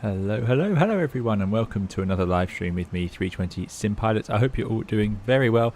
Hello everyone, and welcome to another live stream with me, 320 Sim Pilots. I hope you're all doing very well.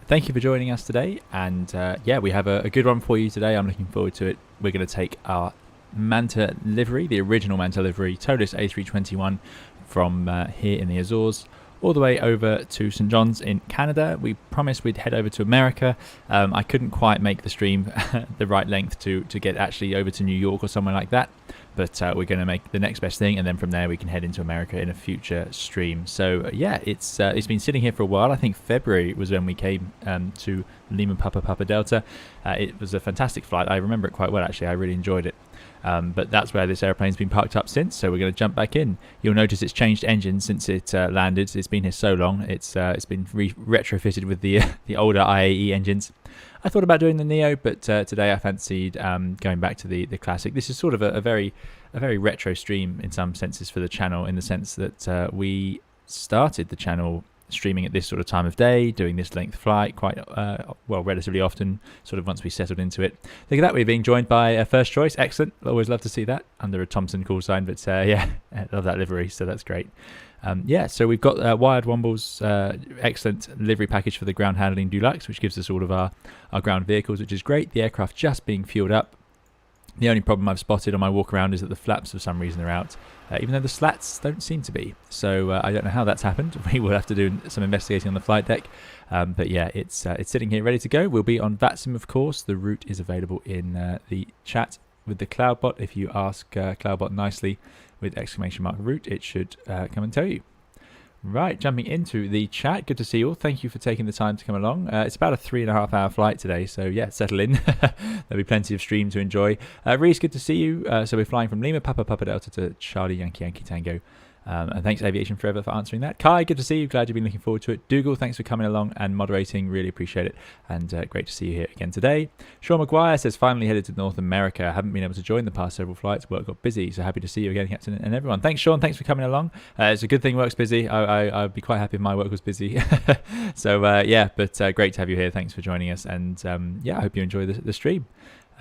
Thank you for joining us today, and yeah, we have a good one for you today. I'm looking forward to it. We're going to take our Manta livery, the original Manta livery, ToLiss A321, from here in the Azores all the way over to St John's in Canada. We promised we'd head over to America. I couldn't quite make the stream the right length to get actually over to New York or somewhere like that, but we're going to make the next best thing, and then from there we can head into America in a future stream. So yeah, it's been sitting here for a while. I think February was when we came to Lima Papa Delta. It was a fantastic flight. I remember it quite well, actually. I really enjoyed it. But that's where this airplane's been parked up since, so we're going to jump back in. You'll notice it's changed engines since it landed. It's been here so long. It's been retrofitted with the older IAE engines. I thought about doing the NEO, but today I fancied going back to the classic. This is sort of a very retro stream in some senses for the channel, in the sense that we started the channel streaming at this sort of time of day, doing this length flight quite relatively often, sort of once we settled into it. Look at that, we're being joined by a first choice. Excellent. Always love to see that under a Thompson call sign, but yeah, I love that livery, so that's great. Yeah, so we've got Wired Womble's excellent livery package for the ground handling deluxe, which gives us all of our ground vehicles, which is great. The aircraft just being fueled up. The only problem I've spotted on my walk around is that the flaps for some reason are out, even though the slats don't seem to be. So I don't know how that's happened. We will have to do some investigating on the flight deck. But yeah, it's sitting here ready to go. We'll be on VATSIM, of course. The route is available in the chat with the Cloudbot. If you ask Cloudbot nicely with !route, it should come and tell you. Right, jumping into the chat. Good to see you all. Thank you for taking the time to come along. It's about a 3.5 hour flight today, so yeah, settle in. There'll be plenty of stream to enjoy. Reese, good to see you. So we're flying from Lima Papa Delta to Charlie Yankee Tango. And thanks Aviation Forever for answering that. Kai, good to see you. Glad you've been looking forward to it. Dougal, thanks for coming along and moderating. Really appreciate it. And great to see you here again today. Sean McGuire says, finally headed to North America. I haven't been able to join the past several flights. Work got busy. So happy to see you again, Captain, and everyone. Thanks, Sean. Thanks for coming along. It's a good thing work's busy. I'd be quite happy if my work was busy. So yeah, but great to have you here. Thanks for joining us. And yeah, I hope you enjoy the stream.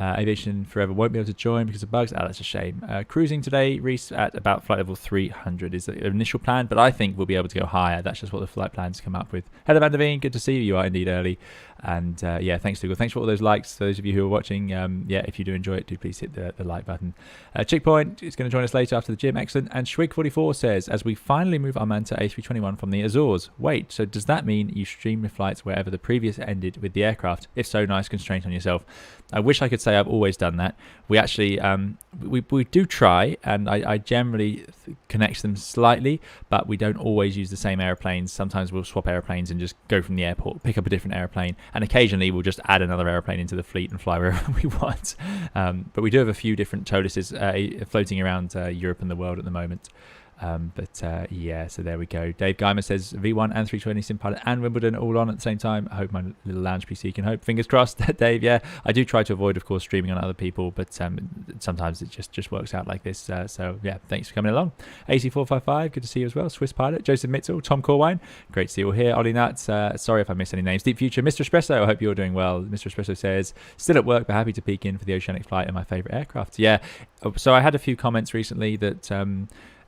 Aviation Forever won't be able to join because of bugs. That's a shame. Cruising today, Reese, at about flight level 300 is the initial plan, but I think we'll be able to go higher. That's just what the flight plans come up with. Hello, Van der Veen. Good to see you. You are indeed early. And yeah, thanks, Dougal. Thanks for all those likes. For those of you who are watching, yeah, if you do enjoy it, do please hit the like button. Chickpoint is going to join us later after the gym. Excellent. And Schwig44 says, as we finally move our Manta A321 from the Azores. Wait, so does that mean you stream your flights wherever the previous ended with the aircraft? If so, nice constraint on yourself. I wish I could say I've always done that. We actually we do try, and I generally connect them slightly, but we don't always use the same airplanes. Sometimes we'll swap airplanes and just go from the airport, pick up a different airplane, and occasionally we'll just add another airplane into the fleet and fly wherever we want. But we do have a few different ToLisses floating around Europe and the world at the moment. Yeah, so there we go. Dave Guymer says V1 and 320 Sim Pilot and Wimbledon all on at the same time. I hope my little lounge PC can hope. Fingers crossed, Dave. Yeah, I do try to avoid, of course, streaming on other people, but sometimes it just works out like this. So yeah, thanks for coming along. AC455, good to see you as well. Swiss Pilot, Joseph Mitchell, Tom Corwine, great to see you all here. Ollie Nuts, sorry if I missed any names. Deep Future, Mr. Espresso, I hope you're doing well. Mr. Espresso says, still at work, but happy to peek in for the oceanic flight and my favourite aircraft. Yeah, so I had a few comments recently that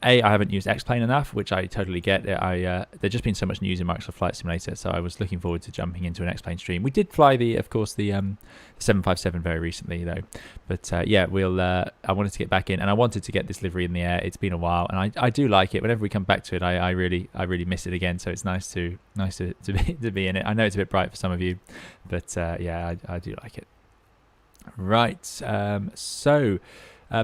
I haven't used X-Plane enough, which I totally get. There's just been so much news in Microsoft Flight Simulator, so I was looking forward to jumping into an X-Plane stream. We did fly the 757 very recently, though. But yeah, I wanted to get back in, and I wanted to get this livery in the air. It's been a while, and I do like it. Whenever we come back to it, I really miss it again. So it's nice to be in it. I know it's a bit bright for some of you, but yeah, I do like it. Right, so.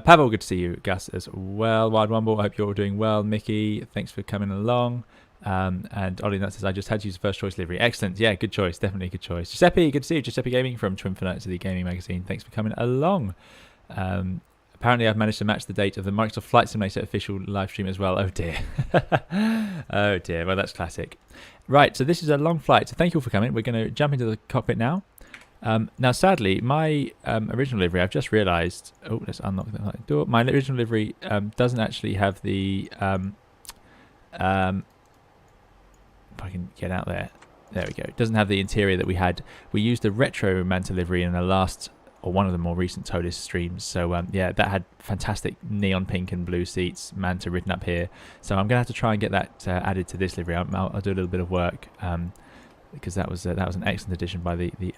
Pavel, good to see you. Gus as well. Wild Wumble, I hope you're all doing well. Mickey, thanks for coming along. And Ollie Nuts says, I just had to use the first choice livery. Excellent. Yeah, good choice. Definitely a good choice. Giuseppe, good to see you. Giuseppe Gaming from Twin Fanatics of the Gaming Magazine. Thanks for coming along. Apparently, I've managed to match the date of the Microsoft Flight Simulator official live stream as well. Oh, dear. Oh, dear. Well, that's classic. Right, so this is a long flight. So thank you all for coming. We're going to jump into the cockpit now. Now, sadly, my original livery, I've just realised... Oh, let's unlock the door. My original livery doesn't actually have the... if I can get out there. There we go. It doesn't have the interior that we had. We used a retro Manta livery in the last or one of the more recent ToLiss streams. So yeah, that had fantastic neon pink and blue seats, Manta written up here. So I'm gonna have to try and get that added to this livery. I'll do a little bit of work because that was an excellent addition by the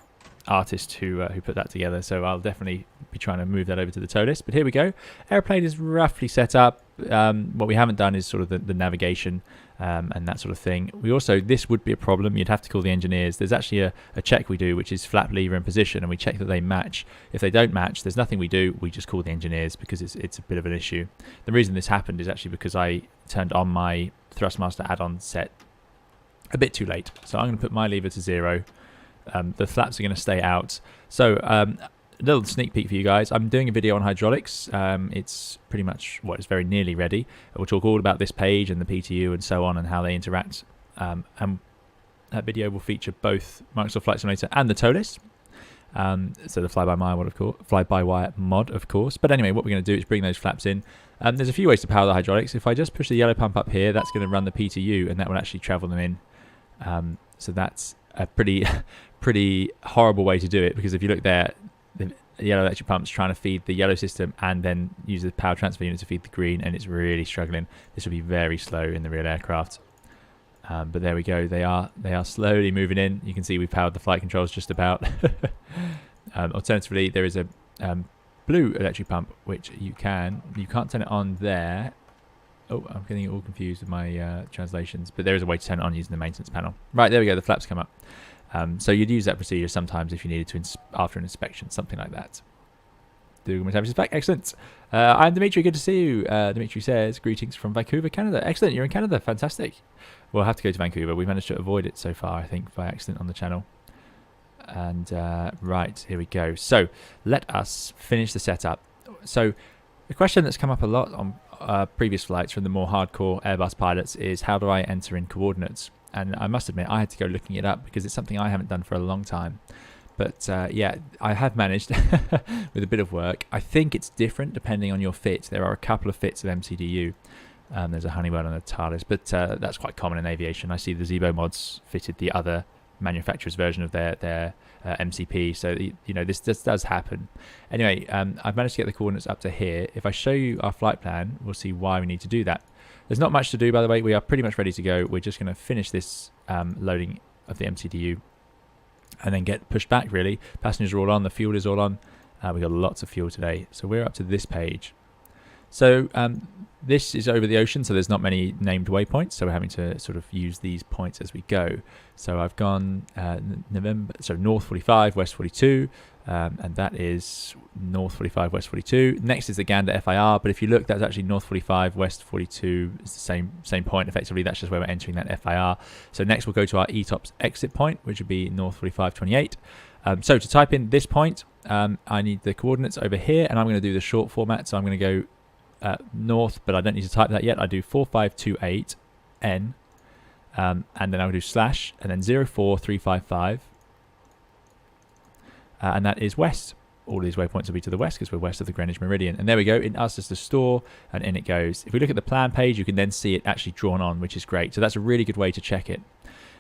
artist who put that together. So I'll definitely be trying to move that over to the ToLiss. But here we go. Airplane is roughly set up. What we haven't done is sort of the navigation and that sort of thing. We also, this would be a problem. You'd have to call the engineers. There's actually a check we do, which is flap lever and position, and we check that they match. If they don't match, there's nothing we do. We just call the engineers because it's a bit of an issue. The reason this happened is actually because I turned on my Thrustmaster add-on set a bit too late. So I'm going to put my lever to 0. The flaps are going to stay out. So a little sneak peek for you guys. I'm doing a video on hydraulics. It's pretty much, well, it's very nearly ready. We'll talk all about this page and the PTU and so on and how they interact. And that video will feature both Microsoft Flight Simulator and the ToLiss. So the fly-by-wire mod, of course. But anyway, what we're going to do is bring those flaps in. There's a few ways to power the hydraulics. If I just push the yellow pump up here, that's going to run the PTU, and that will actually travel them in. So that's a pretty horrible way to do it, because if you look there, the yellow electric pump's trying to feed the yellow system and then use the power transfer unit to feed the green, and it's really struggling. This will be very slow in the real aircraft. But there we go. They are slowly moving in. You can see we've powered the flight controls just about. Alternatively, there is a blue electric pump which you can't turn it on there. Oh, I'm getting it all confused with my translations, but there is a way to turn it on using the maintenance panel. Right, there we go. The flaps come up. So you'd use that procedure sometimes if you needed to after an inspection, something like that. Google My Services back. Excellent. I'm Dimitri. Good to see you. Dimitri says, greetings from Vancouver, Canada. Excellent. You're in Canada. Fantastic. We'll have to go to Vancouver. We've managed to avoid it so far, I think, by accident on the channel. And right, here we go. So let us finish the setup. So the question that's come up a lot on previous flights from the more hardcore Airbus pilots is, how do I enter in coordinates? And I must admit, I had to go looking it up because it's something I haven't done for a long time. But yeah, I have managed with a bit of work. I think it's different depending on your fit. There are a couple of fits of MCDU. There's a Honeywell and a ToLiss, but that's quite common in aviation. I see the Zebo mods fitted the other manufacturer's version of their MCP. So, you know, this does happen. Anyway, I've managed to get the coordinates up to here. If I show you our flight plan, we'll see why we need to do that. There's not much to do, by the way. We are pretty much ready to go. We're just going to finish this loading of the MCDU and then get pushed back, really. Passengers are all on. The fuel is all on. We've got lots of fuel today. So we're up to this page. So this is over the ocean, so there's not many named waypoints. So we're having to sort of use these points as we go. So I've gone north 45, west 42. And that is north 45, west 42. Next is the Gander FIR, but if you look, that's actually north 45, west 42. It's the same point, effectively. That's just where we're entering that FIR. So next we'll go to our ETOPS exit point, which would be north 45, 28. So to type in this point, I need the coordinates over here, and I'm going to do the short format. So I'm going to go north, but I don't need to type that yet. I do 4528 N, and then I'll do slash, and then 04355. And that is west. All these waypoints will be to the west because we're west of the Greenwich Meridian. And there we go. It asks us to store, and in it goes. If we look at the plan page, you can then see it actually drawn on, which is great. So that's a really good way to check it.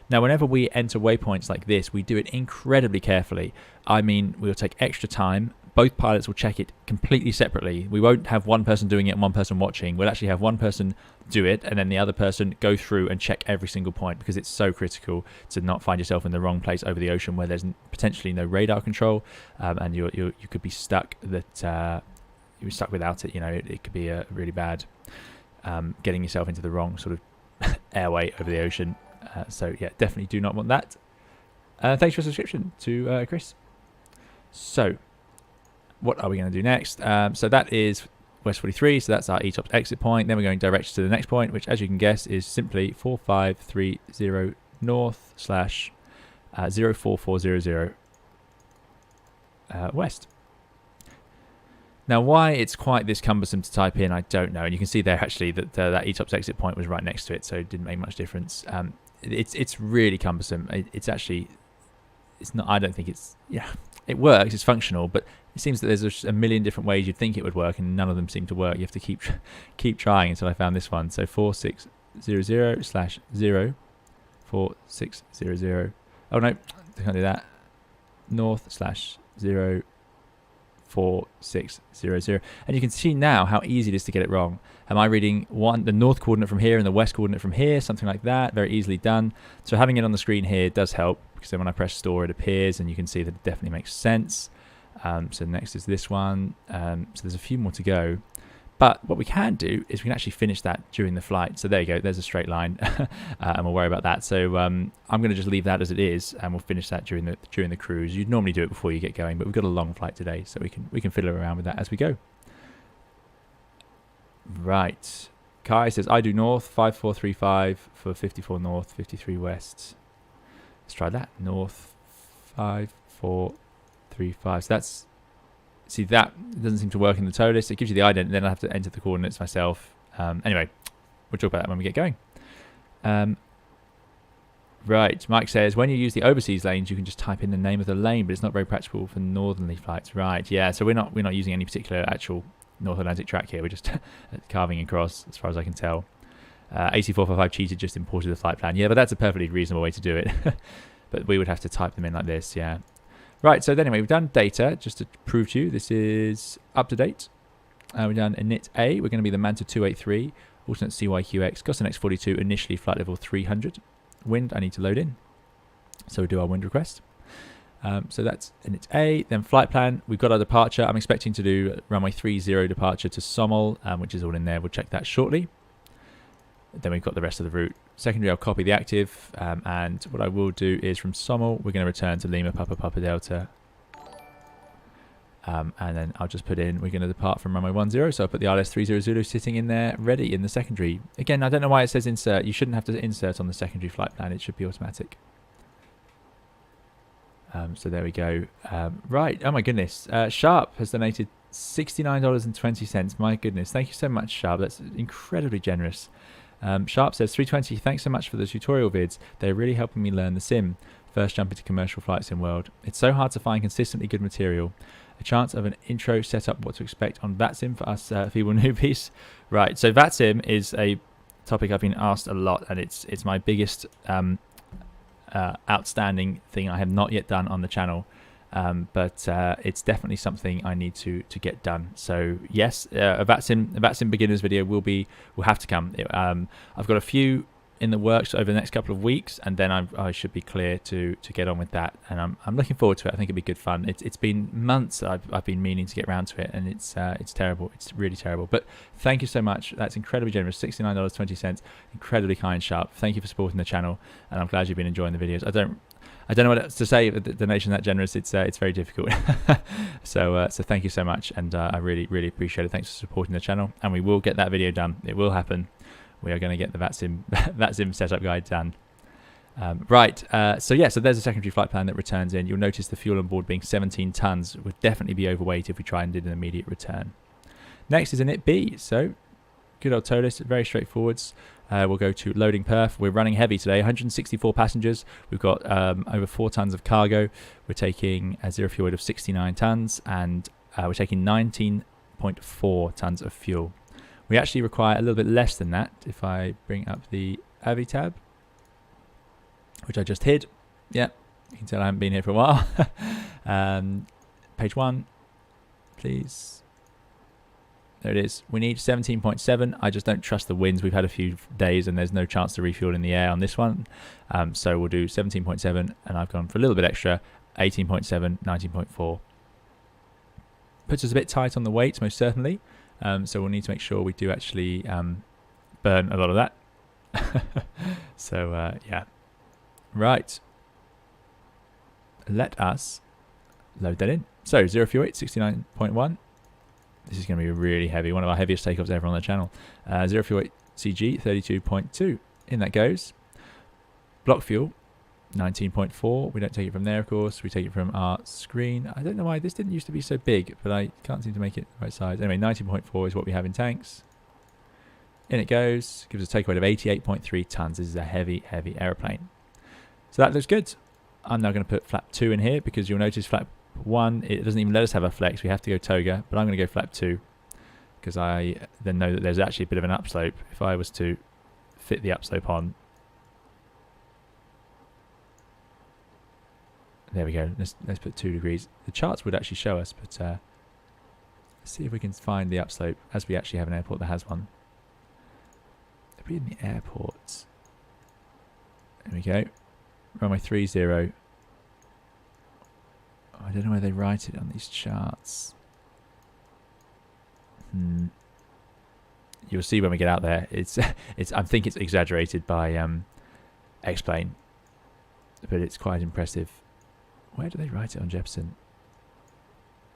Now, whenever we enter waypoints like this, we do it incredibly carefully. I mean, we'll take extra time. Both pilots will check it completely separately. We won't have one person doing it and one person watching. We'll actually have one person do it and then the other person go through and check every single point, because it's so critical to not find yourself in the wrong place over the ocean where there's potentially no radar control, and you could be stuck you're stuck without it. You know, it could be really bad, getting yourself into the wrong sort of airway over the ocean. So yeah, definitely do not want that. Thanks for the subscription to Chris. So what are we going to do next? So that is West 43, so that's our ETOPS exit point. Then we're going direct to the next point, which, as you can guess, is simply 4530 north slash 04400 west. Now, why it's quite this cumbersome to type in, I don't know. And you can see there actually that that ETOPS exit point was right next to it, so it didn't make much difference. It's really cumbersome. It's not. I don't think it's. Yeah, it works. It's functional, but it seems that there's a million different ways you'd think it would work, and none of them seem to work. You have to keep trying until I found this one. So 4600 slash 04600. Oh no, I can't do that. North slash 0 4600. And you can see now how easy it is to get it wrong. Am I reading the north coordinate from here and the west coordinate from here? Something like that. Very easily done. So having it on the screen here does help, because then when I press store, it appears, and you can see that it definitely makes sense. So next is this one. So there's a few more to go. But what we can do is we can actually finish that during the flight. So there you go. There's a straight line, and we'll worry about that. So I'm going to just leave that as it is, and we'll finish that during the cruise. You'd normally do it before you get going, but we've got a long flight today, so we can fiddle around with that as we go. Right. Kai says I do north 5435 for 54 north, 53 west. Let's try that. North 5435. So that's. See, that doesn't seem to work in the ToLiss. It gives you the ident, and then I have to enter the coordinates myself. Anyway, we'll talk about that when we get going. Right, Mike says, when you use the overseas lanes, you can just type in the name of the lane, but it's not very practical for northerly flights. Right, yeah, so we're not using any particular actual North Atlantic track here. We're just carving across, as far as I can tell. AC455 cheated, just imported the flight plan. Yeah, but that's a perfectly reasonable way to do it. But we would have to type them in like this, yeah. Right, so anyway, we've done data, just to prove to you, this is up to date. We've done init A, we're going to be the Manta 283, alternate CYQX, Costin X42, initially flight level 300. Wind, I need to load in. So we'll do our wind request. So that's init A, then flight plan, we've got our departure. I'm expecting to do runway 30 departure to Somel, which is all in there, we'll check that shortly. Then we've got the rest of the route. Secondary, I'll copy the active, and what I will do is from Somel, we're going to return to Lima Papa Papa Delta. And then I'll just put in, we're going to depart from runway 10, so I'll put the ILS 30 Zulu sitting in there, ready in the secondary. Again, I don't know why it says insert. You shouldn't have to insert on the secondary flight plan. It should be automatic. So there we go. Right, oh my goodness. Sharp has donated $69.20. My goodness, thank you so much, Sharp. That's incredibly generous. Sharp says, 320, thanks so much for the tutorial vids. They're really helping me learn the sim. First jump into commercial flights in world. It's so hard to find consistently good material. A chance of an intro setup, what to expect on VATSIM for us feeble newbies. Right, so VATSIM is a topic I've been asked a lot, and it's my biggest outstanding thing I have not yet done on the channel. But it's definitely something I need to get done. So yes, a VATSIM beginners video will have to come. I've got a few in the works over the next couple of weeks, and then I should be clear to get on with that. And I'm looking forward to it. I think it'll be good fun. It's been months that I've been meaning to get around to it, and it's terrible. It's really terrible. But thank you so much. That's incredibly generous. $69.20. Incredibly kind, Sharp. Thank you for supporting the channel, and I'm glad you've been enjoying the videos. I don't know what else to say. The donation that generous, it's very difficult. So thank you so much, and I really appreciate it. Thanks for supporting the channel, and we will get that video done. It will happen. We are going to get the VATSIM setup guide done. Right, so there's a secondary flight plan that returns in. You'll notice the fuel on board being 17 tons. Would definitely be overweight if we try and did an immediate return. Next is init B. So good old ToLiss, very straightforward. We'll go to loading perf. We're running heavy today, 164 passengers. We've got over 4 tons of cargo. We're taking a zero fuel weight of 69 tons, and we're taking 19.4 tons of fuel. We actually require a little bit less than that. If I bring up the Avi tab, which I just hid. Yeah, you can tell I haven't been here for a while. Page 1, please. There it is. We need 17.7. I just don't trust the winds. We've had a few days and there's no chance to refuel in the air on this one. So we'll do 17.7, and I've gone for a little bit extra, 18.7, 19.4. Puts us a bit tight on the weights, most certainly. So we'll need to make sure we do actually burn a lot of that. So yeah. Right. Let us load that in. So 0 fuel weight, 69.1. This is going to be really heavy. One of our heaviest takeoffs ever on the channel. 0 fuel weight CG, 32.2. In that goes. Block fuel, 19.4. We don't take it from there, of course. We take it from our screen. I don't know why this didn't used to be so big, but I can't seem to make it the right size. Anyway, 19.4 is what we have in tanks. In it goes. Gives us a take weight of 88.3 tons. This is a heavy, heavy aeroplane. So that looks good. I'm now going to put flap 2 in here, because you'll notice flap 1, it doesn't even let us have a flex. We have to go toga, but I'm going to go flap 2, because I then know that there's actually a bit of an upslope. If I was to fit the upslope on, there we go. Let's put 2 degrees. The charts would actually show us, but Let's see if we can find the upslope, as we actually have an airport that has one. It'll be in the airport. There we go. Runway 30. Oh, I don't know where they write it on these charts. You'll see when we get out there. I think it's exaggerated by X-Plane, but it's quite impressive. Where do they write it on Jefferson?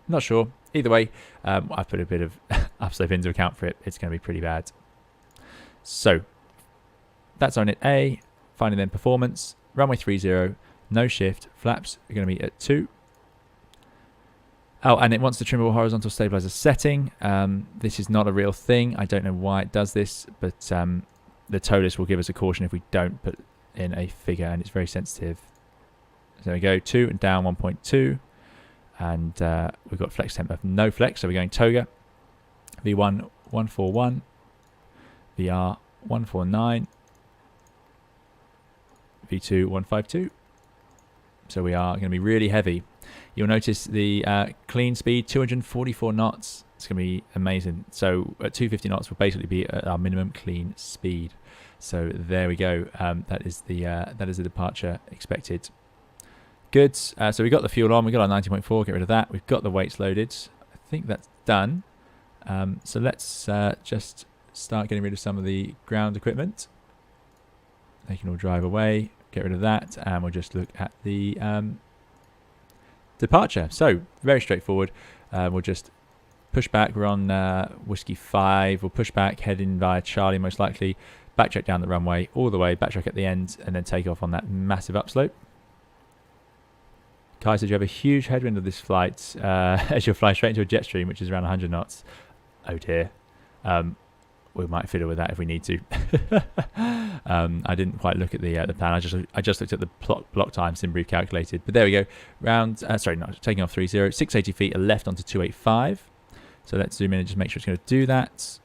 Not sure. Either way, I've put a bit of upslope into account for it. It's going to be pretty bad. So that's on it A. Finding then performance. Runway 30. No shift. Flaps are going to be at 2. Oh, and it wants the trimmable horizontal stabilizer setting. This is not a real thing. I don't know why it does this, but the ToLiss will give us a caution if we don't put in a figure, and it's very sensitive. So there we go, 2 and down 1.2. And we've got flex temp of no flex, so we're going Toga. V1 141. VR 149. V2 152. So we are going to be really heavy. You'll notice the clean speed, 244 knots. It's going to be amazing. So at 250 knots, we'll basically be at our minimum clean speed. So there we go. That is the departure expected. Good. So we got the fuel on. We got our 90.4. Get rid of that. We've got the weights loaded. I think that's done. So let's just start getting rid of some of the ground equipment. They can all drive away. Get rid of that, and we'll just look at the departure. So very straightforward. We'll just push back. We're on Whiskey 5. We'll push back, head in via Charlie most likely, backtrack down the runway all the way, backtrack at the end, and then take off on that massive upslope. Kai said you have a huge headwind of this flight as you'll fly straight into a jet stream, which is around 100 knots. Oh dear. We might fiddle with that if we need to. I didn't quite look at the plan. I just looked at the block time SimBrief calculated. But there we go. Taking off 30. 680 feet are left onto 285. So let's zoom in and just make sure it's going to do that.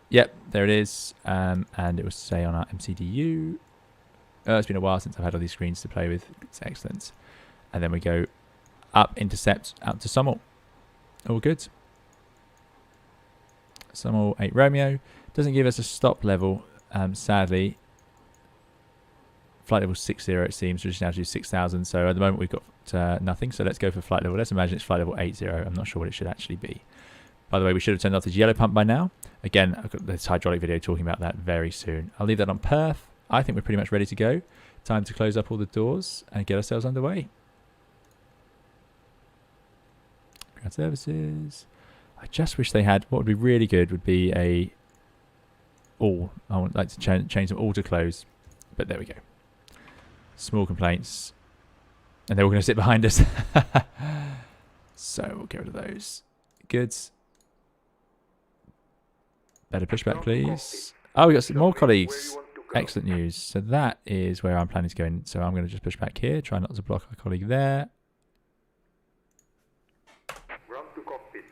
Yep, there it is. And it will say on our MCDU. It's been a while since I've had all these screens to play with. It's excellent. And then we go up, intercept, out to Sommel. All good. Sommel 8 Romeo. Doesn't give us a stop level, sadly. Flight level 60 it seems. We're just now to do 6,000. So at the moment we've got nothing. So let's go for flight level. Let's imagine it's flight level 80. I'm not sure what it should actually be. By the way, we should have turned off this yellow pump by now. Again, I've got this hydraulic video talking about that very soon. I'll leave that on perf. I think we're pretty much ready to go. Time to close up all the doors and get ourselves underway. Ground services. I just wish they had, what would be really good would be a all. I would like to change them all to close. But there we go. Small complaints. And they're all going to sit behind us. So we'll get rid of those. Good. Better pushback, please. Oh, we got some more colleagues. Excellent news. So that is where I'm planning to go in. So I'm going to just push back here. Try not to block our colleague there. Ground to cockpit.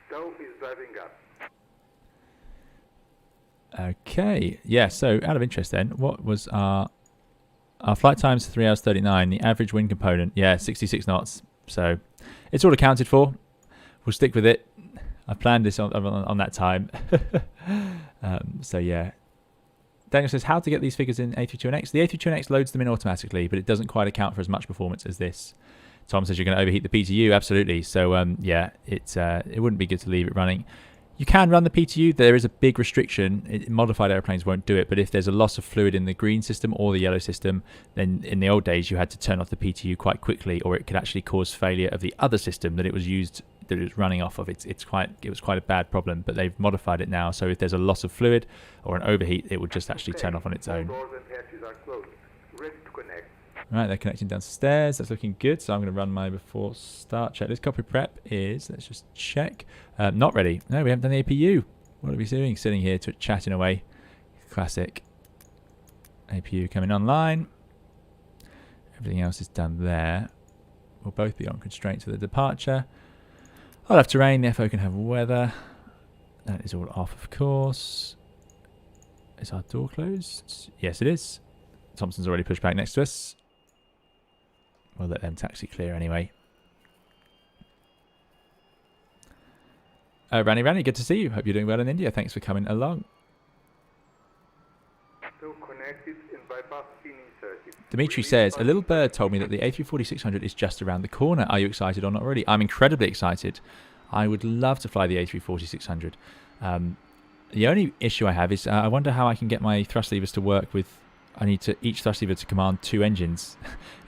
Stow is driving up. Okay. Yeah, so out of interest then, what was our flight times? 3 hours 39. The average wind component, yeah, 66 knots. So it's all accounted for. We'll stick with it. I planned this on that time. So yeah. Daniel says, how to get these figures in A321X? The A321X loads them in automatically, but it doesn't quite account for as much performance as this. Tom says you're going to overheat the PTU. Absolutely. So yeah, it wouldn't be good to leave it running. You can run the PTU. There is a big restriction. Modified airplanes won't do it, but if there's a loss of fluid in the green system or the yellow system, then in the old days you had to turn off the PTU quite quickly, or it could actually cause failure of the other system that it was running off of. It was quite a bad problem, but they've modified it now. So if there's a loss of fluid or an overheat, it would just actually turn off on its own. Right, they're connecting downstairs. That's looking good. So I'm going to run my before start checklist. Copy prep is, let's just check. Not ready. No, we haven't done the APU. What are we doing? Sitting here chatting away. Classic. APU coming online. Everything else is done there. We'll both be on constraint for the departure. I'll have terrain. The FO can have weather. That is all off, of course. Is our door closed? Yes, it is. Thompson's already pushed back next to us. We'll let them taxi clear anyway. Rani, good to see you. Hope you're doing well in India. Thanks for coming along. So connected and bypass pin inserted. Dimitri says, a little bird told me that the A340-600 is just around the corner. Are you excited or not already? I'm incredibly excited. I would love to fly the A340-600. The only issue I have is I wonder how I can get my thrust levers to work with... I need to each thrust lever to command 2 engines.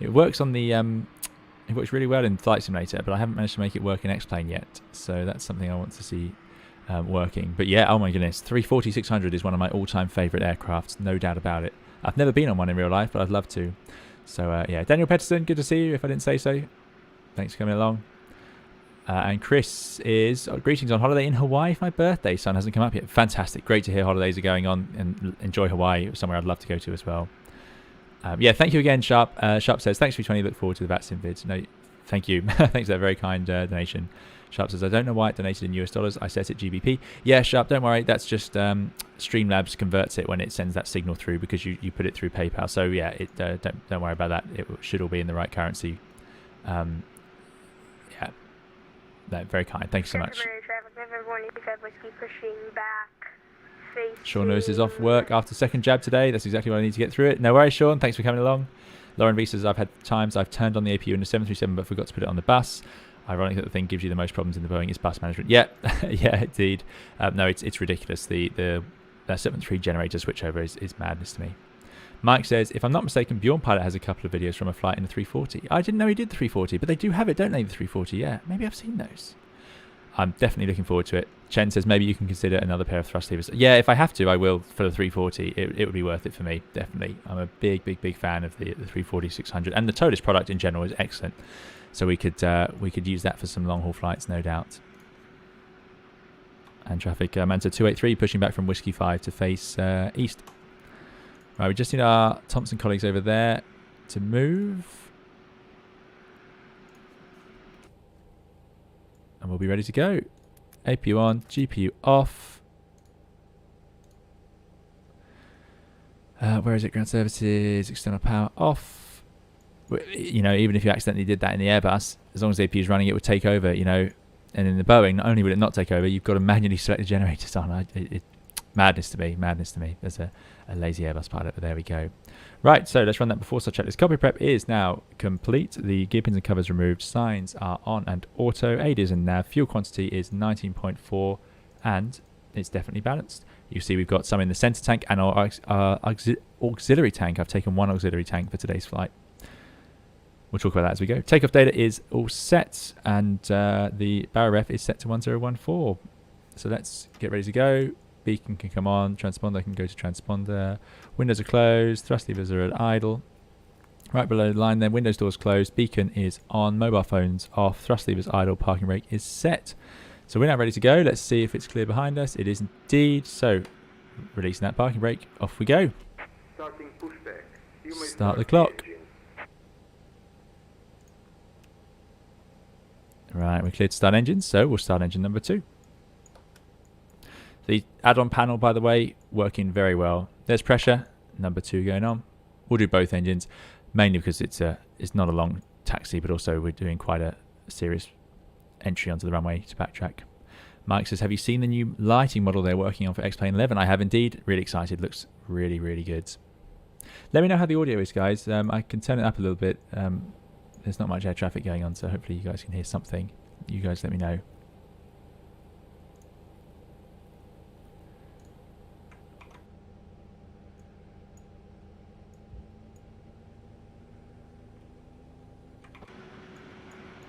It works on the... it works really well in Flight Simulator, but I haven't managed to make it work in X-Plane yet. So that's something I want to see working. But yeah, oh my goodness, 340-600 is one of my all-time favourite aircrafts, no doubt about it. I've never been on one in real life, but I'd love to. So yeah, Daniel Petterson, good to see you, if I didn't say so. Thanks for coming along. And Chris is, greetings on holiday in Hawaii for my birthday. Sun hasn't come up yet. Fantastic. Great to hear holidays are going on, and enjoy Hawaii, somewhere I'd love to go to as well. Yeah, thank you again, Sharp. Sharp says, thanks for 20. Look forward to the VATSIM vids. No, thank you. Thanks for that very kind donation. Sharp says, I don't know why it donated in US dollars. I set it GBP. Yeah, Sharp, don't worry. That's just Streamlabs converts it when it sends that signal through, because you put it through PayPal. So yeah, don't worry about that. It should all be in the right currency. Yeah, no, very kind. Thank you so much. Sean Lewis is off work after second jab today. That's exactly what I need to get through it. No worries, Sean. Thanks for coming along. Lauren V says, I've had times I've turned on the APU in the 737 but forgot to put it on the bus. Ironic that the thing gives you the most problems in the Boeing is bus management. Yeah, yeah, indeed. No, it's ridiculous. The 7.3 generator switchover is madness to me. Mike says, if I'm not mistaken, Bjorn Pilot has a couple of videos from a flight in the 340. I didn't know he did the 340, but they do have it, don't they, the 340? Yeah, maybe I've seen those. I'm definitely looking forward to it. Chen says, maybe you can consider another pair of thrust levers. Yeah, if I have to, I will for the 340. It would be worth it for me, definitely. I'm a big fan of the 340-600. And the ToLiss product in general is excellent. So we could use that for some long-haul flights, no doubt. And traffic, Manta 283 pushing back from Whiskey 5 to face east. Right, we just need our Thompson colleagues over there to move. And we'll be ready to go. APU on, GPU off. Where is it? Ground services, external power off. You know, even if you accidentally did that in the Airbus, as long as the APU is running, it would take over, you know. And in the Boeing, not only will it not take over, you've got to manually select the generators on. Madness to me, madness to me. There's a lazy Airbus pilot, but there we go. Right, so let's run that before start checklist. Copy prep is now complete. The gear pins and covers removed. Signs are on and auto. AIDs and nav. Fuel quantity is 19.4 and it's definitely balanced. You see we've got some in the center tank and our auxiliary tank. I've taken one auxiliary tank for today's flight. We'll talk about that as we go. Takeoff data is all set and the barrel ref is set to 1014. So let's get ready to go. Beacon can come on, transponder can go to transponder, windows are closed, thrust levers are at idle. Right below the line then, windows doors closed, beacon is on, mobile phones off, thrust levers idle, parking brake is set. So we're now ready to go. Let's see if it's clear behind us. It is indeed. So releasing that parking brake, off we go. Starting pushback. Start the clock. Right, we're cleared to start engines, so we'll start engine number 2. The add-on panel, by the way, working very well. There's pressure, number 2 going on. We'll do both engines, mainly because it's not a long taxi, but also we're doing quite a serious entry onto the runway to backtrack. Mike says, have you seen the new lighting model they're working on for X-Plane 11? I have indeed. Really excited. Looks really, really good. Let me know how the audio is, guys. I can turn it up a little bit. There's not much air traffic going on, so hopefully you guys can hear something. You guys let me know.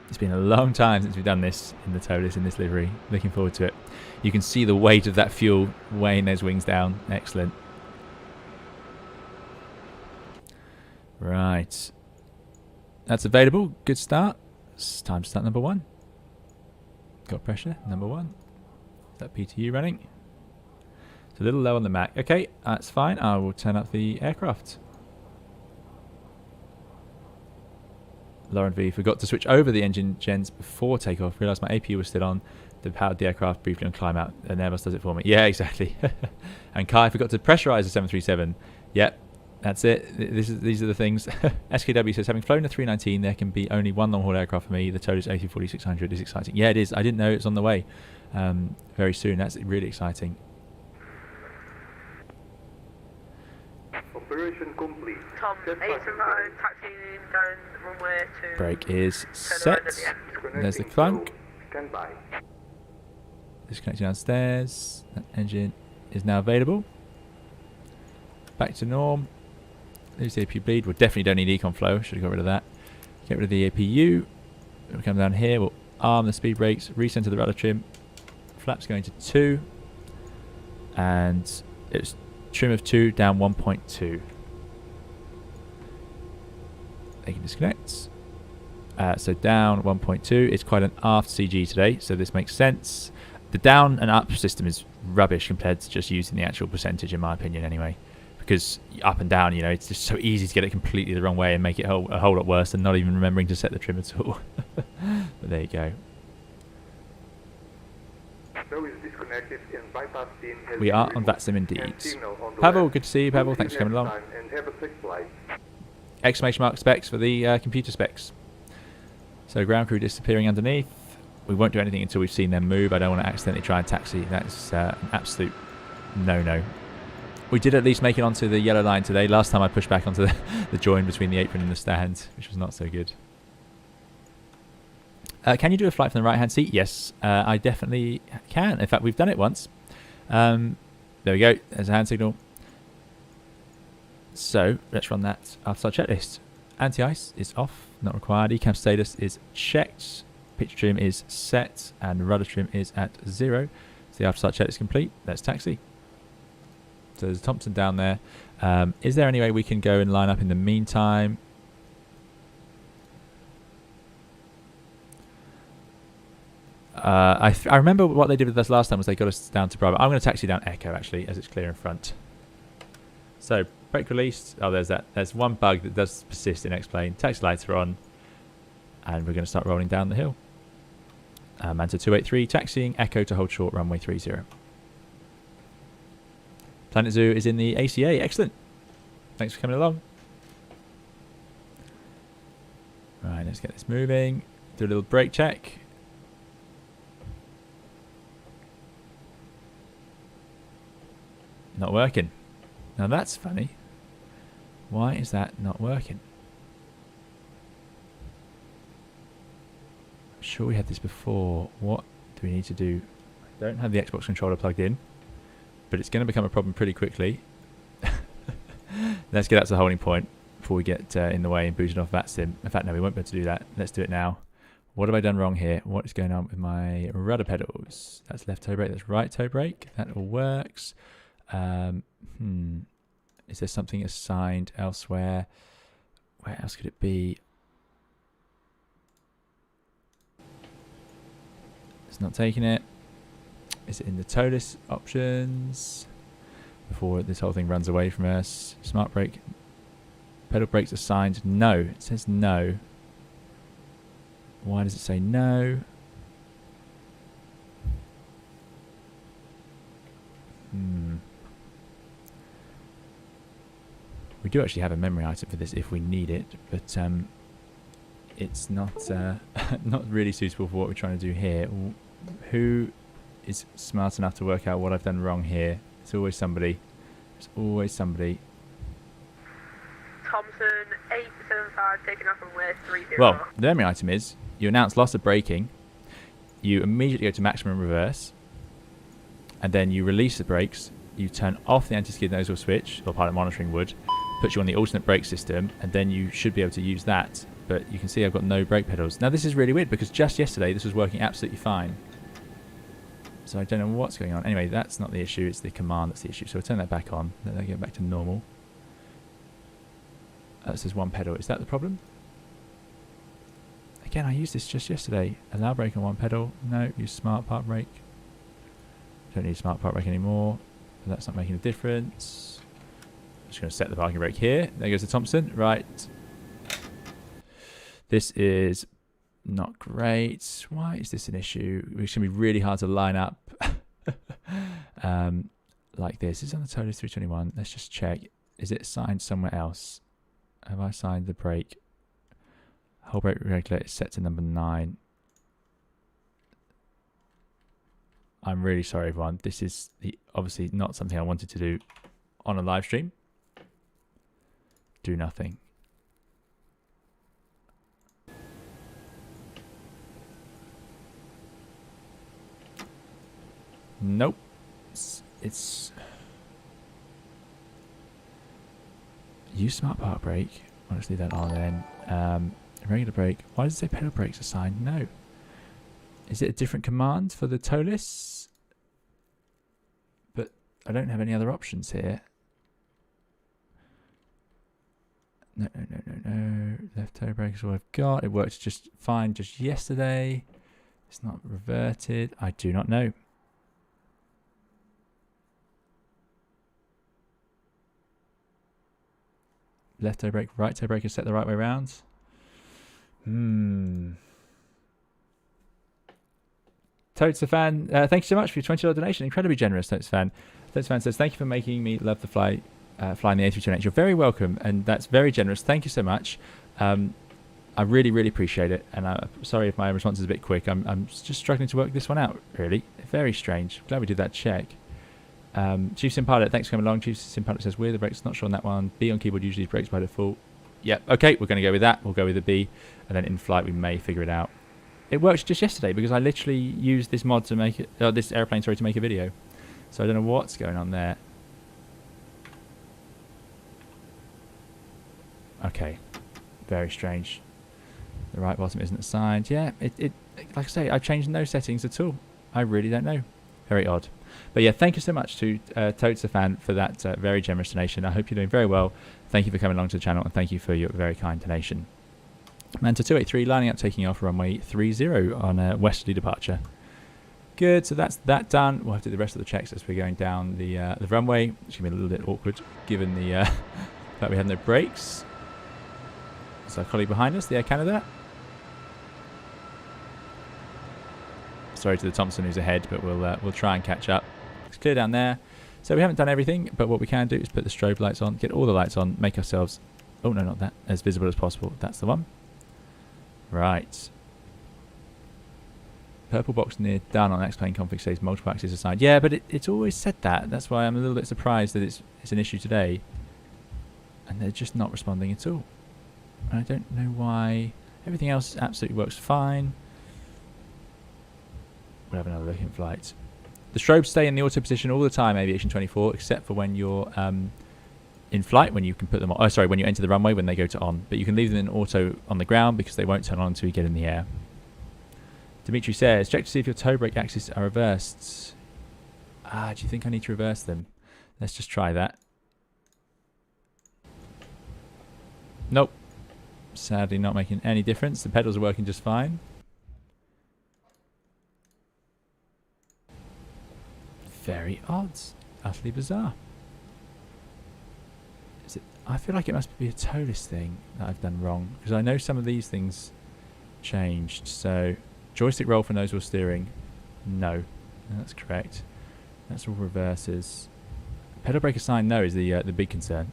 It's been a long time since we've done this in the ToLiss in this livery. Looking forward to it. You can see the weight of that fuel weighing those wings down. Excellent. Right. That's available. Good start. It's time to start number 1. Got pressure. Number 1. Is that PTU running? It's a little low on the Mac. Okay, that's fine. I will turn up the aircraft. Lauren V forgot to switch over the engine gens before takeoff. Realised my APU was still on. They powered the aircraft briefly on climb out. And Airbus does it for me. Yeah, exactly. And Kai forgot to pressurise the 737. Yep. That's it. These are the things. SKW says, having flown the 319, there can be only one long-haul aircraft for me. The ToLiss A321 is exciting. Yeah, it is. I didn't know it's on the way very soon. That's really exciting. Operation complete. Tom, Set 8 passing and 9, taxiing down runway to... Brake is turn set. around at the end. There's the Disconnecting clunk. flow. Stand by. Disconnecting downstairs. That engine is now available. Back to norm. Lose the APU bleed. We definitely don't need econ flow. Should have got rid of that. Get rid of the APU. We'll come down here. We'll arm the speed brakes. Recenter the rudder trim. Flaps going to 2. And it's trim of 2 down 1.2. They can disconnect. So down 1.2. It's quite an aft CG today, so this makes sense. The down and up system is rubbish compared to just using the actual percentage, in my opinion, anyway. Because up and down, you know, it's just so easy to get it completely the wrong way and make it a whole lot worse than not even remembering to set the trim at all. But there you go. Flow is disconnected and bypass pin has We been are on removed. that sim And indeed. signal on the Pavel, left. good to see you, Pavel. We'll Thanks see for you coming next along. time and have a safe flight. Exclamation mark specs for the computer specs. So ground crew disappearing underneath. We won't do anything until we've seen them move. I don't want to accidentally try and taxi. That's an absolute no-no. We did at least make it onto the yellow line today. Last time I pushed back onto the join between the apron and the stand, which was not so good. Can you do a flight from the right-hand seat? Yes, I definitely can. In fact, we've done it once. There we go. There's a hand signal. So let's run that after our checklist. Anti-ice is off, not required. ECAM status is checked. Pitch trim is set, and rudder trim is at 0. So the after-start check is complete. Let's taxi. So there's Thompson down there. Is there any way we can go and line up in the meantime? I remember what they did with us last time was they got us down to Bravo. I'm going to taxi down Echo, actually, as it's clear in front. So, brake released. Oh, there's that. There's one bug that does persist in X-Plane. Taxi lights are on. And we're going to start rolling down the hill. Manta 283, taxiing Echo to hold short, runway 30. Planet Zoo is in the ACA. Excellent. Thanks for coming along. Right, let's get this moving. Do a little brake check. Not working. Now that's funny. Why is that not working? I'm sure we had this before. What do we need to do? I don't have the Xbox controller plugged in, but it's going to become a problem pretty quickly. Let's get out to the holding point before we get in the way and booted off that sim. In fact, no, we won't be able to do that. Let's do it now. What have I done wrong here? What is going on with my rudder pedals? That's left toe brake. That's right toe brake. That all works. Is there something assigned elsewhere? Where else could it be? It's not taking it. Is it in the ToLiss options? Before this whole thing runs away from us. Smart brake. Pedal brakes assigned. No. It says no. Why does it say no? We do actually have a memory item for this if we need it, but it's not not really suitable for what we're trying to do here. Who is smart enough to work out what I've done wrong here? It's always somebody. There's always somebody. Thompson 875 taking off runway 30. Well, the memory item is you announce loss of braking, you immediately go to maximum reverse, and then you release the brakes, you turn off the anti-skid nozzle switch, or pilot monitoring would, puts you on the alternate brake system, and then you should be able to use that. But you can see I've got no brake pedals. Now this is really weird because just yesterday this was working absolutely fine. So I don't know what's going on. Anyway, that's not the issue, it's the command that's the issue. So we'll turn that back on, let that get back to normal. That says one pedal. Is that the problem? Again, I used this just yesterday. Allow brake on one pedal. No, use smart park brake. Don't need smart park brake anymore. But that's not making a difference. I'm just going to set the parking brake here. There goes the Thompson. Right. This is not great. Why is this an issue? It's going to be really hard to line up like this. It's on the ToLiss 321. Let's just check. Is it assigned somewhere else? Have I assigned the brake? Whole brake regulator is set to number 9. I'm really sorry, everyone. This is obviously not something I wanted to do on a live stream. Do nothing. Nope. It's use smart park brake. I'll just leave that on then. Regular brake. Why does it say pedal brakes assigned? No. Is it a different command for the ToLiss? But I don't have any other options here. No. Left toe brake is all I've got. It worked just fine just yesterday. It's not reverted. I do not know. Left toe brake, right toe brake is set the right way around. Totes a fan, thank you so much for your $20 donation. Incredibly generous, Totes fan. Totes fan says, thank you for making me love the flying the A321. You're very welcome, and that's very generous. Thank you so much. I really, really appreciate it. And I'm sorry if my response is a bit quick. I'm just struggling to work this one out, really. Very strange. Glad we did that check. Chief Sim Pilot, thanks for coming along. Chief Sim Pilot says, we're the brakes, not sure on that one. B on keyboard usually brakes by default. Yep, okay, we're going to go with that. We'll go with the B, and then in flight we may figure it out. It worked just yesterday because I literally used this mod to make it, this airplane, sorry, to make a video. So I don't know what's going on there. Okay, very strange. The right bottom isn't assigned. Yeah, it like I say, I've changed no settings at all. I really don't know. Very odd. But yeah, thank you so much to Totes a fan for that very generous donation. I hope you're doing very well. Thank you for coming along to the channel, and thank you for your very kind donation. Manta 283 lining up, taking off runway 30 on a westerly departure. Good, so that's that done. We'll have to do the rest of the checks as we're going down the runway, which can be a little bit awkward given the fact we have no brakes. It's our colleague behind us, the Air Canada. Sorry to the Thompson who's ahead, but we'll try and catch up. It's clear down there. So we haven't done everything, but what we can do is put the strobe lights on, get all the lights on, make ourselves, oh no, not that, as visible as possible. That's the one. Right. Purple box near done on X-plane config says multiple axes assigned. Yeah, but it's always said that. That's why I'm a little bit surprised that it's an issue today. And they're just not responding at all. And I don't know why. Everything else absolutely works fine. We'll have another look in flight. The strobes stay in the auto position all the time, Aviation 24, except for when you're in flight, when you can put them on. Oh, sorry, when you enter the runway, when they go to on. But you can leave them in auto on the ground because they won't turn on until you get in the air. Dimitri says, check to see if your toe brake axes are reversed. Ah, do you think I need to reverse them? Let's just try that. Nope. Sadly not making any difference. The pedals are working just fine. Very odd. Utterly bizarre. Is it? I feel like it must be a ToLiss thing that I've done wrong, because I know some of these things changed. So joystick roll for nose wheel steering. No, that's correct. That's all reverses. Pedal brake assign no is the big concern.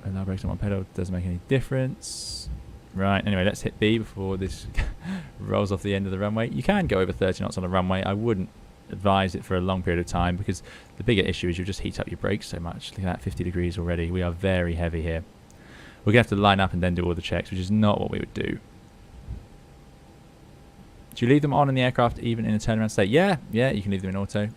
Allow brakes on one pedal doesn't make any difference. Right, anyway, let's hit B before this rolls off the end of the runway. You can go over 30 knots on a runway. I wouldn't advise it for a long period of time because the bigger issue is you'll just heat up your brakes so much. Look at that, 50 degrees already. We are very heavy here. We're going to have to line up and then do all the checks, which is not what we would do. Do you leave them on in the aircraft even in a turnaround state? Yeah, you can leave them in auto.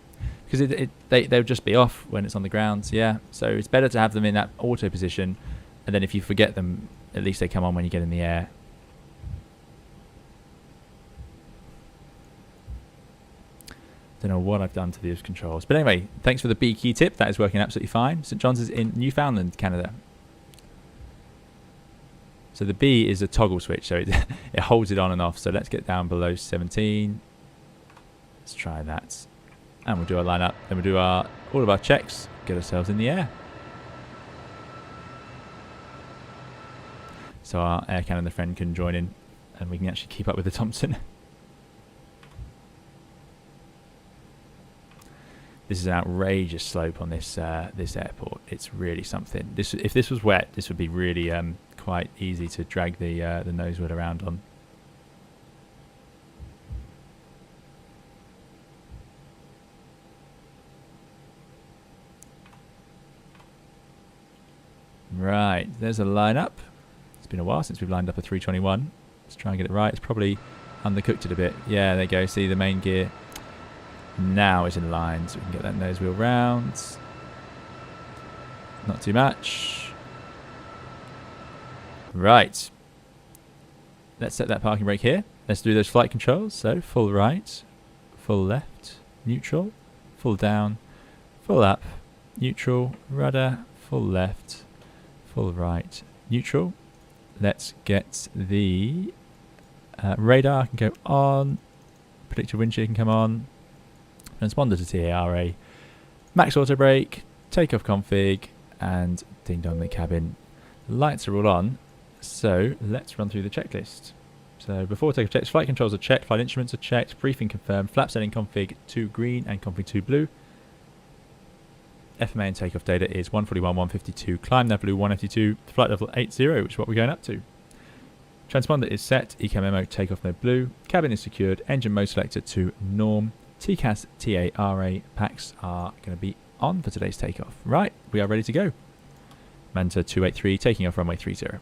Because they'll just be off when it's on the ground. Yeah, so it's better to have them in that auto position, and then if you forget them, at least they come on when you get in the air. Don't know what I've done to these controls. But anyway, thanks for the B key tip. That is working absolutely fine. St. John's is in Newfoundland, Canada. So the B is a toggle switch, so it holds it on and off. So let's get down below 17. Let's try that. And we'll do our line up. Then we'll do all of our checks. Get ourselves in the air. So our Air Canada friend can join in, and we can actually keep up with the Thompson. This is an outrageous slope on this this airport. It's really something. If this was wet, this would be really quite easy to drag the nose wheel around on. Right, there's a lineup. It's been a while since we've lined up a 321. Let's try and get it right. It's probably undercooked it a bit. Yeah, there you go. See, the main gear now is in line, so we can get that nose wheel round. Not too much. Right. Let's set that parking brake here. Let's do those flight controls. So, full right, full left, neutral, full down, full up, neutral, rudder, full left, full right, neutral. Let's get the radar can go on, predicted wind shear can come on, transponder to TARA, max auto brake, takeoff config, and ding dong the cabin. The lights are all on, so let's run through the checklist. So before takeoff checks, flight controls are checked, flight instruments are checked, briefing confirmed, flap setting config 2 green and config 2 blue. FMA and takeoff data is 141, 152, climb nav blue 152, flight level 80, which is what we're going up to. Transponder is set, ECAM memo, takeoff mode blue, cabin is secured, engine mode selector to norm, TCAS TARA packs are going to be on for today's takeoff. Right, we are ready to go. Manta 283 taking off runway 30.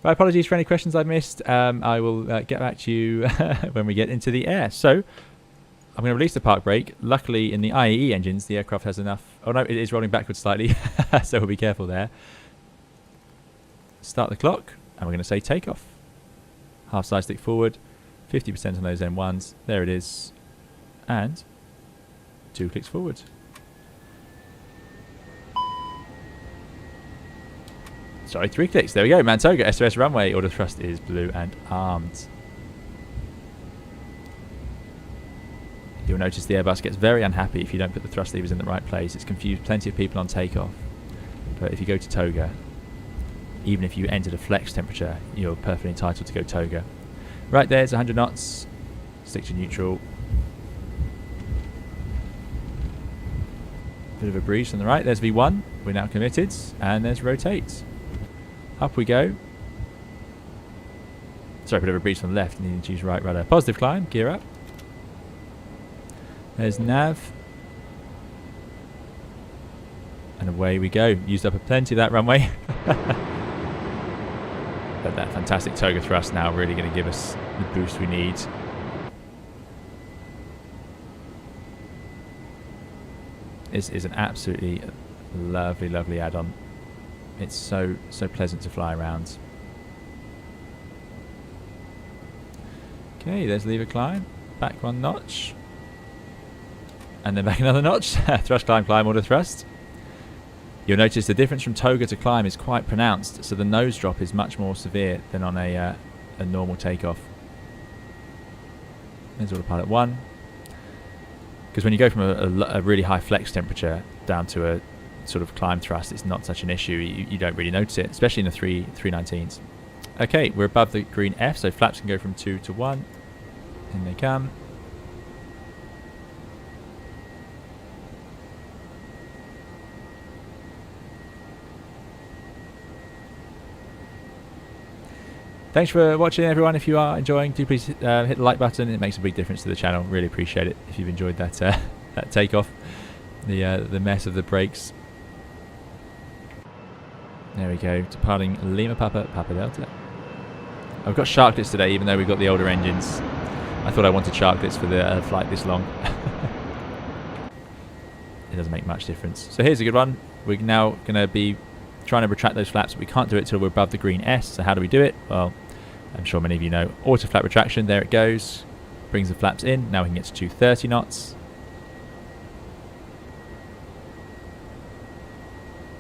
Right, apologies for any questions I missed. I will get back to you when we get into the air. So, I'm going to release the park brake. Luckily, in the IAE engines, the aircraft has enough... Oh no, it is rolling backwards slightly, so we'll be careful there. Start the clock, and we're going to say takeoff. Half side stick forward, 50% on those M1s. There it is. And 2 clicks forward. Sorry, 3 clicks. There we go. Mantoga, SOS runway. Order thrust is blue and armed. You'll notice the Airbus gets very unhappy if you don't put the thrust levers in the right place. It's confused plenty of people on takeoff. But if you go to toga, even if you entered a flex temperature, you're perfectly entitled to go toga. Right there, it's 100 knots. Stick to neutral. Bit of a breeze from the right. There's V1. We're now committed. And there's rotate. Up we go. Sorry, bit of a breeze from the left. Need to choose right rudder. Positive climb. Gear up. There's nav. And away we go. Used up plenty of that runway. But that fantastic toga thrust now really going to give us the boost we need. This is an absolutely lovely, lovely add-on. It's so pleasant to fly around. Okay, there's lever climb. Back 1 notch. And then back another notch. Thrust, climb, climb, order thrust. You'll notice the difference from toga to climb is quite pronounced, so the nose drop is much more severe than on a normal takeoff. There's autopilot 1. Because when you go from a really high flex temperature down to a sort of climb thrust, it's not such an issue. You don't really notice it, especially in the 319s. Okay, we're above the green F, so flaps can go from 2 to 1. In they come. Thanks for watching, everyone. If you are enjoying, do please hit the like button. It makes a big difference to the channel. Really appreciate it if you've enjoyed that that takeoff, the mess of the brakes. There we go. Departing Lima Papa Delta. I've got sharklets today, even though we've got the older engines. I thought I wanted sharklets for the flight this long. It doesn't make much difference. So here's a good one. We're now going to be trying to retract those flaps, but we can't do it till we're above the green S. So how do we do it? Well, I'm sure many of you know. Auto flap retraction, there it goes. Brings the flaps in. Now we can get to 230 knots.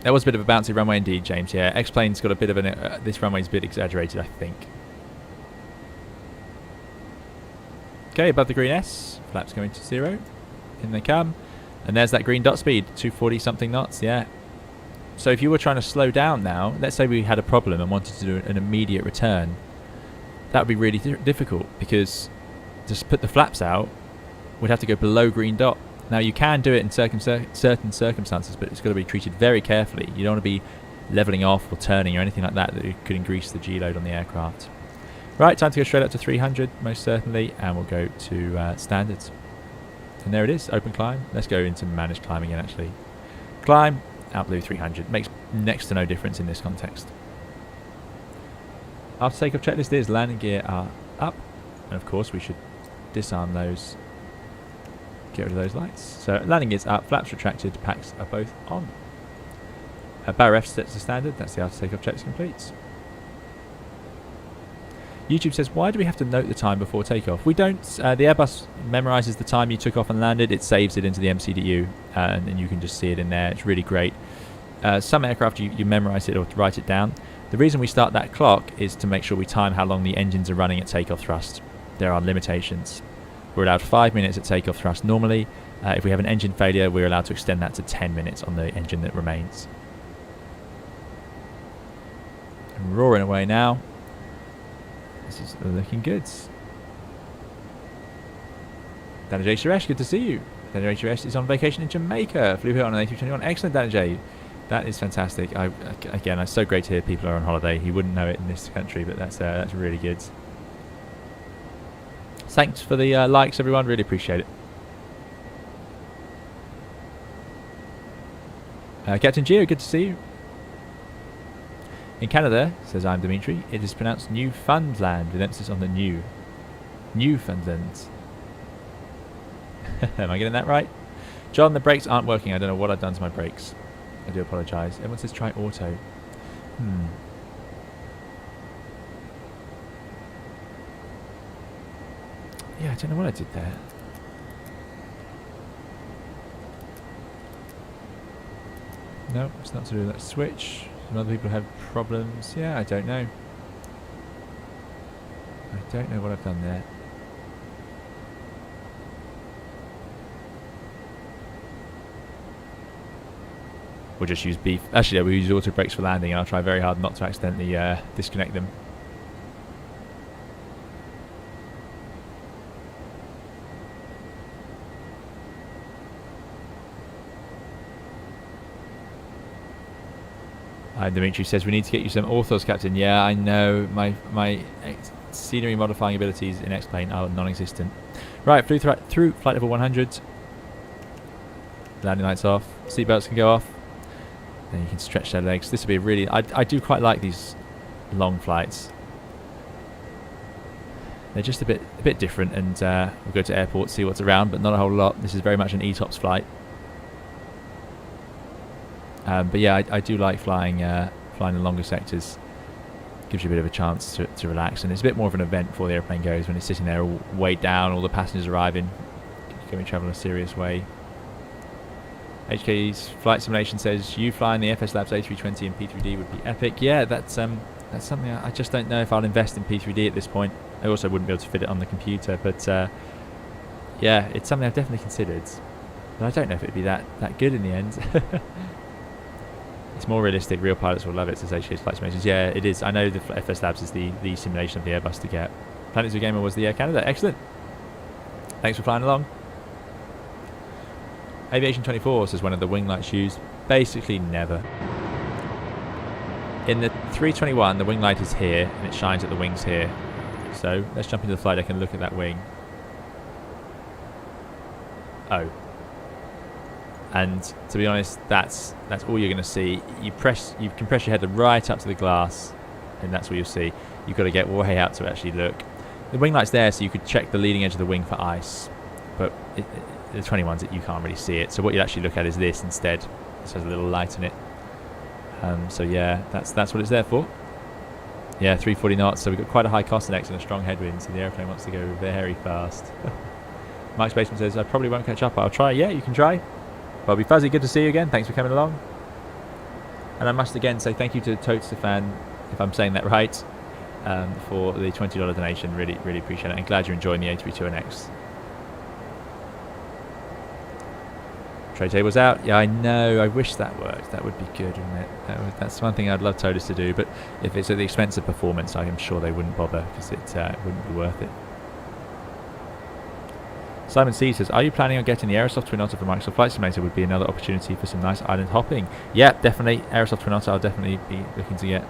That was a bit of a bouncy runway indeed, James. Yeah, X-Plane's got a bit of an... this runway's a bit exaggerated, I think. Okay, above the green S. Flaps going to 0. In they come. And there's that green dot speed. 240 something knots, yeah. So if you were trying to slow down now, let's say we had a problem and wanted to do an immediate return, that would be really difficult, because to put the flaps out, we'd have to go below green dot. Now you can do it in certain circumstances, but it's got to be treated very carefully. You don't want to be leveling off or turning or anything like that could increase the G-load on the aircraft. Right, time to go straight up to 300 most certainly, and we'll go to standards. And there it is, open climb. Let's go into managed climb again actually. Climb, out blue 300. Makes next to no difference in this context. After takeoff checklist is landing gear are up, and of course we should disarm those, get rid of those lights. So landing gear's up, flaps retracted, packs are both on. Barra F sets the standard, that's the after takeoff checklist complete. YouTube says, why do we have to note the time before takeoff? We don't. The Airbus memorises the time you took off and landed. It saves it into the MCDU, and then you can just see it in there. It's really great. Some aircraft you memorise it or write it down. The reason we start that clock is to make sure we time how long the engines are running at takeoff thrust. There are limitations. We're allowed 5 minutes at takeoff thrust normally. If we have an engine failure, we're allowed to extend that to 10 minutes on the engine that remains. And roaring away now. This is looking good. Danajay Suresh, good to see you. Danajay Suresh is on vacation in Jamaica. Flew here on an A321. Excellent, Danajay. That is fantastic. Again, it's so great to hear people are on holiday. He wouldn't know it in this country, but that's really good. Thanks for the likes, everyone. Really appreciate it. Captain Gio, good to see you. In Canada, says I'm Dimitri, it is pronounced Newfoundland with emphasis on the new. Newfoundland. Am I getting that right? John, the brakes aren't working. I don't know what I've done to my brakes. I do apologise. Everyone says try auto. Yeah, I don't know what I did there. No, it's not to do with that switch. Some other people have problems. Yeah, I don't know. I don't know what I've done there. We'll just use beef. Actually, yeah, we'll use auto brakes for landing, and I'll try very hard not to accidentally disconnect them. Dimitri says we need to get you some orthos, Captain. Yeah, I know. My scenery modifying abilities in X-Plane are non-existent. Right, flew through flight level 100. Landing lights off. Seatbelts can go off. Then you can stretch their legs. This would be really... I do quite like these long flights. They're just a bit different, and we'll go to airport, see what's around, but not a whole lot. This is very much an ETOPS flight. But yeah, I do like flying the longer sectors. Gives you a bit of a chance to relax, and it's a bit more of an event before the airplane goes when it's sitting there all weighed down, all the passengers arriving. Going to travel in a serious way. HK's flight simulation says you flying the FS Labs A320 and P3D would be epic. Yeah, that's something I just don't know if I'll invest in P3D at this point. I also wouldn't be able to fit it on the computer, but yeah, it's something I've definitely considered. But I don't know if it'd be that good in the end. It's more realistic. Real pilots will love it, says HK's flight simulations. Yeah, it is. I know the FS Labs is the simulation of the Airbus to get. Planet Zoo Gamer was the Air Canada. Excellent. Thanks for flying along. Aviation 24 says one of the wing lights used. Basically never. In the 321, the wing light is here and it shines at the wings here. So let's jump into the flight deck and look at that wing. Oh. And to be honest, that's all you're going to see. You can press your head right up to the glass, and that's what you'll see. You've got to get way out to actually look. The wing light's there, so you could check the leading edge of the wing for ice, but the 21s, you can't really see it. So what you'll actually look at is this instead. This has a little light in it. So yeah, that's what it's there for. Yeah, 340 knots. So we've got quite a high cost index and a strong headwind, so the airplane wants to go very fast. Mike Spaceman says I probably won't catch up. I'll try. Yeah, you can try. Bobby Fuzzy, good to see you again. Thanks for coming along. And I must again say thank you to Totes the Fan, if I'm saying that right, for the $20 donation. Really, really appreciate it. And glad you're enjoying the A321X. Tray table's out. Yeah, I know. I wish that worked. That would be good, wouldn't it? That's one thing I'd love ToLiss to do. But if it's at the expense of performance, I'm sure they wouldn't bother because it wouldn't be worth it. Simon C says, are you planning on getting the Aerosoft Twin Otter for Microsoft Flight Simulator? Would be another opportunity for some nice island hopping. Yeah, definitely. Aerosoft Twin Otter I'll definitely be looking to get.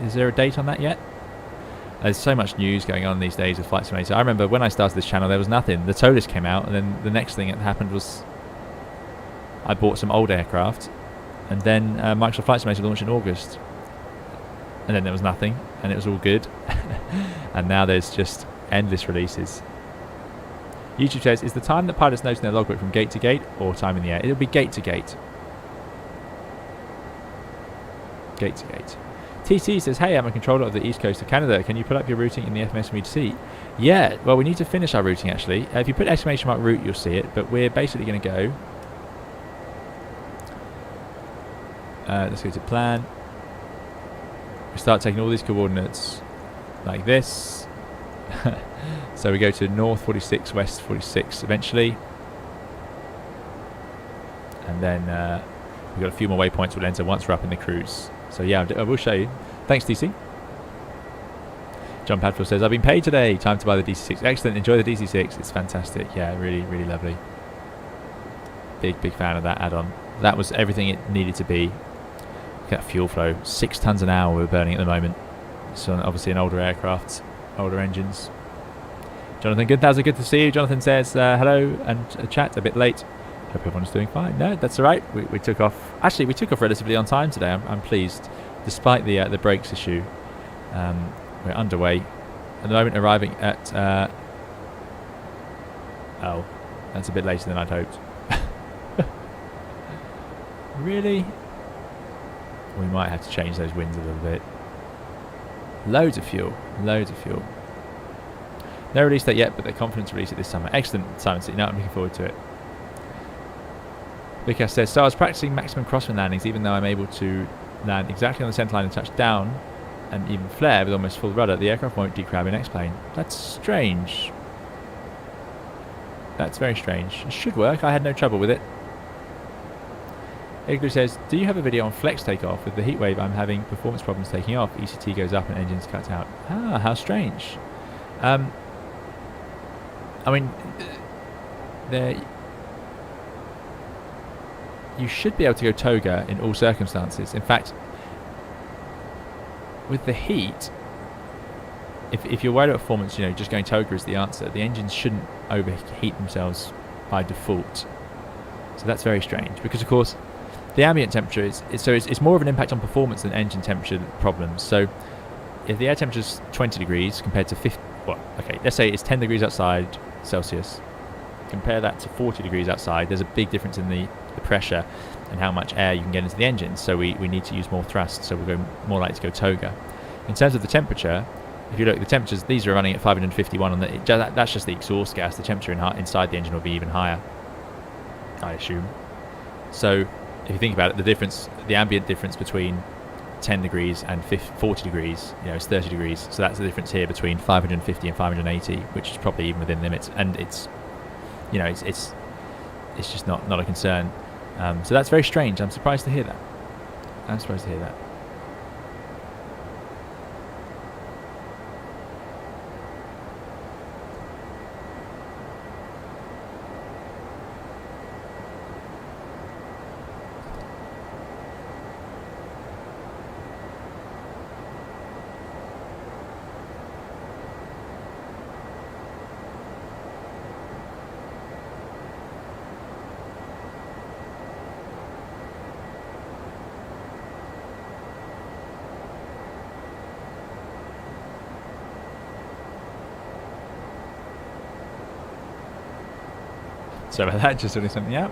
Is there a date on that yet? There's so much news going on these days with Flight Simulator. I remember when I started this channel there was nothing. The ToLiss came out, and then the next thing that happened was I bought some old aircraft, and then Microsoft Flight Simulator launched in August. And then there was nothing, and it was all good. And now there's just endless releases. YouTube says, is the time that pilots note in their logbook from gate to gate or time in the air? It'll be gate to gate. Gate to gate. TC says, hey, I'm a controller of the east coast of Canada. Can you put up your routing in the FMS for me to see? Yeah, well, we need to finish our routing, actually. If you put exclamation mark route, you'll see it. But we're basically going to go... let's go to plan. We start taking all these coordinates like this. So we go to north 46, west 46 eventually. And then we've got a few more waypoints we'll enter once we're up in the cruise. So yeah, I will show you. Thanks, DC. John Padfield says, I've been paid today. Time to buy the DC6. Excellent. Enjoy the DC6. It's fantastic. Yeah, really, really lovely. Big fan of that add-on. That was everything it needed to be. Look at that fuel flow. 6 tons an hour we're burning at the moment. So obviously an older aircraft, older engines. Jonathan Goodhauser, good to see you. Jonathan says, hello and chat a bit late. Hope everyone's doing fine. No, that's all right. We took off. Actually, we took off relatively on time today. I'm pleased, despite the brakes issue. We're underway at the moment, arriving at. Oh, that's a bit later than I'd hoped. Really? We might have to change those winds a little bit. Loads of fuel. Loads of fuel. No release date yet, but they're confident to release it this summer. Excellent, Simon City. No, I'm looking forward to it. Vikas says, so I was practicing maximum crosswind landings, even though I'm able to land exactly on the centre line and touch down, and even flare with almost full rudder. The aircraft won't decrab in X-plane. That's strange. That's very strange. It should work. I had no trouble with it. Igloo says, do you have a video on flex takeoff? With the heat wave, I'm having performance problems taking off. ECT goes up and engines cut out. Ah, how strange. I mean, you should be able to go toga in all circumstances. In fact, with the heat, if you're worried about performance, you know, just going toga is the answer. The engines shouldn't overheat themselves by default. So that's very strange, because of course the ambient temperature it's more of an impact on performance than engine temperature problems. So if the air temperature is 20 degrees compared to 50, well, okay, let's say it's 10 degrees outside Celsius. Compare that to 40 degrees outside. There's a big difference in the pressure and how much air you can get into the engine. So we need to use more thrust. So we're more likely to go toga. In terms of the temperature, if you look at the temperatures, these are running at 551 on that's just the exhaust gas. The temperature inside the engine will be even higher, I assume. So if you think about it, the ambient difference between 10 degrees and 40 degrees, you know, it's 30 degrees. So that's the difference here between 550 and 580, which is probably even within limits. And it's, you know, it's just not a concern. So that's very strange. I'm surprised to hear that. Sorry about that, just sorting something out.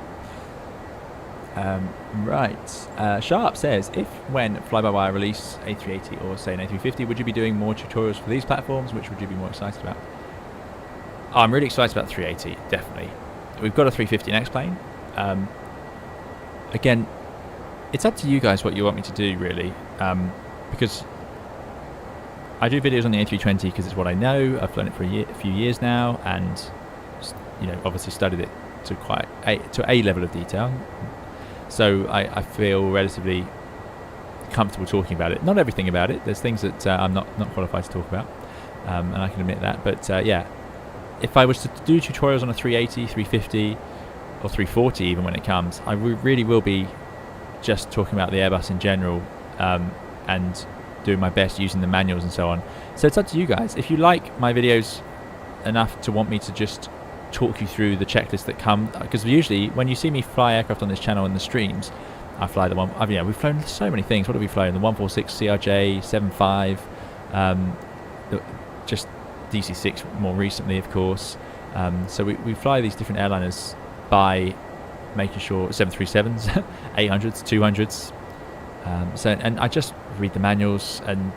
Right. Sharp says, if when fly-by-wire release A380 or say an A350, would you be doing more tutorials for these platforms? Which would you be more excited about? Oh, I'm really excited about 380, definitely. We've got a 350 in X-plane. Again, it's up to you guys what you want me to do, really. Because I do videos on the A320 because it's what I know. I've flown it for a few years now, and you know, obviously studied it to a level of detail. So I feel relatively comfortable talking about it. Not everything about it. There's things that I'm not qualified to talk about, and I can admit that. But yeah, if I was to do tutorials on a 380, 350 or 340 even when it comes, I really will be just talking about the Airbus in general, and doing my best using the manuals and so on. So it's up to you guys. If you like my videos enough to want me to just talk you through the checklist that come, because usually when you see me fly aircraft on this channel in the streams, I fly the one, we've flown so many things. What have we flown? The 146 CRJ 75, just DC6 more recently, of course. So we fly these different airliners by making sure 737s, 800s, 200s. And I just read the manuals and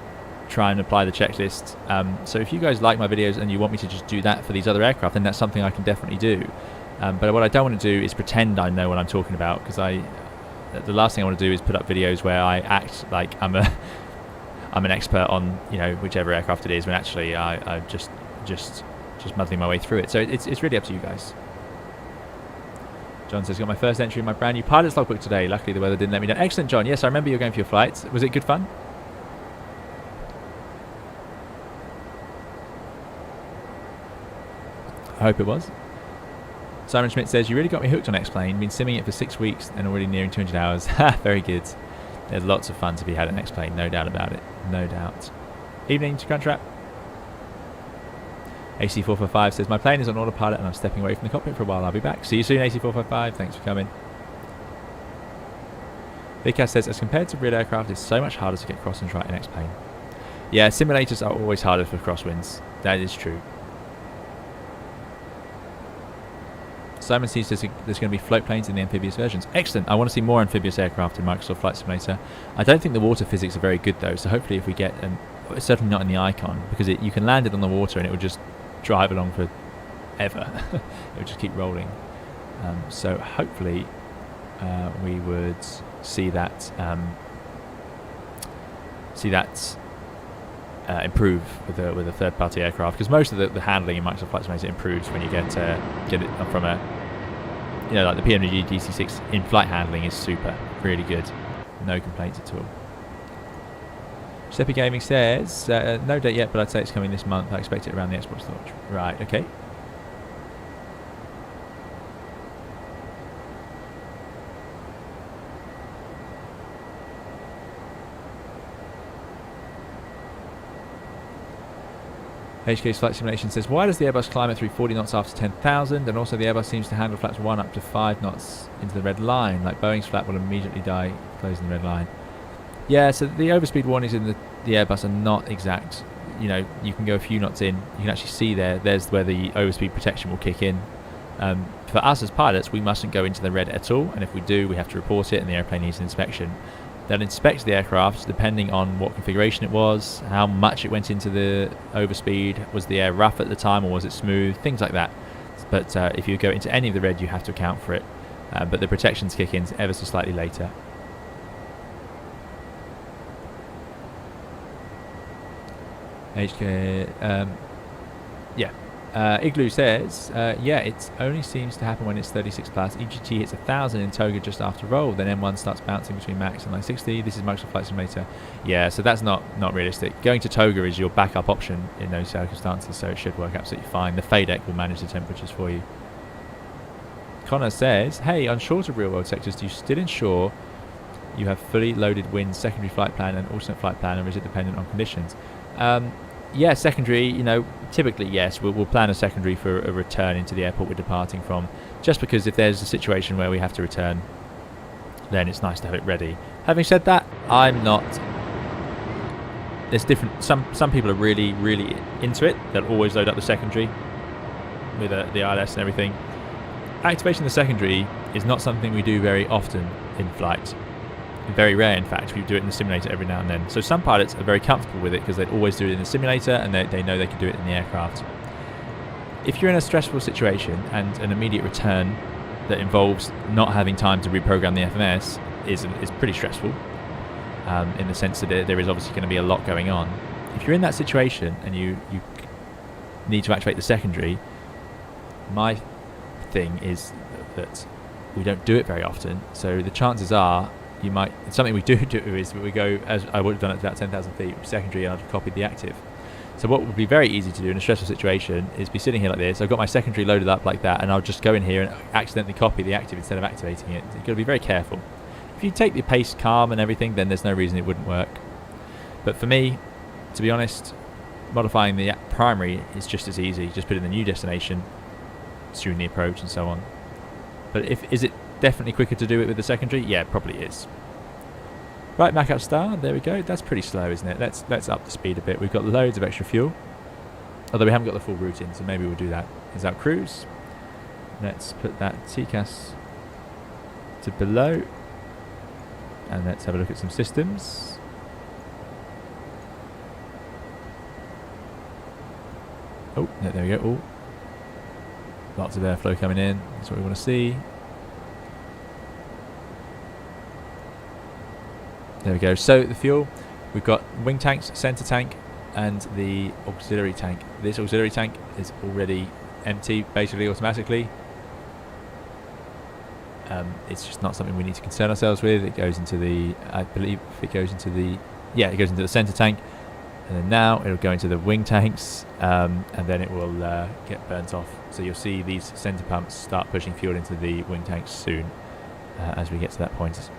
try and apply the checklist. So if you guys like my videos and you want me to just do that for these other aircraft, then that's something I can definitely do. But what I don't want to do is pretend I know what I'm talking about, because the last thing I want to do is put up videos where I act like I'm an expert on, you know, whichever aircraft it is, when actually I'm just muddling my way through it. So it's really up to you guys. John says, got my first entry in my brand new pilot's logbook today. Luckily the weather didn't let me down. Excellent, John. Yes, I remember you were going for your flights. Was it good fun? I hope it was. Simon Schmidt says, you really got me hooked on X-Plane. Been simming it for 6 weeks and already nearing 200 hours. Very good. There's lots of fun to be had in X-Plane, no doubt about it. No doubt. Evening to Crunchwrap. AC455 says, my plane is on autopilot and I'm stepping away from the cockpit for a while. I'll be back. See you soon, AC455. Thanks for coming. Vikas says, as compared to real aircraft, it's so much harder to get crosswinds right in X-Plane. Yeah, simulators are always harder for crosswinds. That is true. Simon sees there's going to be float planes in the amphibious versions. Excellent. I want to see more amphibious aircraft in Microsoft Flight Simulator. I don't think the water physics are very good though, so hopefully if we get, certainly not in the Icon, because you can land it on the water and it will just drive along for ever. It will just keep rolling. So hopefully we would see that improve with a third-party aircraft, because most of the handling in Microsoft Flight Simulator improves when you get it from a, you know, like the PMG DC6 in-flight handling is super, really good, no complaints at all. Steppy Gaming says, no date yet, but I'd say it's coming this month. I expect it around the Xbox launch. Right, okay. HK's Flight Simulation says, why does the Airbus climb at 340 knots after 10,000? And also the Airbus seems to handle flaps 1 up to 5 knots into the red line. Like Boeing's flap will immediately die closing the red line. Yeah, so the overspeed warnings in the Airbus are not exact. You know, you can go a few knots in. You can actually see there's where the overspeed protection will kick in. For us as pilots, we mustn't go into the red at all. And if we do, we have to report it and the airplane needs an inspection. They'll inspect the aircraft depending on what configuration it was, how much it went into the overspeed, was the air rough at the time or was it smooth, things like that. But if you go into any of the red, you have to account for it. But the protections kick in ever so slightly later. HK, Igloo says, yeah, it only seems to happen when it's 36 plus. EGT hits 1,000 in Toga just after roll, then M1 starts bouncing between max and 960. This is Microsoft Flight Simulator. Yeah, so that's not realistic. Going to Toga is your backup option in those circumstances, so it should work absolutely fine. The FADEC will manage the temperatures for you. Connor says, hey, on shorter real-world sectors, do you still ensure you have fully loaded wind, secondary flight plan and alternate flight plan, or is it dependent on conditions? Yeah, secondary, you know, typically yes, we'll plan a secondary for a return into the airport we're departing from, just because if there's a situation where we have to return, then it's nice to have it ready. Having said that, I'm not, there's different, some people are really into it. They'll always load up the secondary with the ILS and everything. Activation of the secondary is not something we do very often in flight. Very rare, in fact. We do it in the simulator every now and then. So some pilots are very comfortable with it because they always do it in the simulator and they know they can do it in the aircraft. If you're in a stressful situation and an immediate return that involves not having time to reprogram the FMS is pretty stressful, in the sense that there is obviously going to be a lot going on. If you're in that situation and you need to activate the secondary, my thing is that we don't do it very often. So the chances are you might, something we do is we go, as I would have done at about 10,000 feet, secondary, and I've copied the active. So what would be very easy to do in a stressful situation is be sitting here like this. I've got my secondary loaded up like that, and I'll just go in here and accidentally copy the active instead of activating it. You've got to be very careful. If you take the pace calm and everything, then there's no reason it wouldn't work. But for me, to be honest, modifying the primary is just as easy. Just put in the new destination, student the approach, and so on. But is it definitely quicker to do it with the secondary? Yeah, it probably is. Right, back up star. There we go. That's pretty slow, isn't it? Let's up the speed a bit. We've got loads of extra fuel, although we haven't got the full route in, so maybe we'll do that. Is that cruise? Let's put that TCAS to below, and let's have a look at some systems. Oh, there we go. Oh, lots of airflow coming in. That's what we want to see. There we go. So the fuel, we've got wing tanks, center tank, and the auxiliary tank. This auxiliary tank is already empty, basically automatically. It's just not something we need to concern ourselves with. It goes into the, I believe it goes into the, yeah, it goes into the center tank, and then now it'll go into the wing tanks, and then it will get burnt off. So you'll see these center pumps start pushing fuel into the wing tanks soon, as we get to that point.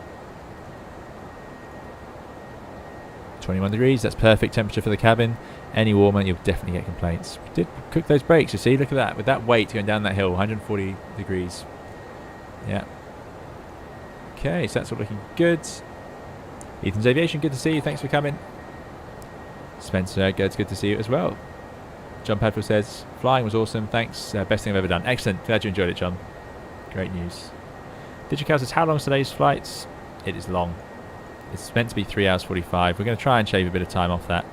21 degrees, that's perfect temperature for the cabin. Any warmer, you'll definitely get complaints. We did cook those brakes, you see, look at that. With that weight going down that hill, 140 degrees. Yeah. Okay, so that's all looking good. Ethan's Aviation, good to see you, thanks for coming. Spencer, good to see you as well. John Padfield says, flying was awesome, thanks, best thing I've ever done. Excellent, glad you enjoyed it, John. Great news. Digical says, how long is today's flights? It is long. It's meant to be 3 hours 45. We're going to try and shave a bit of time off that.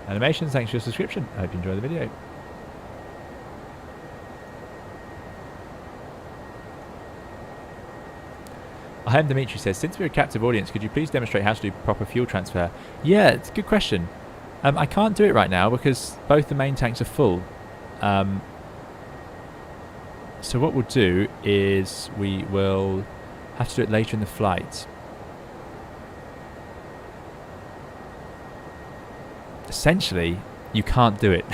Animations, thanks for your subscription. I hope you enjoy the video. Ahem Dimitri says, since we're a captive audience, could you please demonstrate how to do proper fuel transfer? Yeah, it's a good question. I can't do it right now because both the main tanks are full. So what we'll do is we will have to do it later in the flight. Essentially, you can't do it.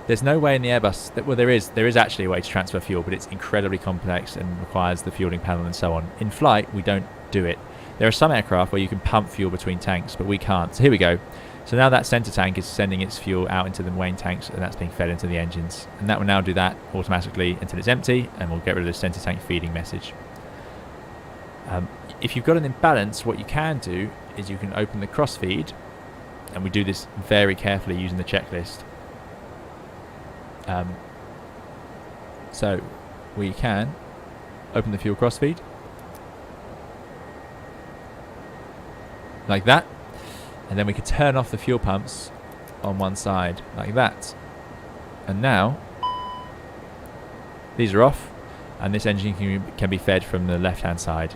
There's no way in the Airbus that, well, there is actually a way to transfer fuel, but it's incredibly complex and requires the fueling panel and so on. In flight, we don't do it. There are some aircraft where you can pump fuel between tanks, but we can't. So here we go. So now that center tank is sending its fuel out into the main tanks, and that's being fed into the engines. And that will now do that automatically until it's empty, and we'll get rid of the center tank feeding message. If you've got an imbalance, what you can do is you can open the crossfeed, and we do this very carefully using the checklist. So we can open the fuel crossfeed like that. And then we could turn off the fuel pumps on one side like that. And now these are off, and this engine can be fed from the left hand side.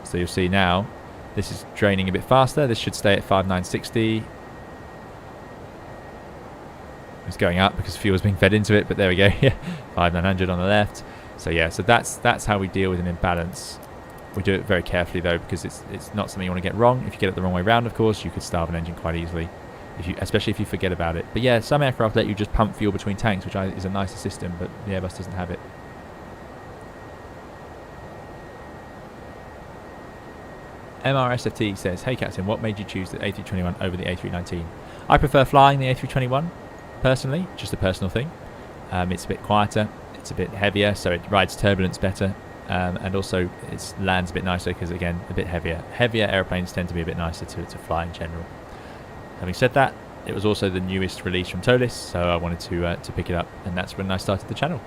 So you'll see now this is draining a bit faster. This should stay at 5960. It's going up because fuel is being fed into it, but there we go. 5900 on the left. So yeah, so that's how we deal with an imbalance. We do it very carefully though, because it's not something you want to get wrong. If you get it the wrong way round, of course, you could starve an engine quite easily, especially if you forget about it. But yeah, some aircraft let you just pump fuel between tanks, which is a nicer system, but the Airbus doesn't have it. MRSFT says, hey Captain, what made you choose the A321 over the A319? I prefer flying the A321, personally, just a personal thing. It's a bit quieter, it's a bit heavier, so it rides turbulence better. And also it lands a bit nicer because, again, a bit heavier. Heavier airplanes tend to be a bit nicer to fly in general. Having said that, it was also the newest release from ToLiss, so I wanted to pick it up, and that's when I started the channel.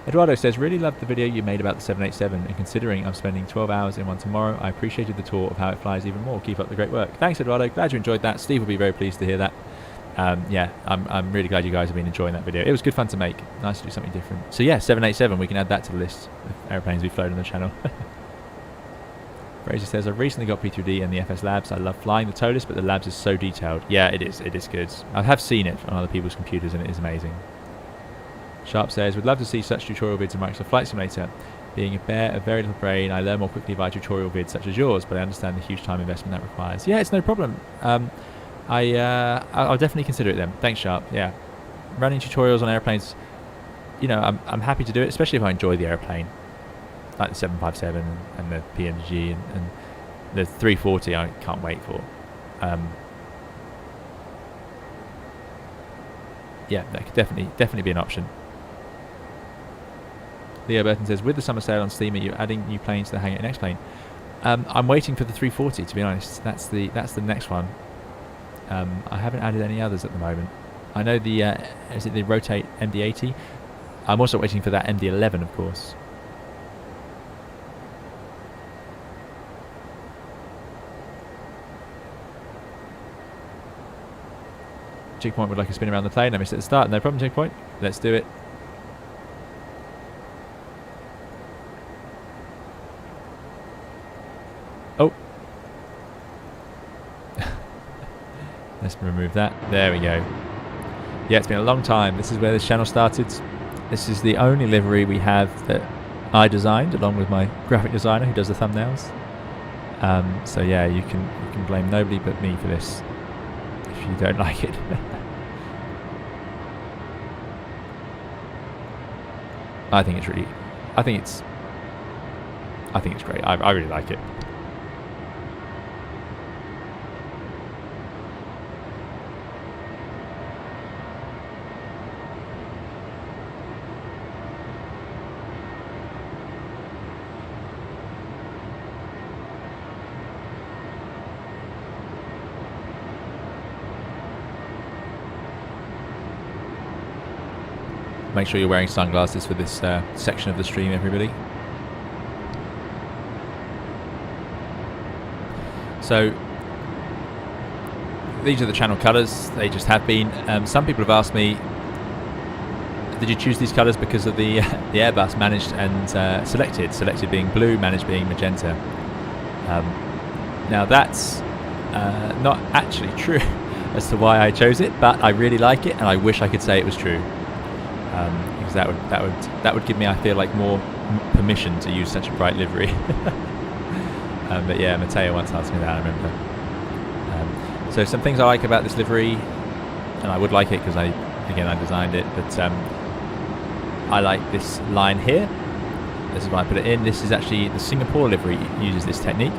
Eduardo says, really loved the video you made about the 787, and considering I'm spending 12 hours in one tomorrow, I appreciated the tour of how it flies even more. Keep up the great work. Thanks, Eduardo. Glad you enjoyed that. Steve will be very pleased to hear that. Yeah, I'm really glad you guys have been enjoying that video. It was good fun to make. Nice to do something different. So yeah, 787, we can add that to the list of airplanes we've flown on the channel. Fraser says, I've recently got P3D and the FS Labs. I love flying the ToLiss, but the Labs is so detailed. Yeah, it is. It is good. I have seen it on other people's computers, and it is amazing. Sharp says, would love to see such tutorial vids in Microsoft Flight Simulator. Being a bear of very little brain, I learn more quickly via tutorial vids such as yours, but I understand the huge time investment that requires. Yeah, it's no problem. I'll definitely consider it then. Thanks, Sharp. Yeah, running tutorials on airplanes, you know, I'm happy to do it, especially if I enjoy the airplane, like the 757 and the PMG and the 340. I can't wait for. Yeah, that could definitely be an option. Leo Burton says, with the summer sale on Steam, are you adding new planes to the hangar next plane? I'm waiting for the 340, to be honest. That's the next one. I haven't added any others at the moment. I know the is it the Rotate MD-80? I'm also waiting for that MD-11, of course. Checkpoint would like a spin around the plane. I missed it at the start. No problem, Checkpoint. Let's do it. Oh. Let's remove that. There we go. Yeah, it's been a long time. This is where this channel started. This is the only livery we have that I designed, along with my graphic designer who does the thumbnails. So yeah, you can blame nobody but me for this if you don't like it. I think it's great. I really like it. Make sure you're wearing sunglasses for this section of the stream, everybody. So these are the channel colours. They just have been. Some people have asked me, did you choose these colours because of the Airbus managed and selected being blue, managed being magenta? Now that's not actually true as to why I chose it, but I really like it, and I wish I could say it was true. Because that would give me, I feel like, more permission to use such a bright livery. But yeah, Matteo once asked me that, I remember. So some things I like about this livery, and I would like it because I designed it, but I like this line here. This is why I put it in. This is actually the Singapore livery uses this technique,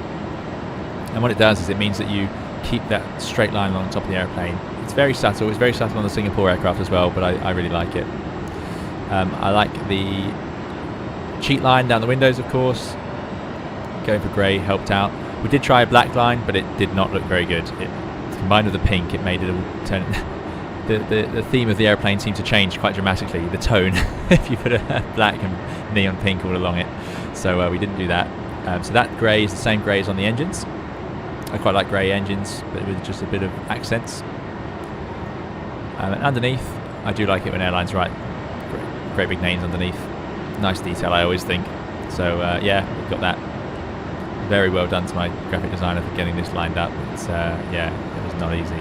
and what it does is it means that you keep that straight line along the top of the airplane. It's very subtle. It's very subtle on the Singapore aircraft as well, but I really like it. I like the cheat line down the windows, of course. Going for grey helped out. We did try a black line, but it did not look very good. It combined with the pink, it made it all turn. The theme of the airplane seemed to change quite dramatically. The tone, if you put a black and neon pink all along it. So we didn't do that. So that grey is the same grey as on the engines. I quite like grey engines, but with just a bit of accents. And underneath, I do like it when airlines write great big names underneath. Nice detail, I always think. So yeah, we've got that. Very well done to my graphic designer for getting this lined up. It's yeah, it was not easy.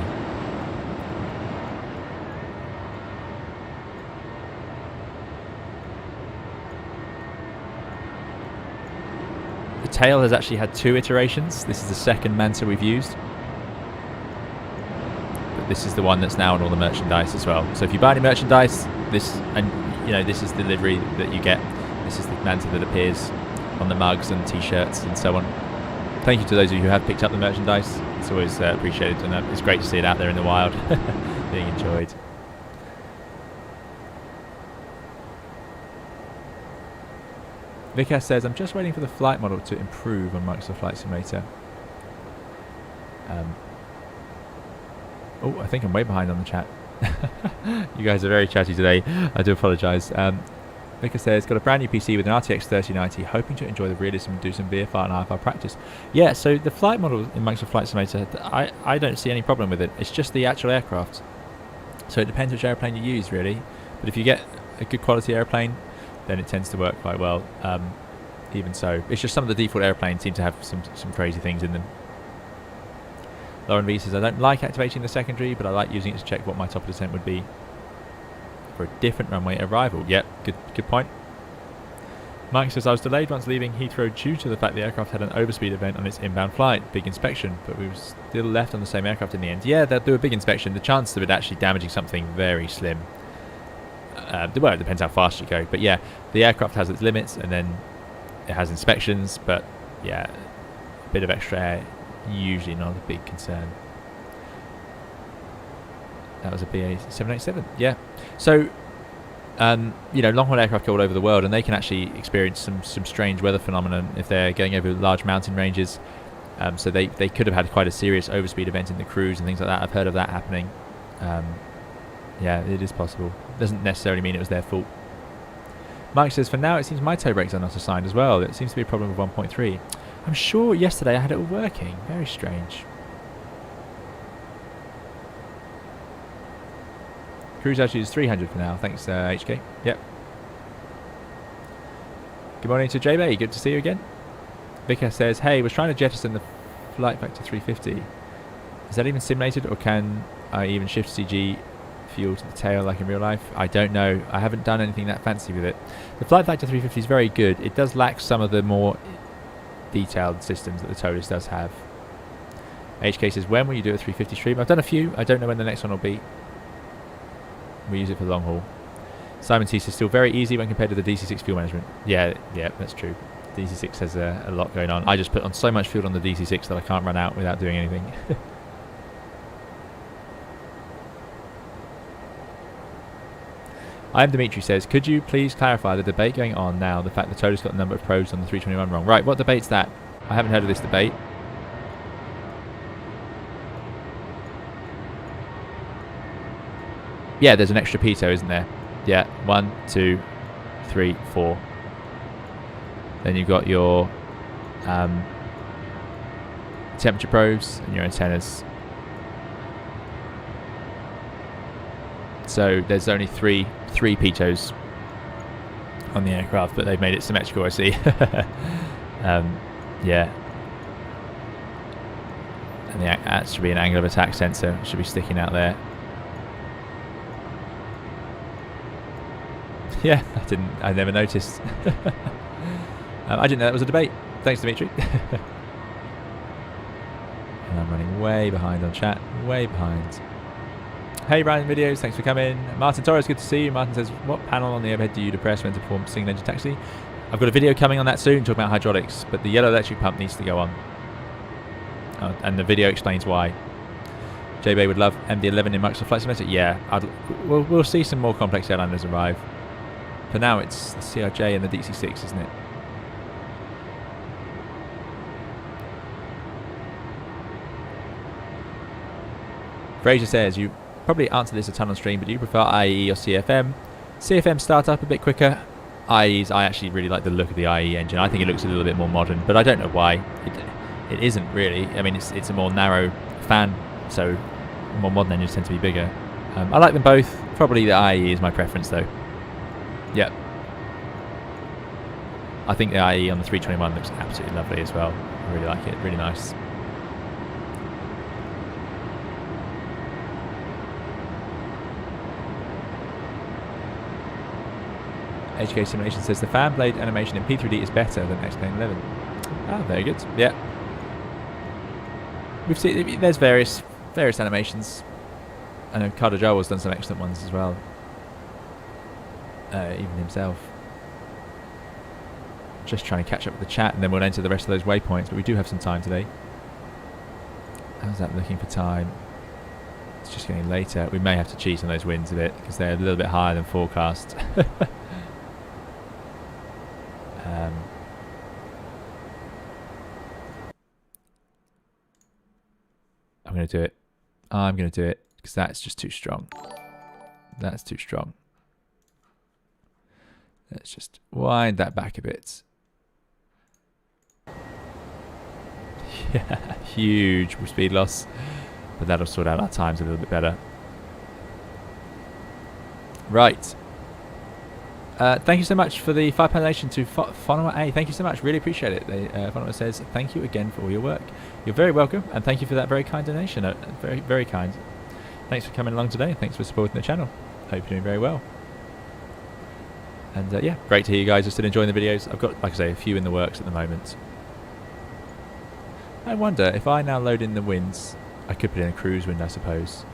The tail has actually had 2 iterations. This is the second Manta we've used. But this is the one that's now on all the merchandise as well. So if you buy any merchandise, this is the livery that you get. This is the Manta that appears on the mugs and t-shirts and so on. Thank you to those of you who have picked up the merchandise. It's always appreciated, and it's great to see it out there in the wild, being enjoyed. Vikas says, I'm just waiting for the flight model to improve on Microsoft Flight Simulator. Oh, I think I'm way behind on the chat. You guys are very chatty today. I do apologise. Vikas says, got a brand new PC with an RTX 3090, hoping to enjoy the realism and do some VFR and IFR practice. Yeah, so the flight model in Microsoft Flight Simulator, I don't see any problem with it. It's just the actual aircraft. So it depends which airplane you use, really. But if you get a good quality airplane, then it tends to work quite well. Even so, it's just some of the default airplanes seem to have some crazy things in them. Lauren V says, I don't like activating the secondary, but I like using it to check what my top of descent would be. for a different runway arrival. Yep, good point. Mike says, I was delayed once leaving Heathrow due to the fact the aircraft had an overspeed event on its inbound flight. Big inspection, but we were still left on the same aircraft in the end. Yeah, they'll do a big inspection. The chance of it actually damaging something very slim. Well, it depends how fast you go. But yeah, the aircraft has its limits and then it has inspections. But yeah, a bit of extra air, usually not a big concern. That was a BA 787. Yeah. So... you know, long-haul aircraft go all over the world, and they can actually experience some strange weather phenomenon if they're going over large mountain ranges. So they could have had quite a serious overspeed event in the cruise and things like that. I've heard of that happening. Yeah, it is possible. Doesn't necessarily mean it was their fault. Mike says, for now it seems my tow brakes are not assigned as well. It seems to be a problem with 1.3. I'm sure yesterday I had it all working. Very strange. Cruise altitude is 300 for now. Thanks, HK. Yep. Good morning to JB. Good to see you again. Vika says, hey, was trying to jettison the flight factor 350. Is that even simulated, or can I even shift CG fuel to the tail like in real life? I don't know. I haven't done anything that fancy with it. The flight factor 350 is very good. It does lack some of the more detailed systems that the ToLiss does have. HK says, when will you do a 350 stream? I've done a few. I don't know when the next one will be. We use it for the long haul. Simon T says, still very easy when compared to the DC6 fuel management. Yeah, that's true. DC6 has a lot going on. I just put on so much fuel on the DC6 that I can't run out without doing anything. I am Dimitri says, could you please clarify the debate going on now, the fact that ToLiss got the number of probes on the 321 wrong? Right, what debate's that? I haven't heard of this debate. Yeah, there's an extra pitot, isn't there? Yeah, 1, 2, 3, 4. Then you've got your temperature probes and your antennas. So there's only three pitos on the aircraft, but they've made it symmetrical, I see. Yeah. And that should be an angle of attack sensor. Should be sticking out there. Yeah, I never noticed. I didn't know that was a debate. Thanks, Dimitri. And I'm running way behind on chat. Way behind. Hey, Ryan Videos, thanks for coming. Martin Torres, good to see you. Martin says, what panel on the overhead do you depress when to perform single engine taxi? I've got a video coming on that soon talking about hydraulics, but the yellow electric pump needs to go on. And the video explains why. JB would love MD-11 in Microsoft Flight Simulator. Yeah, we'll see some more complex airliners arrive. For now, it's the CRJ and the DC6, isn't it? Fraser says, you probably answered this a ton on stream, but do you prefer IE or CFM? CFM start up a bit quicker. IEs, I actually really like the look of the IE engine. I think it looks a little bit more modern, but I don't know why. It isn't really. I mean, it's a more narrow fan, so more modern engines tend to be bigger. I like them both. Probably the IE is my preference, though. Yep. I think the IE on the 321 looks absolutely lovely as well. I really like it. Really nice. HK Simulation says the fan blade animation in P3D is better than X-Plane 11. Ah, very good. Yeah. We've seen there's various animations. I know Carter Joel's done some excellent ones as well. Even himself. Just trying to catch up with the chat, and then we'll enter the rest of those waypoints. But we do have some time today. How's that looking for time? It's just getting later. We may have to cheat on those winds a bit because they're a little bit higher than forecast. I'm going to do it. I'm going to do it because that's just too strong. That's too strong. Let's just wind that back a bit. Yeah, huge speed loss, but that'll sort out our times a little bit better. Right. Thank you so much for the £5 donation to Fonoma A. Thank you so much. Really appreciate it. Fonoma says, thank you again for all your work. You're very welcome, and thank you for that very kind donation. Very, very kind. Thanks for coming along today. Thanks for supporting the channel. Hope you're doing very well. And yeah, great to hear you guys are still enjoying the videos. I've got, like I say, a few in the works at the moment. I wonder if I now load in the winds, I could put in a cruise wind, I suppose.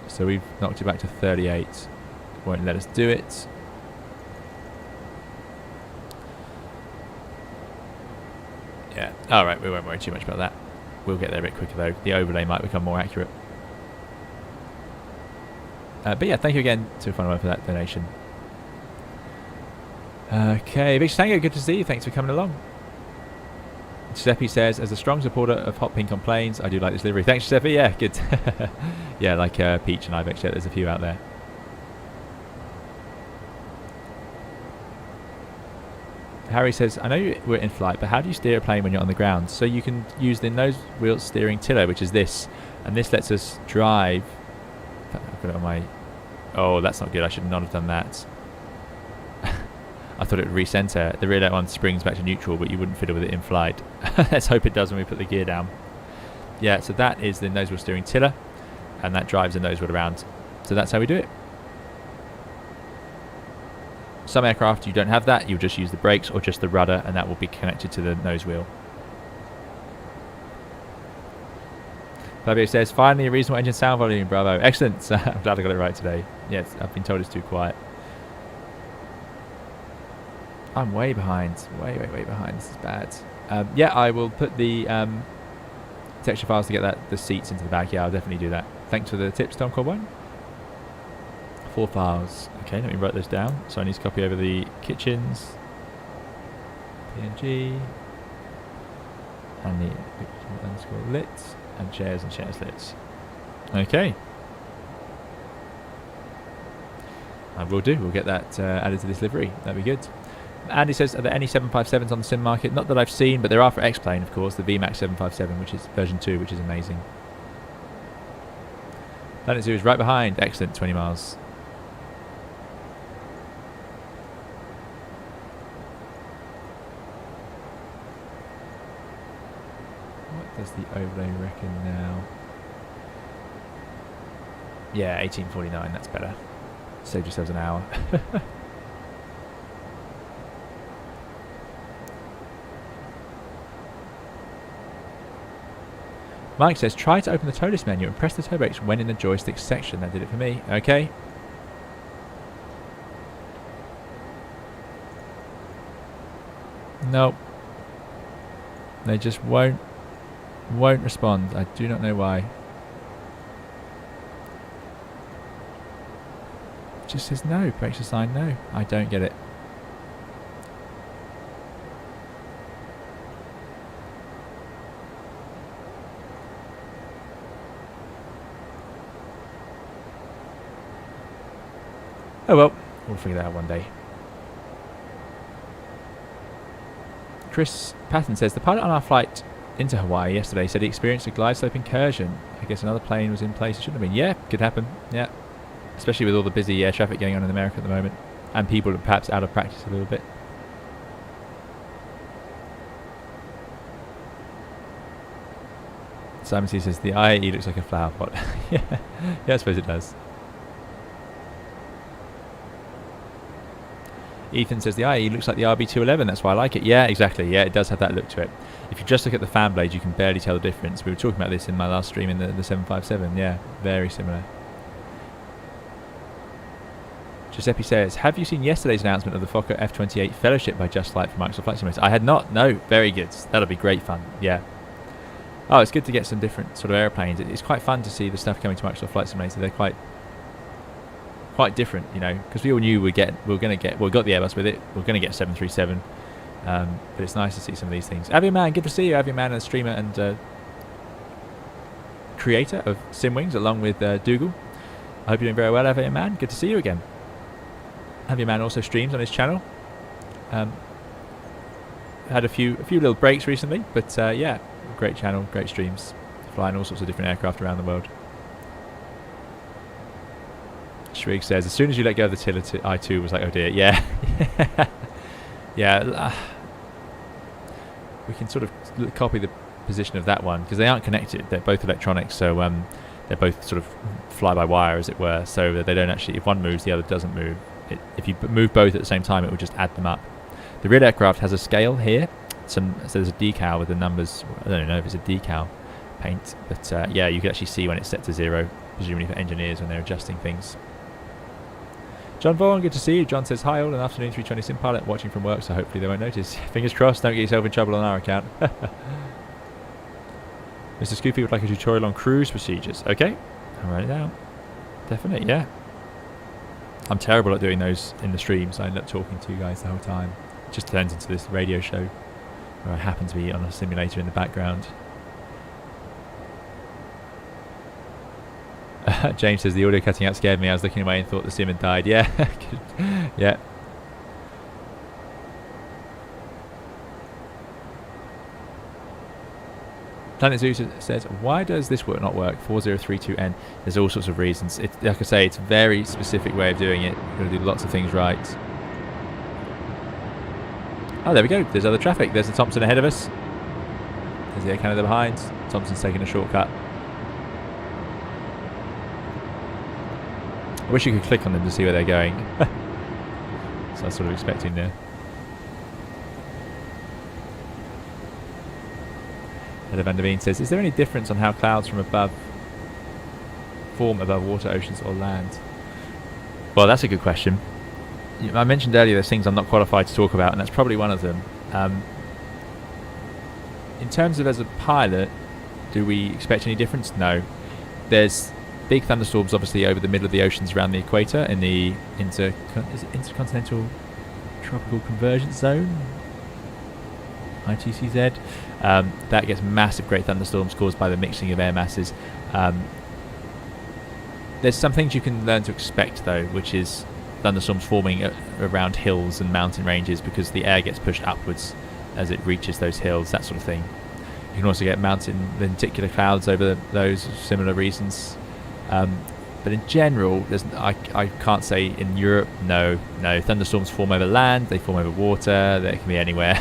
So we've knocked it back to 38. Won't let us do it. Yeah, alright, we won't worry too much about that. We'll get there a bit quicker though. The overlay might become more accurate. But yeah, thank you again to Funwell for that donation. Okay, Victor Tango, good to see you. Thanks for coming along. Giuseppe says, as a strong supporter of Hot Pink on planes, I do like this livery. Thanks, Giuseppe. Yeah, good. Yeah, like Peach and Ibex, yeah, there's a few out there. Harry says, I know we're in flight, but how do you steer a plane when you're on the ground? So you can use the nose wheel steering tiller, which is this, and this lets us drive. I've got it on my... Oh, that's not good. I should not have done that. I thought it would recenter. The rear one springs back to neutral, but you wouldn't fiddle with it in flight. Let's hope it does when we put the gear down. Yeah, so that is the nose wheel steering tiller, and that drives the nose wheel around. So that's how we do it. Some aircraft you don't have that, you'll just use the brakes or just the rudder, and that will be connected to the nose wheel. Fabio says, finally a reasonable engine sound volume, bravo. Excellent. I'm glad I got it right today. Yes, I've been told it's too quiet. I'm way behind. Way behind. This is bad. Yeah, I will put the texture files to get the seats into the back. Yeah, I'll definitely do that. Thanks for the tips, Tom Corbine. 4 files. Okay, let me write those down. So I need to copy over the kitchens, PNG, and the underscore lit, and chairs lits. Okay. I will do. We'll get that added to this livery. That'd be good. Andy says, are there any 757s on the sim market? Not that I've seen, but there are for X-Plane, of course, the VMAX 757, which is version 2, which is amazing. Planet Zoo is right behind. Excellent, 20 miles. What does the overlay reckon now? Yeah, 1849, that's better. Saved yourselves an hour. Mike says, try to open the ToLiss menu and press the toe brakes when in the joystick section. That did it for me. Okay. Nope. They just won't respond. I do not know why. It just says no. Brakes assigned no. I don't get it. Oh well, we'll figure that out one day. Chris Patton says, the pilot on our flight into Hawaii yesterday said he experienced a glide slope incursion. I guess another plane was in place. It shouldn't have been. Yeah, could happen. Yeah. Especially with all the busy air traffic going on in America at the moment. And people are perhaps out of practice a little bit. Simon C says, the IAE looks like a flower pot. Yeah, I suppose it does. Ethan says, the IE looks like the RB211, that's why I like it. Yeah, exactly. Yeah, it does have that look to it. If you just look at the fan blades, you can barely tell the difference. We were talking about this in my last stream in the 757. Yeah, very similar. Giuseppe says, have you seen yesterday's announcement of the Fokker F-28 Fellowship by Just Flight for Microsoft Flight Simulator? I had not. No, very good. That'll be great fun. Yeah. Oh, it's good to get some different sort of airplanes. It's quite fun to see the stuff coming to Microsoft Flight Simulator. They're quite different, you know, because we all knew we got the Airbus with it. We're going to get 737, but it's nice to see some of these things. Aviaman, good to see you. Aviaman, a streamer and creator of Simwings, along with Dougal. I hope you're doing very well, Aviaman. Good to see you again. Aviaman also streams on his channel. Had a few little breaks recently, but yeah, great channel, great streams, flying all sorts of different aircraft around the world. Shrig says, as soon as you let go of the tiller, I2 was like, oh dear, yeah. Yeah. We can sort of copy the position of that one, because they aren't connected. They're both electronics, so they're both sort of fly by wire, as it were, so that they don't actually, if one moves, the other doesn't move. If you move both at the same time, it will just add them up. The real aircraft has a scale here. So there's a decal with the numbers. I don't know if it's a decal paint, but yeah, you can actually see when it's set to 0, presumably for engineers when they're adjusting things. John Vaughan, good to see you. John says, hi all, an afternoon 320 sim pilot watching from work, so hopefully they won't notice. Fingers crossed, don't get yourself in trouble on our account. Mr. Scoopy would like a tutorial on cruise procedures. Okay, I'll write it down. Definitely, yeah. I'm terrible at doing those in the streams. I end up talking to you guys the whole time. It just turns into this radio show where I happen to be on a simulator in the background. James says the audio cutting out scared me. I was looking away and thought the sim had died. Yeah, yeah. Planet Zeus says, why does this not work? 4032N. There's all sorts of reasons. Like I say, it's a very specific way of doing it. You've got to do lots of things right. Oh, there we go. There's other traffic. There's the Thompson ahead of us. There's the Air Canada behind. Thompson's taking a shortcut. I wish you could click on them to see where they're going. So I was sort of expecting there. Heather van der Veen says, is there any difference on how clouds from above form above water, oceans or land? Well, that's a good question. I mentioned earlier there's things I'm not qualified to talk about, and that's probably one of them. In terms of as a pilot, do we expect any difference? No. There's big thunderstorms obviously over the middle of the oceans around the equator in the intercontinental tropical convergence zone, ITCZ. That gets massive great thunderstorms caused by the mixing of air masses. There's some things you can learn to expect though, which is thunderstorms forming around hills and mountain ranges because the air gets pushed upwards as it reaches those hills, that sort of thing. You can also get mountain lenticular clouds over those, similar reasons. But in general, I can't say in Europe, no. Thunderstorms form over land, they form over water, they can be anywhere.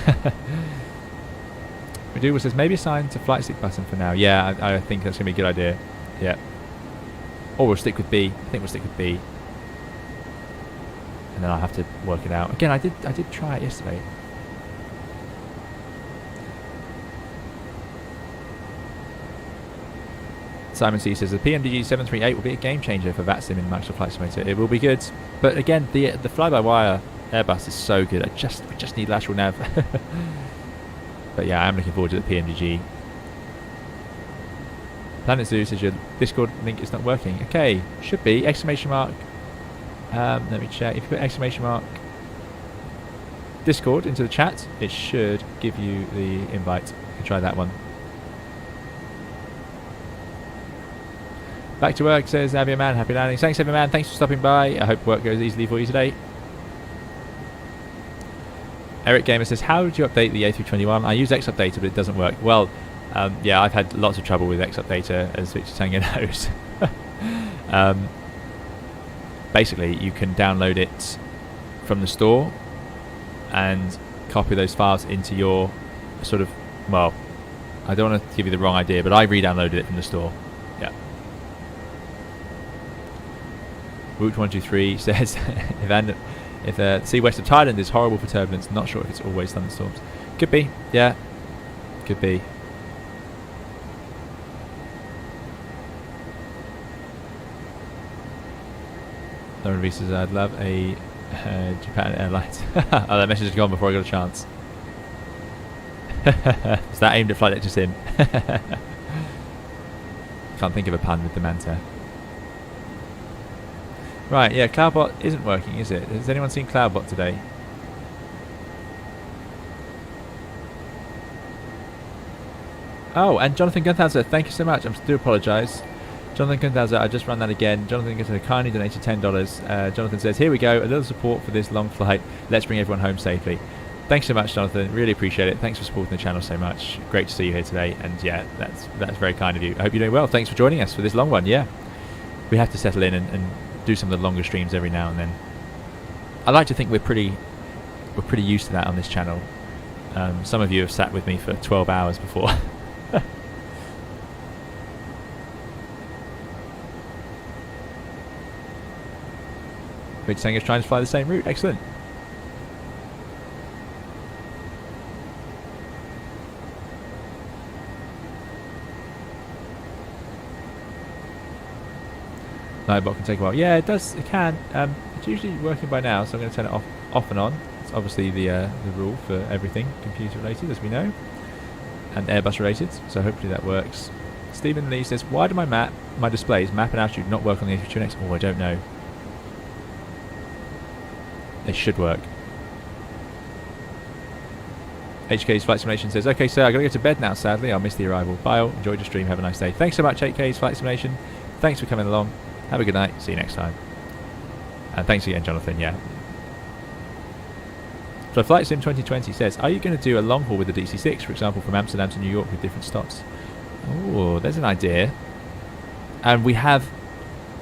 Meduwa says, maybe assign to flight stick button for now. Yeah, I think that's going to be a good idea. Yeah. Or we'll stick with B. I think we'll stick with B. And then I'll have to work it out. Again, I did try it yesterday. Simon C says the PMDG 738 will be a game changer for VATSIM in Microsoft Flight Simulator. It will be good, but again, the fly-by-wire Airbus is so good. We just need lateral nav. But yeah, I'm looking forward to the PMDG. Planet Zoo says your Discord link is not working. Okay, should be exclamation mark. Let me check. If you put exclamation mark Discord into the chat, it should give you the invite. You can try that one. Back to work, says Aviaman. Happy landings. Thanks, Aviaman. Thanks for stopping by. I hope work goes easily for you today. Eric Gamer says, how did you update the A321? I use X Updater, but it doesn't work. Well, yeah, I've had lots of trouble with X Updater, as Victor Tango knows. Basically, you can download it from the store and copy those files into your sort of, well, I don't want to give you the wrong idea, but I re-downloaded it from the store. Yeah. Route123 says, if the sea west of Thailand is horrible for turbulence, not sure if it's always thunderstorms. Could be, yeah. Could be. Lauren V says, I'd love a Japan Airlines. Oh, that message has gone before I got a chance. Is that aimed at Flight Lecture Sim? Can't think of a pun with the Manta. Right, yeah, Cloudbot isn't working, is it? Has anyone seen Cloudbot today? Oh, and Jonathan Gunther, thank you so much. I do apologise. Jonathan Gunther, I just run that again. Jonathan Gunther kindly donated $10. Jonathan says, here we go, a little support for this long flight. Let's bring everyone home safely. Thanks so much, Jonathan. Really appreciate it. Thanks for supporting the channel so much. Great to see you here today. And yeah, that's very kind of you. I hope you're doing well. Thanks for joining us for this long one. Yeah, we have to settle in and do some of the longer streams every now and then. I like to think we're pretty used to that on this channel. Some of you have sat with me for 12 hours before. Rich Sanger's trying to fly the same route. Excellent. Nightbot can take a while. Yeah, it does. It can. It's usually working by now, so I'm going to turn it off and on. It's obviously the rule for everything computer related, as we know, and Airbus related. So hopefully that works. Stephen Lee says, "Why do my displays, map and altitude, not work on the A321X?" Oh, I don't know. They should work. HK's Flight Simulation says, "Okay, sir, I got to go to bed now. Sadly, I'll miss the arrival. Bye. All. Enjoyed your stream. Have a nice day." Thanks so much, HK's Flight Simulation. Thanks for coming along. Have a good night. See you next time. And thanks again, Jonathan. Yeah. So Flight Sim 2020 says, "Are you going to do a long haul with the DC-6, for example, from Amsterdam to New York with different stops?" Oh, there's an idea. And we have,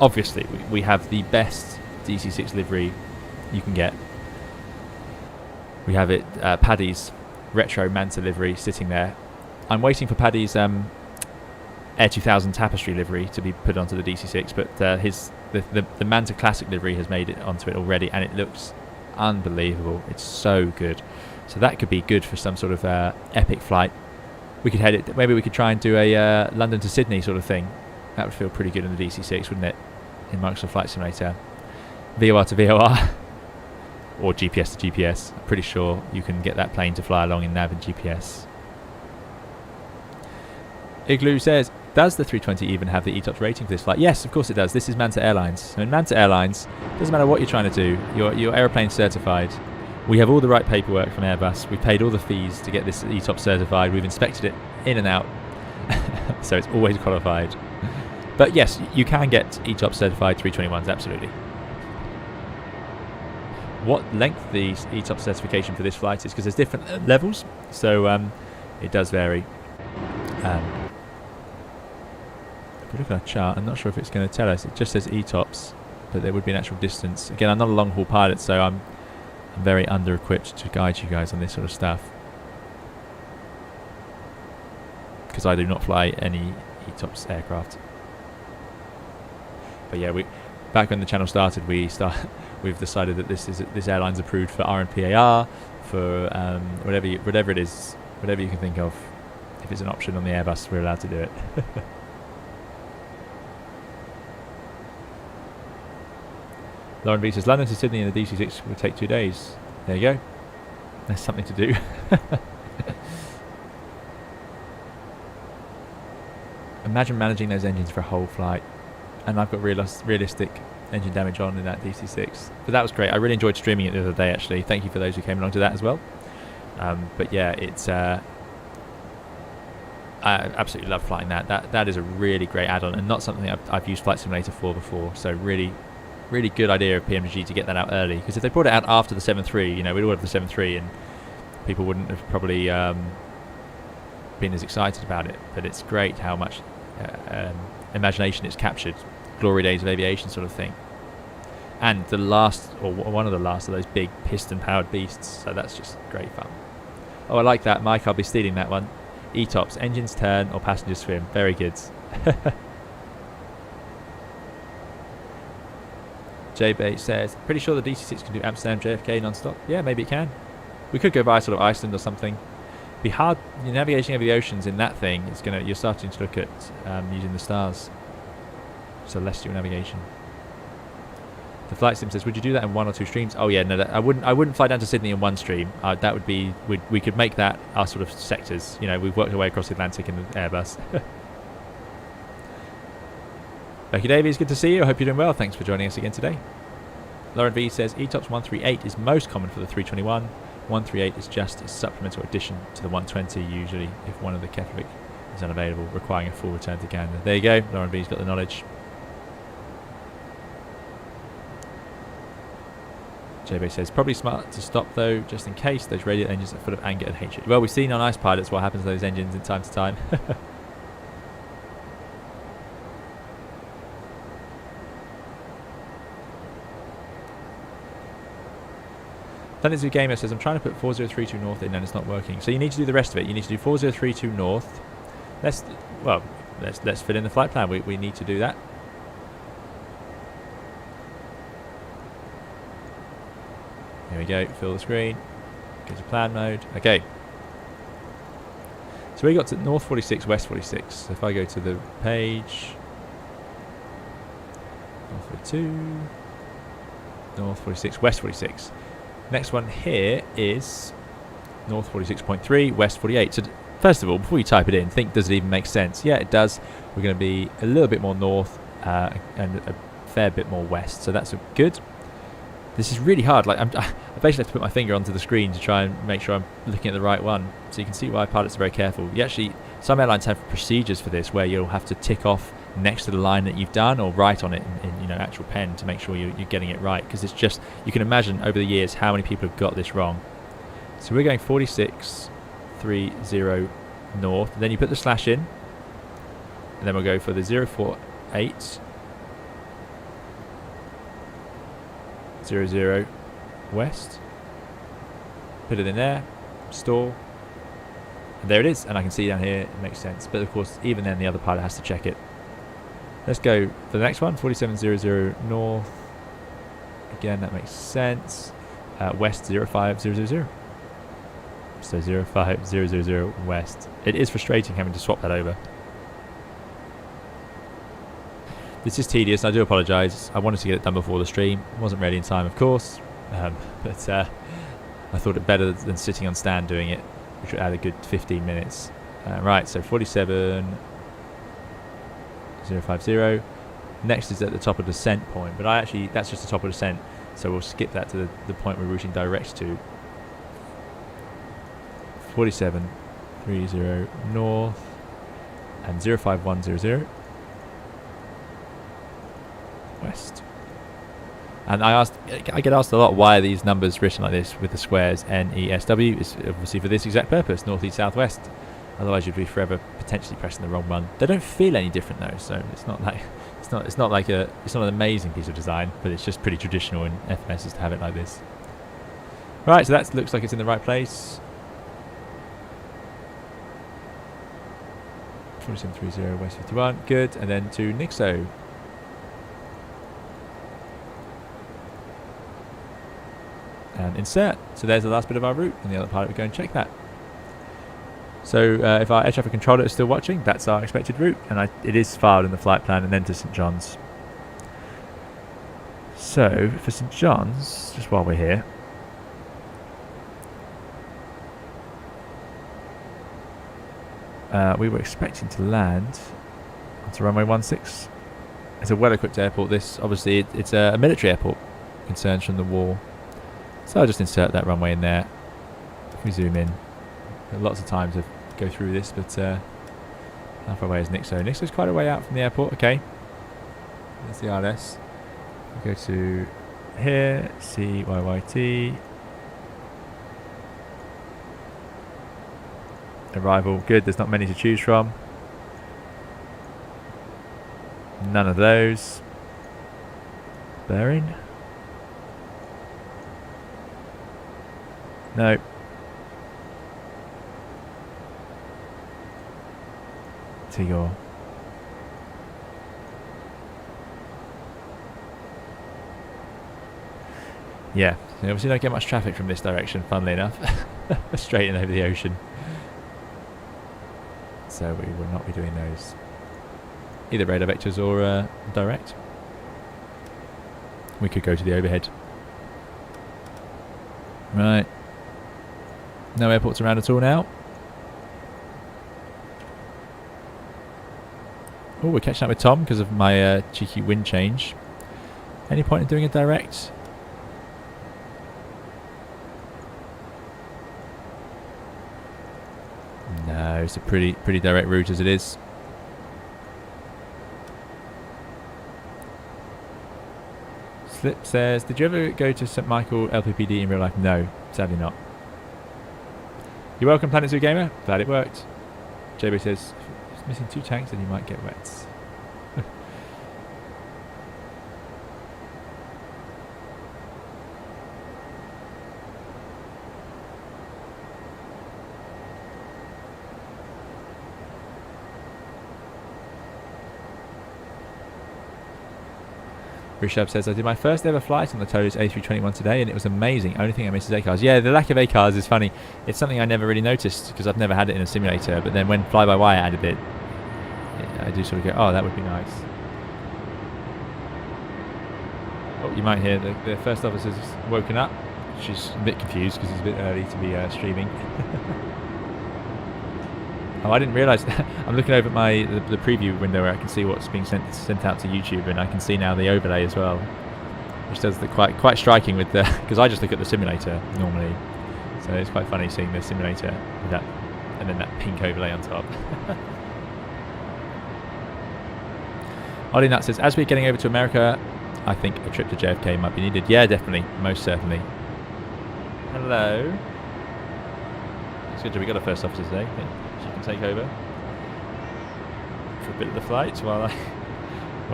obviously, we have the best DC-6 livery you can get. We have it, Paddy's retro Manta livery sitting there. I'm waiting for Paddy's Air 2000 Tapestry livery to be put onto the DC-6, but the Manta Classic livery has made it onto it already, and it looks unbelievable. It's so good. So that could be good for some sort of epic flight. We could head it. Maybe we could try and do a London to Sydney sort of thing. That would feel pretty good in the DC-6, wouldn't it? In Microsoft Flight Simulator, VOR to VOR, or GPS to GPS. I'm pretty sure you can get that plane to fly along in nav and GPS. Igloo says, "Does the 320 even have the ETOPS rating for this flight?" Yes, of course it does. This is Manta Airlines. So in Manta Airlines, doesn't matter what you're trying to do, you're aeroplane certified. We have all the right paperwork from Airbus. We've paid all the fees to get this ETOPS certified. We've inspected it in and out. So it's always qualified. But yes, you can get ETOPS certified 321s, absolutely. What length the ETOPS certification for this flight is, because there's different levels, so it does vary. If we look at our chart, I'm not sure if it's going to tell us. It just says ETOPS, but there would be an actual distance. Again, I'm not a long haul pilot, so I'm very under-equipped to guide you guys on this sort of stuff, because I do not fly any ETOPS aircraft. But yeah, back when the channel started, we've decided that this airline's approved for RNPAR, for whatever it is, whatever you can think of. If it's an option on the Airbus, we're allowed to do it. Lauren B says, "London to Sydney in the DC-6 will take 2 days." There you go. There's something to do. Imagine managing those engines for a whole flight. And I've got realistic engine damage on in that DC-6. But that was great. I really enjoyed streaming it the other day, actually. Thank you for those who came along to that as well. But yeah, it's... I absolutely love flying that. That is a really great add-on, and not something I've used Flight Simulator for before. So really good idea of PMG to get that out early, because if they brought it out after the 7.3, you know, we'd all have the 7.3 and people wouldn't have probably been as excited about it. But it's great how much imagination it's captured, glory days of aviation sort of thing. And the last, or one of the last of those big piston powered beasts, so that's just great fun. Oh, I like that, Mike. I'll be stealing that one. ETOPS, engines turn or passengers swim. Very good. J-Bait says, "Pretty sure the DC-6 can do Amsterdam JFK non-stop." Yeah, maybe it can. We could go via sort of Iceland or something. Be hard. You're navigating over the oceans in that thing. You're starting to look at using the stars. So celestial navigation. The flight sim says, "Would you do that in 1 or 2 streams?" Oh yeah, no, I wouldn't fly down to Sydney in 1 stream. That would be, we could make that our sort of sectors. You know, we've worked our way across the Atlantic in the Airbus. Becky Davies, good to see you. I hope you're doing well. Thanks for joining us again today. Lauren V says, "ETOPS 138 is most common for the 321. 138 is just a supplemental addition to the 120, usually if one of the Keflavik is unavailable, requiring a full return to Canada." There you go. Lauren V's got the knowledge. JB says, "Probably smart to stop though, just in case those radiator engines are full of anger and hatred." Well, we've seen on ice pilots what happens to those engines in time to time. Thunderzoo Gamer says, "I'm trying to put 4032 north in and it's not working." So you need to do the rest of it. You need to do 4032 north. Let's fill in the flight plan. We need to do that. we go, fill the screen, go to plan mode. Okay. So we got to north 46, west 46. So if I go to the page, north 42, north 46, west 46. Next one here is north 46.3, west 48. So first of all, before you type it in, think, does it even make sense? Yeah, it does. We're going to be a little bit more north and a fair bit more west. So that's good. This is really hard. Like I basically have to put my finger onto the screen to try and make sure I'm looking at the right one. So you can see why pilots are very careful. You actually, some airlines have procedures for this where you'll have to tick off next to the line that you've done or write on it in actual pen to make sure you're getting it right. Because it's just, you can imagine over the years how many people have got this wrong. So we're going 4630 north. And then you put the slash in. And then we'll go for the 048. 00 west, put it in there, store, and there it is. And I can see down here it makes sense, but of course even then the other pilot has to check it. Let's go for the next one, 4700 north. Again, that makes sense. West 05000. So 05000 west. It is frustrating having to swap that over. This is tedious, I do apologise. I wanted to get it done before the stream. Wasn't ready in time, of course. But I thought it better than sitting on stand doing it, which would add a good 15 minutes. Right, so 47050. Next is at the top of descent point, but that's just the top of descent, so we'll skip that to the point we're routing direct to. 4730 north and 05100. West. And I get asked a lot, why are these numbers written like this with the squares NESW? It's obviously for this exact purpose, north, east, south, west. Otherwise you'd be forever potentially pressing the wrong one. They don't feel any different though, so it's not an amazing piece of design, but it's just pretty traditional in FMSs to have it like this. Right, so that looks like it's in the right place. 4730 west 51, good. And then to Nixo. And insert. So there's the last bit of our route, and the other pilot will go and check that. So if our air traffic controller is still watching, that's our expected route, and it is filed in the flight plan and then to St John's. So for St John's, just while we're here, we were expecting to land onto runway 16. It's a well-equipped airport. This obviously it's a military airport, concerns from the war. So I'll just insert that runway in there. If we zoom in, lots of time to go through this, but how far away is Nixo? Nixo's quite a way out from the airport. Okay, there's the RS. We'll go to here, CYYT. Arrival, good. There's not many to choose from. None of those. Bearing. No. Tigor. Yeah, you obviously don't get much traffic from this direction, funnily enough. Straight in over the ocean. So we will not be doing those. Either radar vectors or direct. We could go to the overhead. Right. No airports around at all now. Oh, we're catching up with Tom because of my cheeky wind change. Any point in doing a direct? No, it's a pretty direct route as it is. Slip says, did you ever go to St Michael LPPD in real life? No, sadly not. You're welcome, Planet Zoo Gamer. Glad it worked. JB says, if it's missing 2 tanks, then you might get wets. Rishabh says, I did my first ever flight on the ToLiss A321 today and it was amazing. Only thing I miss is ACARS. Yeah, the lack of ACARS is funny. It's something I never really noticed because I've never had it in a simulator, but then when fly-by-wire added it, I do sort of go, oh, that would be nice. Oh, you might hear the first officer's woken up. She's a bit confused because it's a bit early to be streaming. Oh, I didn't realise. I'm looking over at the preview window where I can see what's being sent out to YouTube, and I can see now the overlay as well, which does the quite striking with the because I just look at the simulator normally, so it's quite funny seeing the simulator with that and then that pink overlay on top. Ollie Nut says, as we're getting over to America, I think a trip to JFK might be needed. Yeah, definitely, most certainly. Hello. It's good that we got a first officer today. She can take over for a bit of the flight while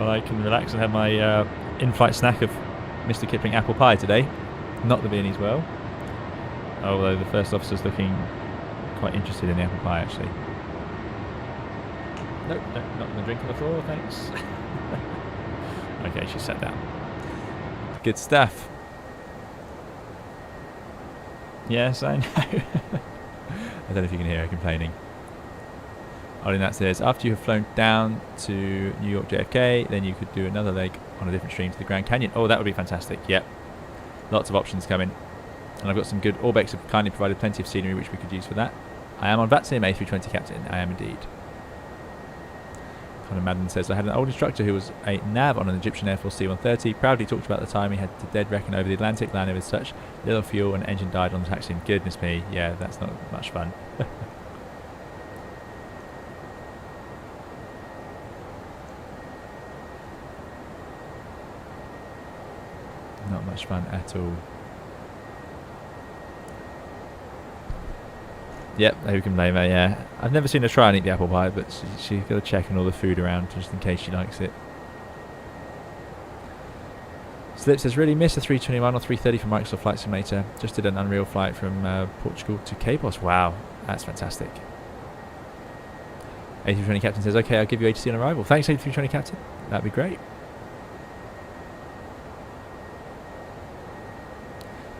I can relax and have my in-flight snack of Mr. Kipling apple pie today. Not the Viennese well. Although the first officer's looking quite interested in the apple pie actually. Nope, not going to drink on the floor, thanks. Okay, she sat down. Good stuff. Yes, I know. I don't know if you can hear her complaining. Ollie Nat says, after you have flown down to New York JFK, then you could do another leg on a different stream to the Grand Canyon. Oh, that would be fantastic. Yep. Lots of options coming. And I've got some good... Orbex have kindly provided plenty of scenery which we could use for that. I am on VATSIM A320 captain. I am indeed. Conor Madden says, I had an old instructor who was a nav on an Egyptian Air Force C-130. Proudly talked about the time he had to dead reckon over the Atlantic, landing with such little fuel and engine died on the taxi. Goodness me. Yeah, that's not much fun. Not much fun at all. Yep, who can blame her, yeah. I've never seen her try and eat the apple pie, but she's got to check on all the food around just in case she likes it. Slip says, really miss a 321 or 330 from Microsoft Flight Simulator. Just did an Unreal flight from Portugal to Capos. Wow, that's fantastic. A320 Captain says, okay, I'll give you ATC on arrival. Thanks, A320 Captain. That'd be great.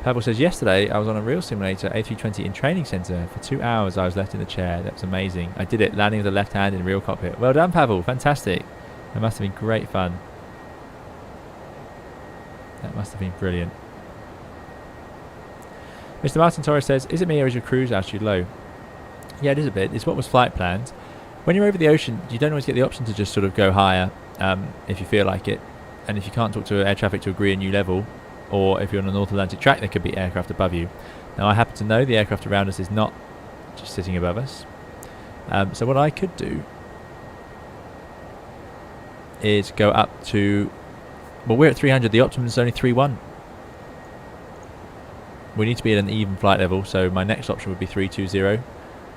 Pavel says, yesterday I was on a real simulator A320 in training centre. For 2 hours I was left in the chair. That was amazing. I did it, landing with the left hand in real cockpit. Well done, Pavel. Fantastic. That must have been great fun. That must have been brilliant. Mr. Martin Torres says, is it me or is your cruise altitude low? Yeah, it is a bit. It's what was flight planned. When you're over the ocean, you don't always get the option to just sort of go higher if you feel like it. And if you can't talk to air traffic to agree a new level, or if you're on a North Atlantic track, there could be aircraft above you. Now, I happen to know the aircraft around us is not just sitting above us. So what I could do is go up to... Well, we're at 300. The optimum is only 3.1. We need to be at an even flight level, so my next option would be 320.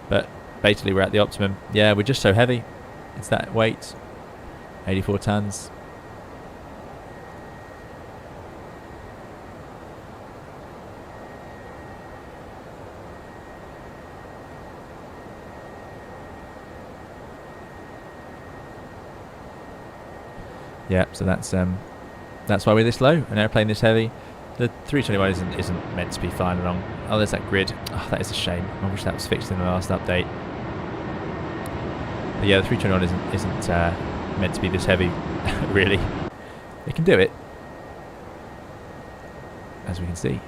But basically, we're at the optimum. Yeah, we're just so heavy. It's that weight. 84 tons. Yeah, so that's why we're this low. An airplane this heavy. The 321 isn't meant to be flying along. Oh, there's that grid. Oh, that is a shame. I wish that was fixed in the last update. But yeah, the 321 isn't meant to be this heavy, really. It can do it, as we can see.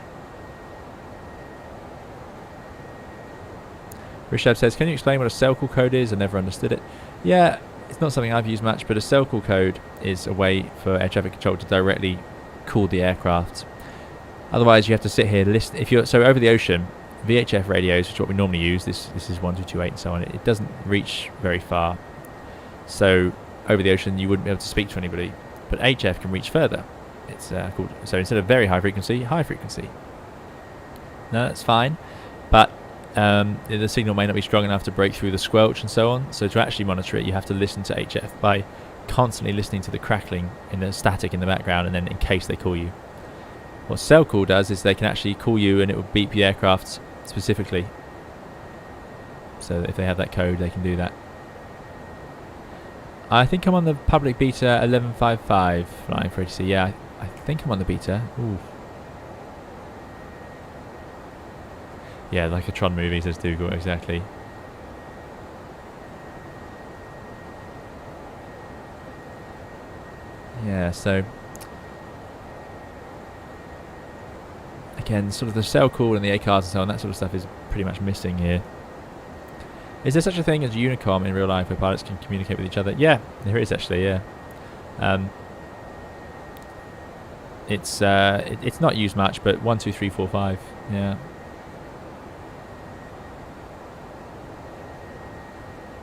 Rishabh says, can you explain what a cell call code is? I never understood it. Yeah. It's not something I've used much, but a cell call code is a way for air traffic control to directly call the aircraft. Otherwise, you have to sit here listen. If you're so over the ocean, VHF radios, which is what we normally use. This is 1228 and so on. It doesn't reach very far. So over the ocean, you wouldn't be able to speak to anybody. But HF can reach further. It's called so instead of very high frequency, high frequency. No, that's fine, but the signal may not be strong enough to break through the squelch and so on. So to actually monitor it, you have to listen to HF by constantly listening to the crackling in the static in the background, and then in case they call you. What cell call does is they can actually call you and it will beep the aircraft specifically. So if they have that code, they can do that. I think I'm on the public beta 1155 flying for ATC. Yeah, think I'm on the beta. Ooh. Yeah, like a Tron movie, says Dougal, exactly. Yeah, so again, sort of the cell call and the A cards and so on, that sort of stuff is pretty much missing here. Is there such a thing as Unicom in real life where pilots can communicate with each other? Yeah, there is actually, yeah. It's not used much, but 1, 2, 3, 4, 5, yeah.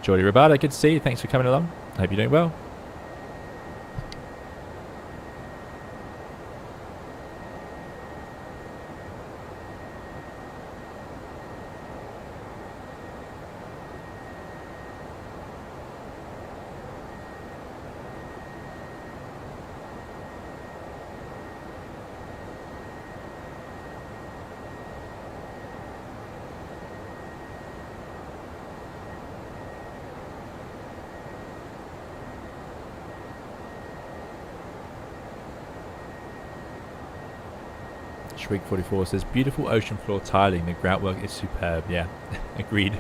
Jordi Rabada, good to see you. Thanks for coming along. I hope you're doing well. Shriek 44 says, beautiful ocean floor tiling. The grout work is superb. Yeah, agreed.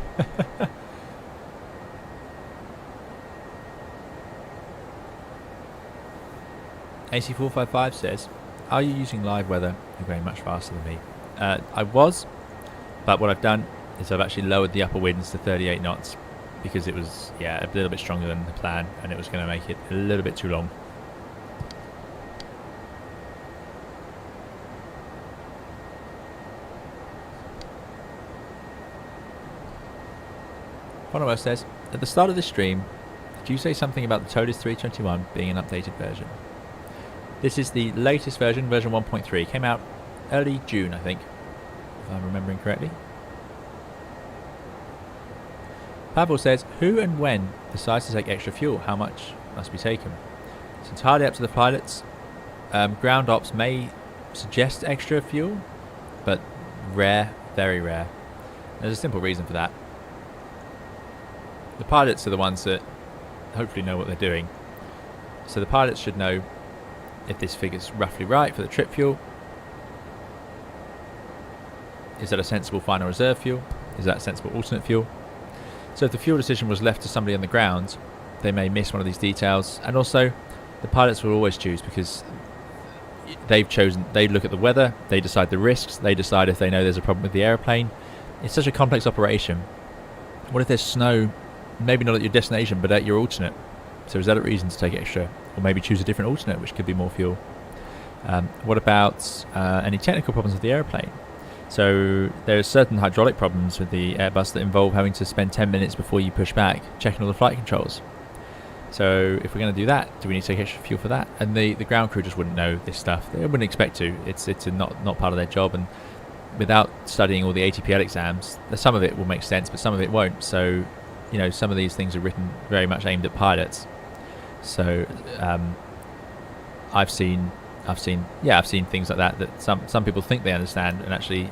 AC455 says, are you using live weather? You're going much faster than me. I was, but what I've done is I've actually lowered the upper winds to 38 knots because it was, yeah, a little bit stronger than the plan and it was going to make it a little bit too long. Fonower says, at the start of this stream, did you say something about the ToLiss A321 being an updated version? This is the latest version, version 1.3. Came out early June, I think, if I'm remembering correctly. Pavel says, who and when decides to take extra fuel? How much must be taken? It's entirely up to the pilots. Ground ops may suggest extra fuel, but rare, very rare. There's a simple reason for that. The pilots are the ones that hopefully know what they're doing. So the pilots should know if this figure's roughly right for the trip fuel. Is that a sensible final reserve fuel? Is that a sensible alternate fuel? So if the fuel decision was left to somebody on the ground, they may miss one of these details. And also, the pilots will always choose because they've chosen, they look at the weather, they decide the risks, they decide if they know there's a problem with the aeroplane. It's such a complex operation. What if there's snow, maybe not at your destination, but at your alternate? So is that a reason to take extra? Or maybe choose a different alternate, which could be more fuel. What about any technical problems with the aeroplane? So there are certain hydraulic problems with the Airbus that involve having to spend 10 minutes before you push back, checking all the flight controls. So if we're going to do that, do we need to take extra fuel for that? And the ground crew just wouldn't know this stuff. They wouldn't expect to. It's not part of their job. And without studying all the ATPL exams, some of it will make sense, but some of it won't. So, you know, some of these things are written very much aimed at pilots. So I've seen things like that some people think they understand and actually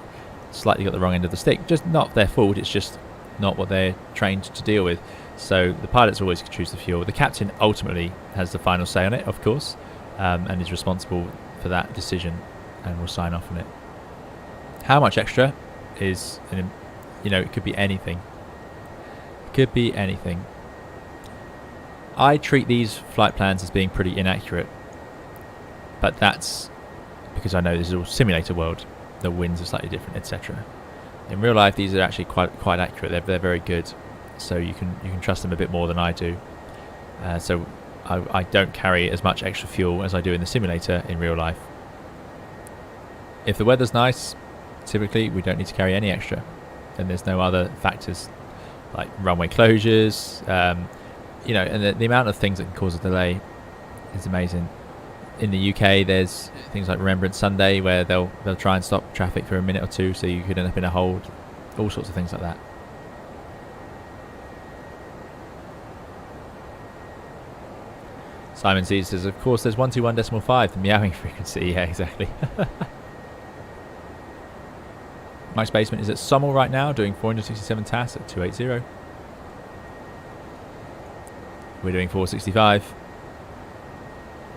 slightly got the wrong end of the stick. Just not their fault, it's just not what they're trained to deal with. So the pilots always choose the fuel. The captain ultimately has the final say on it, of course, and is responsible for that decision and will sign off on it. How much extra is, it could be anything. It could be anything. I treat these flight plans as being pretty inaccurate, but that's because I know this is all simulator world. The winds are slightly different, etc. In real life, these are actually quite accurate. They're very good, so you can trust them a bit more than I do. So I don't carry as much extra fuel as I do in the simulator in real life. If the weather's nice, typically we don't need to carry any extra. Then there's no other factors like runway closures, and the amount of things that can cause a delay is amazing. In the UK, there's things like Remembrance Sunday where they'll try and stop traffic for a minute or two, so you could end up in a hold. All sorts of things like that. Simon Z says, of course, there's 121.5, the meowing frequency. Yeah, exactly. Mike's Basement is at Sommel right now, doing 467 TAS at 280. We're doing 465.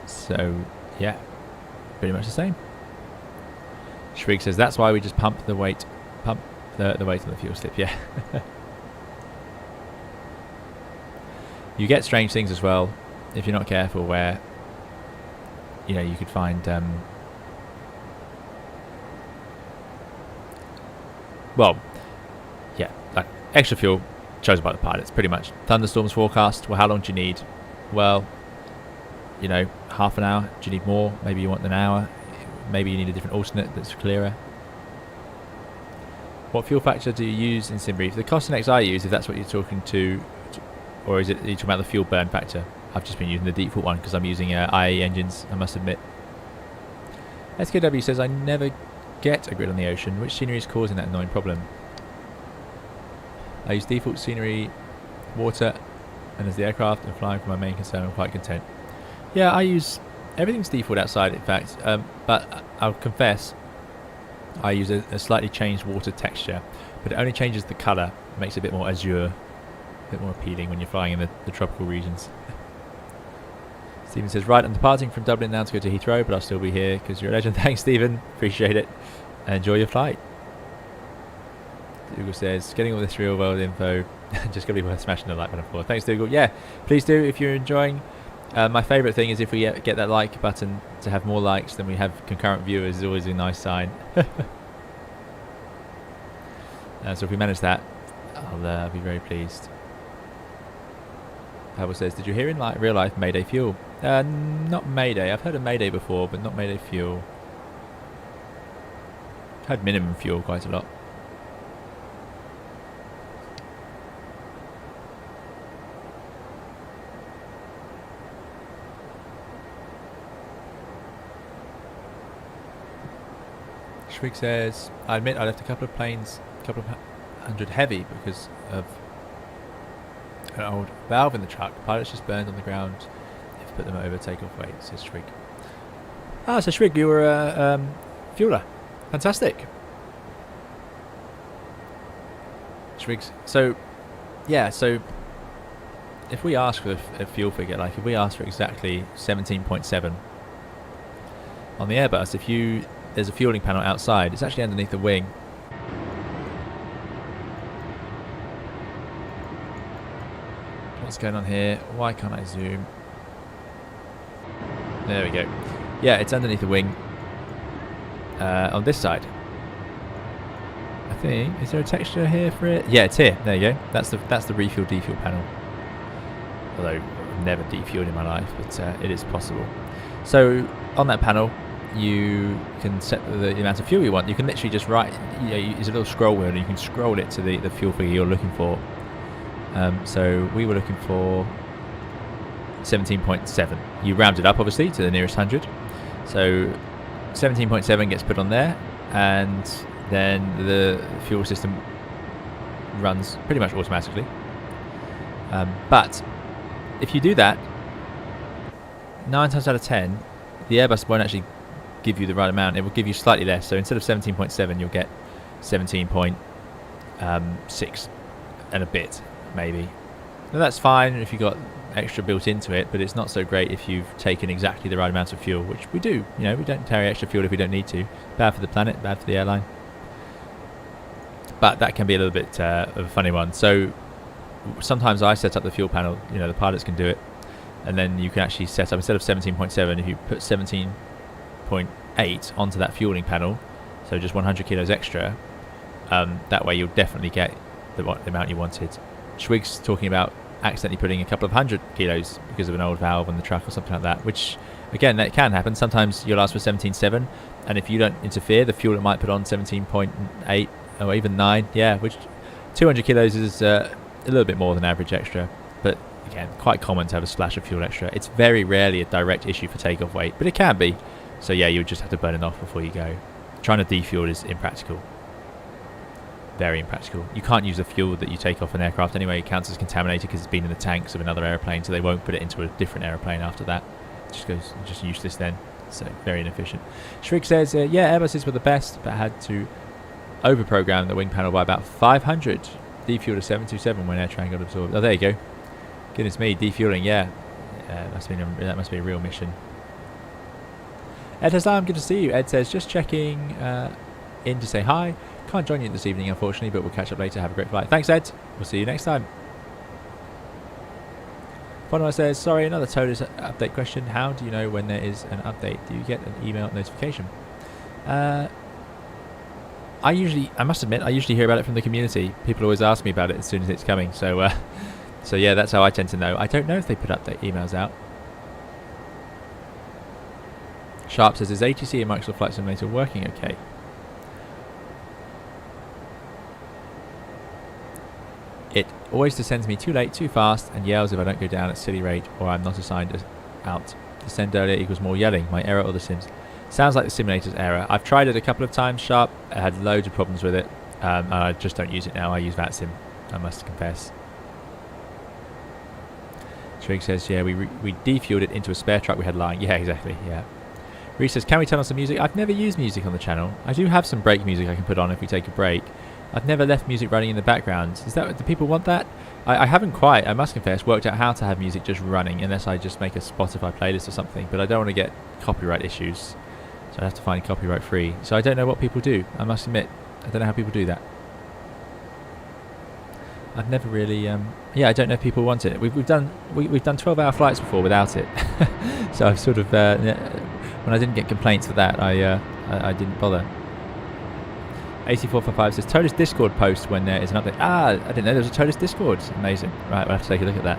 So, yeah. pretty much the same. Shrig says that's why we just pump the weight on the fuel slip. Yeah. You get strange things as well if you're not careful, where you could find like extra fuel chosen by the pilots. Pretty much thunderstorms forecast. Well, how long do you need? Well, half an hour. Do you need more? Maybe you want an hour. Maybe you need a different alternate that's clearer. What fuel factor do you use in SimBrief? The cost index I use, if that's what you're talking to, or are you talking about the fuel burn factor? I've just been using the default one because I'm using IE engines, I must admit. SKW says I never get a grid on the ocean. Which scenery is causing that annoying problem? I use default scenery, water, and as the aircraft and flying for my main concern, I'm quite content. Yeah, I use everything's default outside, in fact, but I'll confess I use a slightly changed water texture, but it only changes the colour, makes it a bit more azure, a bit more appealing when you're flying in the tropical regions. Stephen says, right, I'm departing from Dublin now to go to Heathrow, but I'll still be here because you're a legend. Thanks, Stephen. Appreciate it. And enjoy your flight. Dougal says, getting all this real world info, just going to be worth smashing the like button for. Thanks, Dougal. Yeah, please do if you're enjoying. My favourite thing is if we get that like button to have more likes than we have concurrent viewers is always a nice sign. So if we manage that, I'll be very pleased. Pebble says, did you hear in real life Mayday fuel? Not Mayday. I've heard of Mayday before, but not Mayday fuel. I've heard minimum fuel quite a lot. Schwig says, I admit I left a couple of planes, a couple of hundred heavy because of an old valve in the truck. Pilots just burned on the ground. If put them over takeoff weight, says Schwig. Ah, so Schwig, you were a fueler. Fantastic. Schwig's. So, yeah, so if we ask for a fuel figure, like if we ask for exactly 17.7 on the Airbus, there's a fueling panel outside. It's actually underneath the wing. What's going on here? Why can't I zoom? There we go. Yeah, it's underneath the wing. On this side. I think. Is there a texture here for it? Yeah, it's here. There you go. That's the refuel defuel panel. Although I've never defueled in my life, but it is possible. So on that panel, you can set the amount of fuel you want. You can literally just write, there's a little scroll wheel and you can scroll it to the fuel figure you're looking for. So we were looking for 17.7. You round it up obviously to the nearest 100. So 17.7 gets put on there, and then the fuel system runs pretty much automatically. But if you do that, 9 times out of 10, the Airbus won't actually give you the right amount. It will give you slightly less. So instead of 17.7, you'll get 17.6 and a bit, maybe. Now that's fine if you've got extra built into it, but it's not so great if you've taken exactly the right amount of fuel, which we do. We don't carry extra fuel if we don't need to. Bad for the planet, bad for the airline. But that can be a little bit of a funny one. So sometimes I set up the fuel panel. The pilots can do it, and then you can actually set up, instead of 17.7, if you put 17.8 onto that fueling panel, so just 100 kilos extra, that way you'll definitely get the amount you wanted. Schwig's talking about accidentally putting a couple of 100 kilos because of an old valve on the truck or something like that, which again, that can happen. Sometimes you'll ask for 17.7, and if you don't interfere, the fuel it might put on 17.8 or even 9. Yeah, which 200 kilos is a little bit more than average extra, but again, quite common to have a splash of fuel extra. It's very rarely a direct issue for takeoff weight, but it can be. So yeah, you just have to burn it off before you go. Trying to defuel is impractical. Very impractical. You can't use the fuel that you take off an aircraft anyway. It counts as contaminated because it's been in the tanks of another airplane, so they won't put it into a different airplane after that. It just useless then. So very inefficient. Shrig says, yeah, Airbuses were the best, but had to over-program the wing panel by about 500. Defuel to 727 when air train got absorbed. Oh, there you go. Goodness me, defueling, yeah. That must be a real mission. Ed Haslam, good to see you. Ed says, just checking in to say hi. Can't join you this evening, unfortunately, but we'll catch up later. Have a great flight. Thanks, Ed. We'll see you next time. Fonwa says, sorry, another ToLiss update question. How do you know when there is an update? Do you get an email notification? I must admit, I usually hear about it from the community. People always ask me about it as soon as it's coming. So yeah, that's how I tend to know. I don't know if they put update emails out. Sharp says, is ATC and Microsoft Flight Simulator working okay? It always descends me too late, too fast, and yells if I don't go down at silly rate or I'm not assigned out. Descend earlier equals more yelling. My error or the sims? Sounds like the simulator's error. I've tried it a couple of times, Sharp. I had loads of problems with it. And I just don't use it now. I use VATSIM, I must confess. Trig says, yeah, we defueled it into a spare truck we had lying. Yeah, exactly, yeah. Reese says, can we turn on some music? I've never used music on the channel. I do have some break music I can put on if we take a break. I've never left music running in the background. Do people want that? I haven't quite, I must confess, worked out how to have music just running unless I just make a Spotify playlist or something, but I don't want to get copyright issues, so I have to find copyright free. So I don't know what people do, I must admit. I don't know how people do that. I've never really, yeah, I don't know if people want it. We've done 12-hour flights before without it, so I've sort of, when I didn't get complaints for that, I didn't bother. 8455 says, ToLiss Discord post when there is an update. Ah, I didn't know there was a ToLiss Discord. Amazing. Right, we'll have to take a look at that.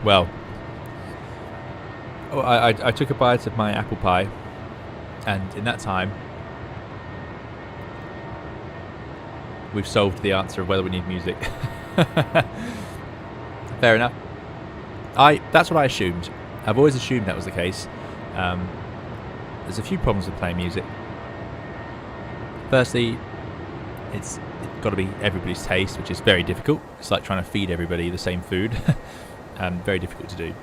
Well, I took a bite of my apple pie, and in that time, we've solved the answer of whether we need music. Fair enough. That's what I assumed. I've always assumed that was the case. There's a few problems with playing music. Firstly, it's got to be everybody's taste, which is very difficult. It's like trying to feed everybody the same food. Very difficult to do.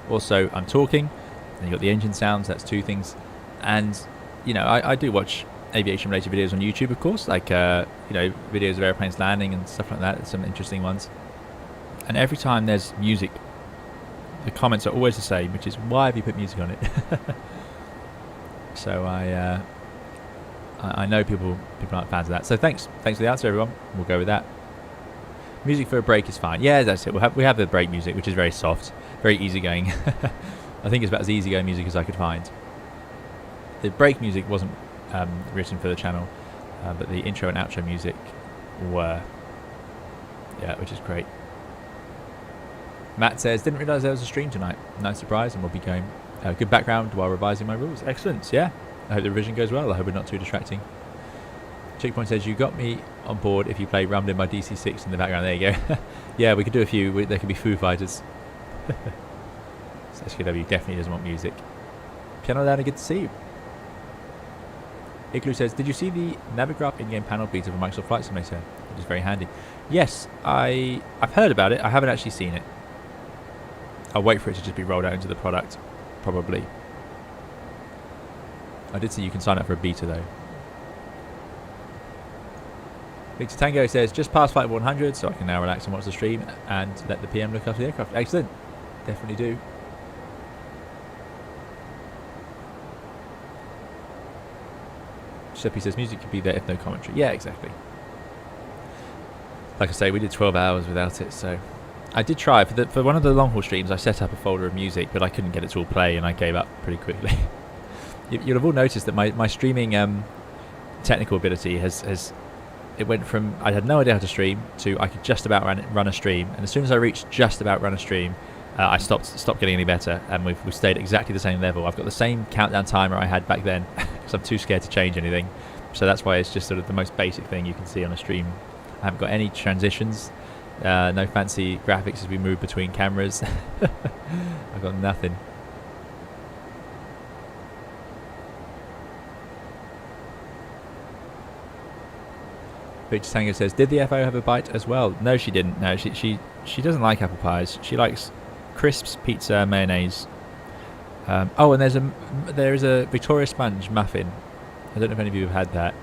Also, I'm talking, and you've got the engine sounds, that's two things. And, you know, I do watch aviation-related videos on YouTube, of course, like, you know, videos of airplanes landing and stuff like that, some interesting ones. And every time there's music, the comments are always the same, which is, why have you put music on it? So I know people aren't fans of that. So thanks for the answer, everyone. We'll go with that. Music for a break is fine. Yeah, that's it. We have the break music, which is very soft, very easygoing. I think it's about as easygoing music as I could find. The break music wasn't written for the channel, but the intro and outro music were. Yeah, which is great. Matt says, didn't realise there was a stream tonight. Nice surprise, and we'll be going. Good background while revising my rules. Excellent, yeah. I hope the revision goes well. I hope we're not too distracting. Chickpoint says, you got me on board if you play Rumbling by DC6 in the background. There you go. Yeah, we could do a few. There could be Foo Fighters. So SKW definitely doesn't want music. Piano Louder, good to see you. Igloo says, did you see the Navigraph in-game panel beta for Microsoft Flight Simulator? Which is very handy. Yes, I've heard about it. I haven't actually seen it. I'll wait for it to just be rolled out into the product, probably. I did see you can sign up for a beta, though. Victor Tango says, just past flight 100, so I can now relax and watch the stream and let the PM look after the aircraft. Excellent. Definitely do. Giuseppe says, music could be there if no commentary. Yeah, exactly. Like I say, we did 12 hours without it, so... I did try. For one of the long haul streams, I set up a folder of music, but I couldn't get it to all play, and I gave up pretty quickly. You'll have all noticed that my streaming technical ability has... It went from I had no idea how to stream to I could just about run a stream, and as soon as I reached just about run a stream, I stopped getting any better, and we've stayed at exactly the same level. I've got the same countdown timer I had back then because I'm too scared to change anything. So that's why it's just sort of the most basic thing you can see on a stream. I haven't got any transitions, no fancy graphics as we move between cameras. I've got nothing. Picture Tango says, did the FO have a bite as well? No, she didn't. No, she doesn't like apple pies. She likes crisps, pizza, mayonnaise. Oh, and there is a Victoria Sponge muffin. I don't know if any of you have had that.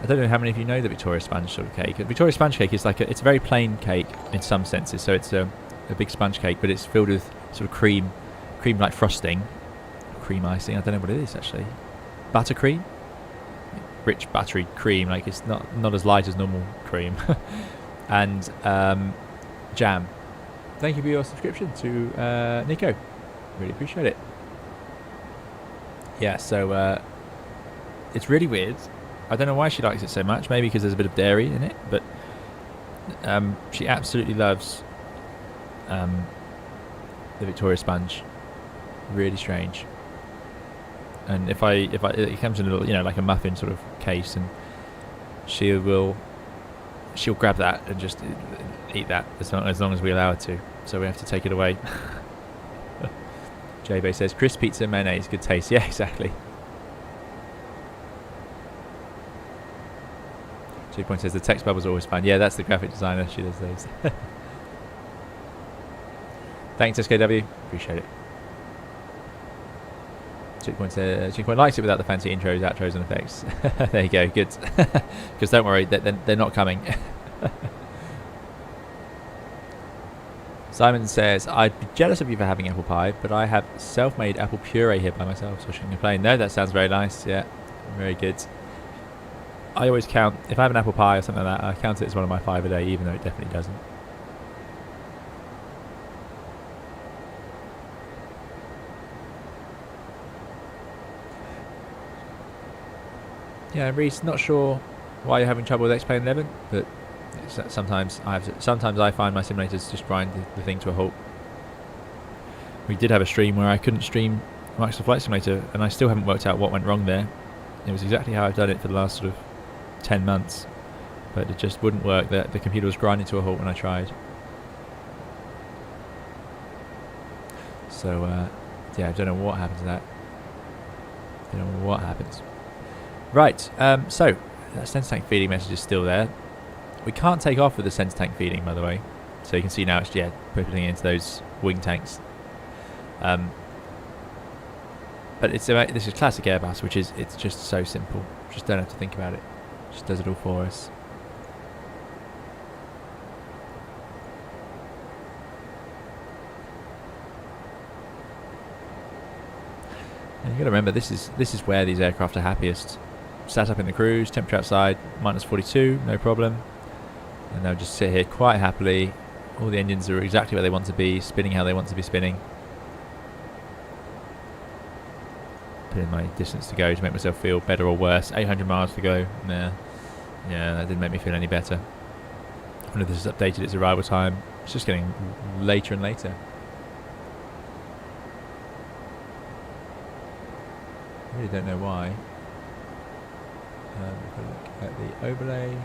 I don't know how many of you know the Victoria Sponge sort of cake. A Victoria Sponge cake is like it's a very plain cake in some senses. So it's a big sponge cake, but it's filled with sort of cream like frosting, cream icing. I don't know what it is actually. Buttercream. Rich buttery cream, like it's not as light as normal cream. And jam. Thank you for your subscription to Nico, really appreciate it. Yeah, so it's really weird. I don't know why she likes it so much, maybe because there's a bit of dairy in it, but she absolutely loves the Victoria Sponge. Really strange. And if it comes in a little, like a muffin sort of case, and she'll grab that and just eat that as long as we allow her to. So we have to take it away. J-Bay says, crisp pizza, mayonnaise, good taste. Yeah, exactly. 2 Point says, the text bubbles are always fun. Yeah, that's the graphic designer. She does those. Thanks, SKW. Appreciate it. 2 Point likes it without the fancy intros, outros, and effects. There you go, good. Because don't worry, they're not coming. Simon says, I'd be jealous of you for having apple pie, but I have self-made apple puree here by myself, so I shouldn't complain. No, that sounds very nice. Yeah, very good. I always count, if I have an apple pie or something like that, I count it as one of my 5 a day, even though it definitely doesn't. Yeah, Reese, not sure why you're having trouble with X-Plane 11, but sometimes I find my simulators just grind the thing to a halt. We did have a stream where I couldn't stream Microsoft Flight Simulator, and I still haven't worked out what went wrong there. It was exactly how I've done it for the last sort of 10 months, but it just wouldn't work. The computer was grinding to a halt when I tried. So yeah, I don't know what happened to that. Don't know what happens. Right, so that sense tank feeding message is still there. We can't take off with the sense tank feeding, by the way. So you can see now it's putting it into those wing tanks. But this is classic Airbus, which is it's just so simple. Just don't have to think about it. Just does it all for us. And you got to remember, this is where these aircraft are happiest. Sat up in the cruise, temperature outside -42, no problem. And they'll just sit here quite happily. All the engines are exactly where they want to be, spinning how they want to be spinning. Put in my distance to go to make myself feel better or worse. 800 miles to go. Nah. Yeah, that didn't make me feel any better. I wonder if this has updated its arrival time. It's just getting later and later. I really don't know why. If I look at the overlay,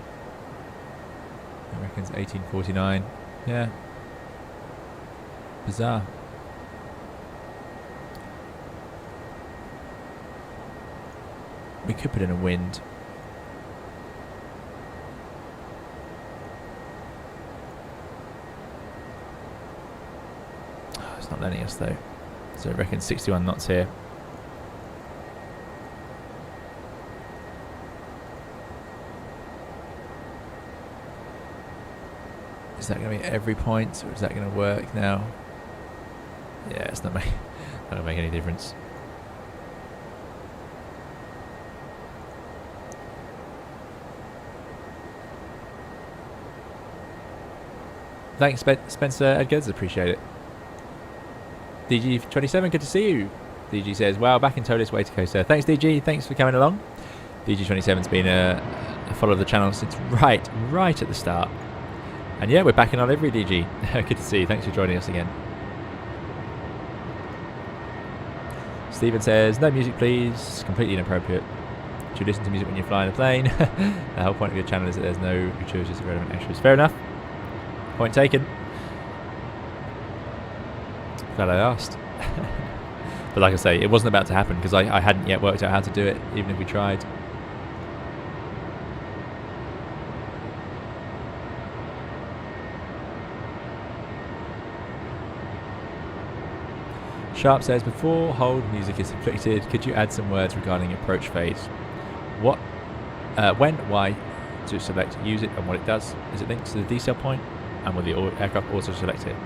I reckon it's 1849. Yeah. Bizarre. We could put in a wind. Oh, it's not letting us though. So I reckon 61 knots here. Is that going to be every point, or is that going to work now? Yeah, it's not going to make any difference. Thanks, Spencer Edgards, appreciate it. DG27, good to see you. DG says, wow, back in ToLiss way to coaster. Thanks, DG, thanks for coming along. DG27's been a follower of the channel since right at the start. And yeah, we're back in our livery, DG. Good to see you. Thanks for joining us again. Stephen says, no music please, completely inappropriate. Should you listen to music when you're flying a plane? The whole point of your channel is that there's no gratuitous irrelevant extras. Fair enough. Point taken. Glad I asked. But like I say, it wasn't about to happen because I hadn't yet worked out how to do it, even if we tried. Sharp says, before hold music is inflicted, could you add some words regarding approach phase? What, when, why to select, use it, and what it does? Is it linked to the decel point? And will the aircraft also select it?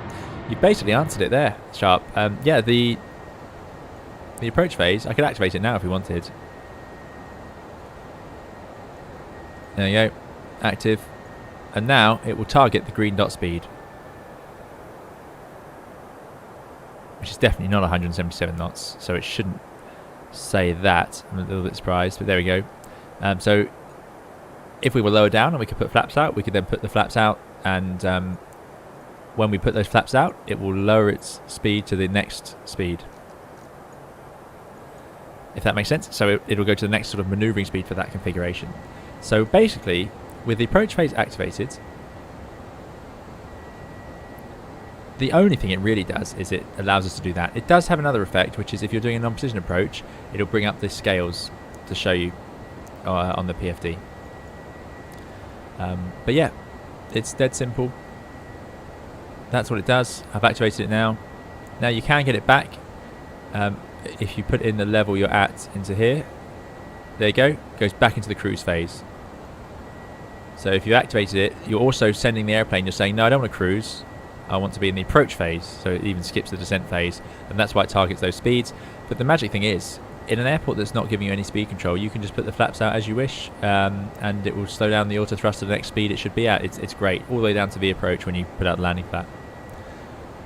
You basically answered it there, Sharp. Yeah, the approach phase, I could activate it now if we wanted. There you go, active. And now it will target the green dot speed, which is definitely not 177 knots, so it shouldn't say that. I'm a little bit surprised, but there we go. So if we were lower down and we could put flaps out, we could then put the flaps out, and when we put those flaps out, it will lower its speed to the next speed, if that makes sense. So it'll go to the next sort of maneuvering speed for that configuration. So basically, with the approach phase activated, the only thing it really does is it allows us to do that. It does have another effect, which is if you're doing a non-precision approach, it'll bring up the scales to show you on the PFD. But yeah, it's dead simple. That's what it does. I've activated it now. Now you can get it back if you put in the level you're at into here. There you go. It goes back into the cruise phase. So if you activated it, you're also sending the airplane. You're saying, no, I don't want to cruise. I want to be in the approach phase. So it even skips the descent phase, and that's why it targets those speeds. But the magic thing is, in an airport that's not giving you any speed control, you can just put the flaps out as you wish, and it will slow down the auto thrust to the next speed it should be at. It's great, all the way down to the approach when you put out the landing flap.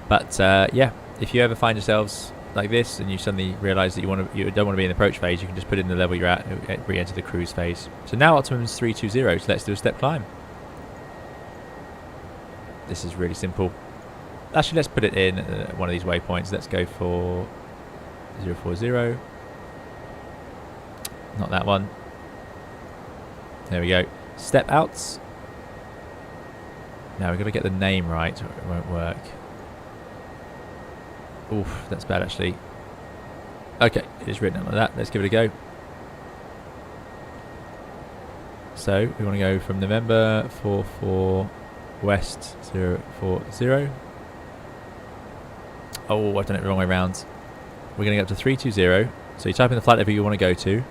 But yeah, if you ever find yourselves like this and you suddenly realise that you don't want to be in the approach phase, you can just put in the level you're at and re-enter the cruise phase. So now optimum is 320, so let's do a step climb. This is really simple. Actually, let's put it in one of these waypoints. Let's go for 040. Not that one. There we go. Step outs. Now we've got to get the name right or it won't work. Oof, that's bad actually. Okay, it is written out like that. Let's give it a go. So we want to go from November 44 West 040. Oh, I've done it the wrong way around. We're going to go up to 320. So you type in the flight level you want to go to,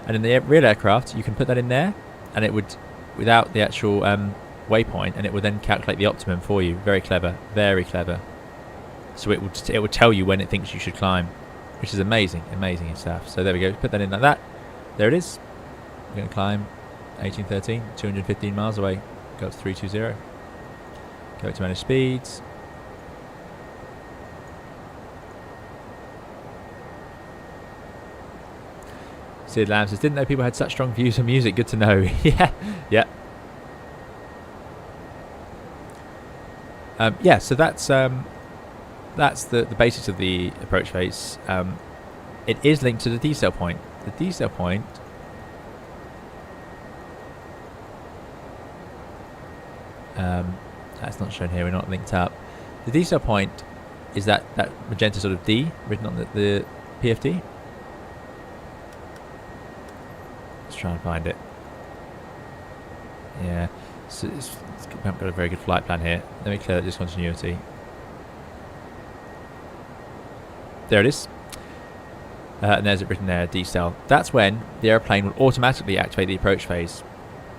and in the real aircraft you can put that in there, and it would, without the actual waypoint, and it would then calculate the optimum for you. Very clever, very clever. So it would tell you when it thinks you should climb, which is amazing stuff. So there we go. Put that in like that. There it is. We're going to climb 1813, 215 miles away. Go up to 320. Go to manage speeds. Sid Lamb says, didn't know people had such strong views on music. Good to know. Yeah. Yeah, so that's the basics of the approach phase. It is linked to the decel point. The decel point that's not shown here. We're not linked up. The decel point is that magenta sort of D written on the PFD. Let's try and find it. Yeah, so we haven't got a very good flight plan here. Let me clear that discontinuity. There it is. And there's it written there, decel. That's when the airplane will automatically activate the approach phase.